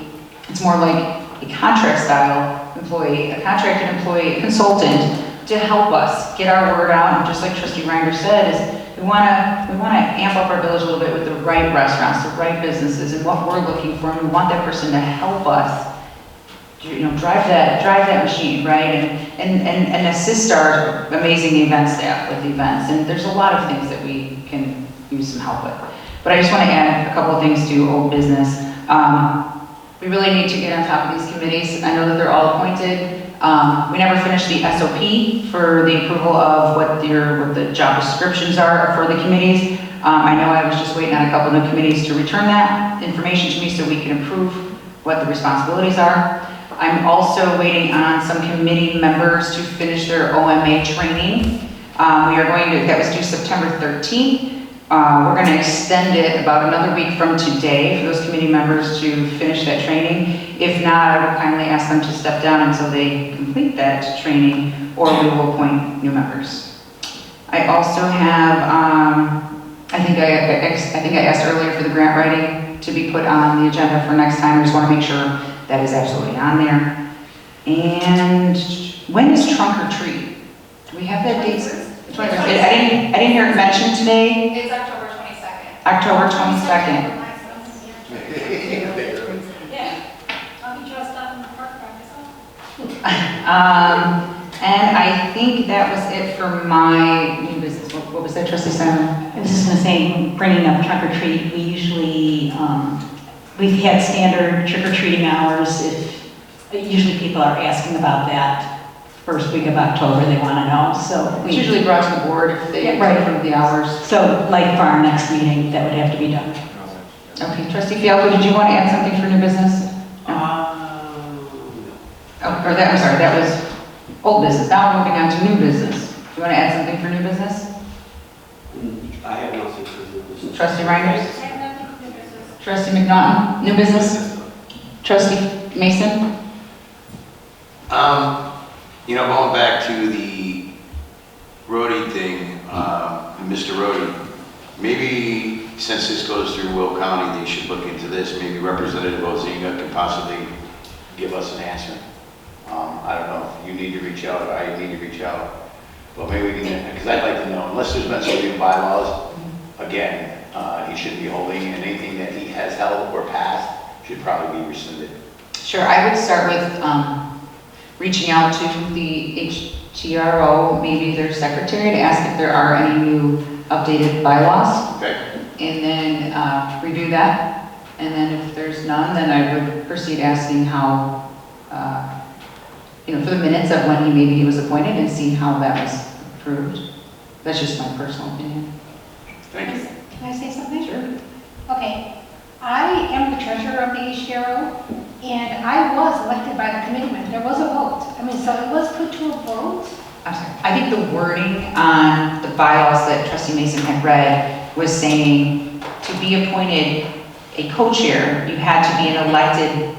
S2: it's more like a contract style employee, a contracted employee, a consultant to help us get our word out. And just like trustee Reinders said, is we want to amp up our village a little bit with the right restaurants, the right businesses, and what we're looking for. And we want that person to help us, drive that machine, right? And assist our amazing event staff with events. And there's a lot of things that we can use some help with. But I just want to add a couple of things to old business. We really need to get on top of these committees. I know that they're all appointed. We never finished the SOP for the approval of what the job descriptions are for the committees. I know I was just waiting on a couple of the committees to return that information to me so we can approve what the responsibilities are. I'm also waiting on some committee members to finish their OMA training. That was due September 13th. We're going to extend it about another week from today for those committee members to finish that training. If not, I will kindly ask them to step down until they complete that training, or we will appoint new members. I also have, I think I asked earlier for the grant writing to be put on the agenda for next time. I just want to make sure that is absolutely on there. And when is trunk or treat? Do we have that date? I didn't hear it mentioned today.
S18: It's October 22nd.
S2: October 22nd.
S5: Yeah. I'll be dressed up in the park practice.
S2: And I think that was it for my new business. What was that, Trustee Simon?
S7: I was just going to say, bringing up trunk or treat, we usually, we've had standard trick or treating hours. Usually people are asking about that first week of October, they want to know, so.
S2: It's usually brought to the board if they approve the hours.
S7: So like for our next meeting, that would have to be done.
S2: Okay, Trustee Fialko, did you want to add something for new business? Or that, I'm sorry, that was old business. Now we're moving on to new business. Do you want to add something for new business?
S4: I have nothing for new business.
S2: Trustee Reinders?
S5: I have nothing for new business.
S2: Trustee McNaughton, new business? Trustee Mason?
S1: You know, going back to the roadie thing, Mr. Roadie, maybe since this goes through Will County, they should look into this. Maybe Representative Ozinga could possibly give us an answer. I don't know if you need to reach out, I need to reach out. But maybe we can, because I'd like to know, unless there's been some new bylaws, again, he shouldn't be holding, and anything that he has held or passed should probably be rescinded.
S2: Sure, I would start with reaching out to the HTRO, maybe their secretary, to ask if there are any new updated bylaws.
S1: Okay.
S2: And then review that. And then if there's none, then I would proceed asking how, for the minutes of when maybe he was appointed and see how that was approved. That's just my personal opinion.
S1: Thank you.
S5: Can I say something?
S2: Sure.
S5: Okay. I am the treasurer of the HDRO, and I was elected by the committeeman. There was a vote. I mean, so it was put to a vote.
S2: I'm sorry. I think the wording on the bylaws that Trustee Mason had read was saying to be appointed a co-chair, you had to be an elected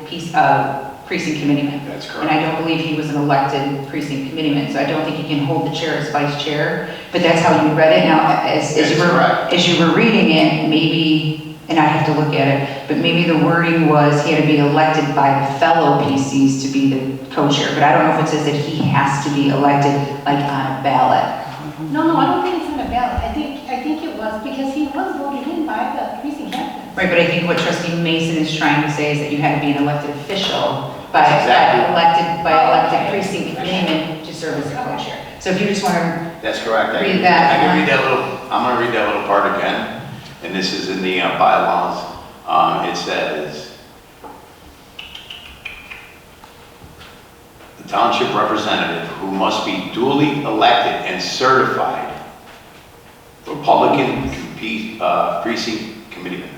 S2: precinct committeeman.
S1: That's correct.
S2: And I don't believe he was an elected precinct committeeman, so I don't think he can hold the chair as vice chair. But that's how you read it. Now, as you were reading it, maybe, and I have to look at it, but maybe the wording was he had to be elected by the fellow PCs to be the co-chair. But I don't know if it says that he has to be elected like on a ballot.
S5: No, I don't think it's on a ballot. I think it was because he was voted in by the precinct captain.
S2: Right, but I think what Trustee Mason is trying to say is that you had to be an elected official by elected precinct committeeman to serve as a co-chair. So if you just want to
S1: That's correct.
S2: read that.
S1: I can read that I'm going to read that little part again. And this is in the bylaws. It says, the township representative who must be duly elected and certified Republican precinct committeeman.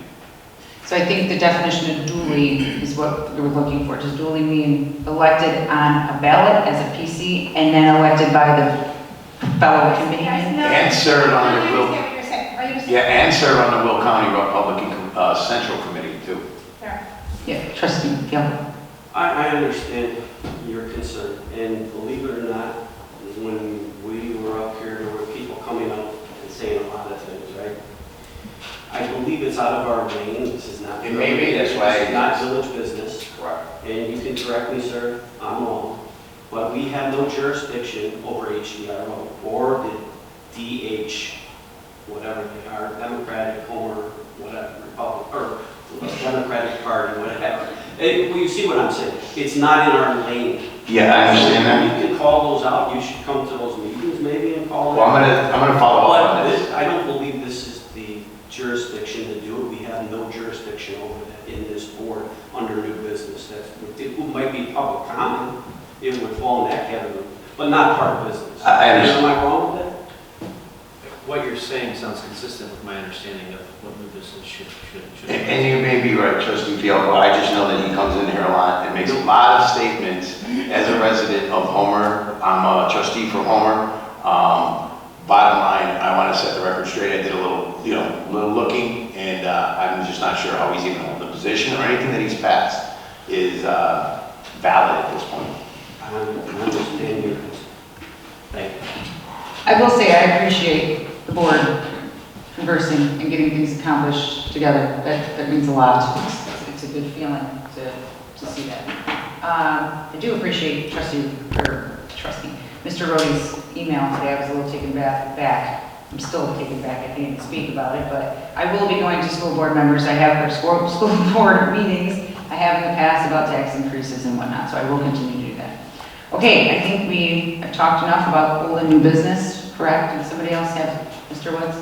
S2: So I think the definition of duly is what we were looking for. Does duly mean elected on a ballot as a PC and then elected by the fellow committeeman?
S1: And served on the Will.
S5: Will.
S1: Yeah, and served on the Will County Republican Central Committee too.
S2: Yeah, Trustee Glen.
S4: I understand your concern, and believe it or not, when we were up here, there were people coming up and saying a lot of things, right? I believe it's out of our lane. This is not.
S1: It may be, that's why.
S4: It's not village business.
S1: Correct.
S4: And you can correct me, sir, I'm wrong. But we have no jurisdiction over HDRO or the DH, whatever they are, Democratic or whatever, Republic, or Democratic Party, whatever. Well, you see what I'm saying? It's not in our lane.
S1: Yeah, I understand that.
S4: You can call those out. You should come to those meetings maybe and call them.
S1: Well, I'm gonna follow up on this.
S4: I don't believe this is the jurisdiction to do it. We have no jurisdiction over that in this board under new business. It might be public comment. It would fall in that category, but not part of business.
S1: I understand.
S4: Am I wrong with that?
S20: What you're saying sounds consistent with my understanding of what new business should.
S1: And you may be right, Trustee Fialko. I just know that he comes in here a lot and makes a lot of statements as a resident of Homer. I'm a trustee for Homer. Bottom line, I want to set the record straight. I did a little looking, and I'm just not sure how he's even holding the position or anything that he's passed is valid at this point.
S4: I understand your concern. Thank you.
S2: I will say I appreciate the board conversing and getting things accomplished together. That means a lot. It's a good feeling to see that. I do appreciate Mr. Rohde's email today. I was a little taken back. I'm still taken back. I can't even speak about it, but I will be going to school board members. I have school board meetings I have in the past about tax increases and whatnot, so I will continue to do that. Okay, I think we have talked enough about old and new business, correct? Does somebody else have, Mr. Woods?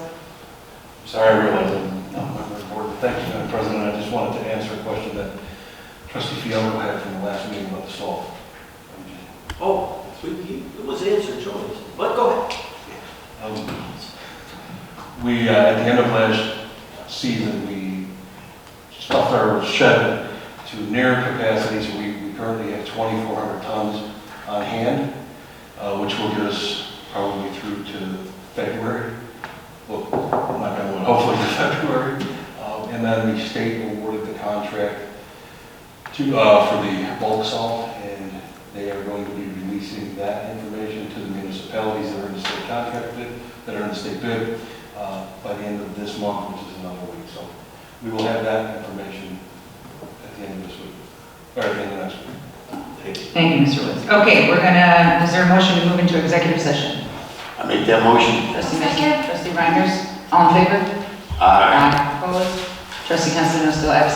S21: Sorry, I realize I'm not a member of the board, but thank you, Madam President. I just wanted to answer a question that trustee Fiello had from the last meeting about the salt.
S4: Oh, it was answered, Joey. But go ahead.
S21: We, at the end of last season, we stuffed our shed to near capacity, so we currently have 2,400 tons on hand, which will get us probably through to February. Well, I'm not going to hopefully to February. And then the state awarded the contract to, for the bulk salt, and they are going to be releasing that information to the municipalities that are in the state contract bid, that are in the state bid, by the end of this month, which is another week. So we will have that information at the end of this week, or at the end of next week. Thank you.
S2: Thank you, Mr. Woods. Okay, is there a motion to move into executive session?
S1: I make that motion.
S2: Trustee Mitchell, trustee Reinders, all in favor?
S1: Aye.
S2: Opposed? Trustee Considino still absent.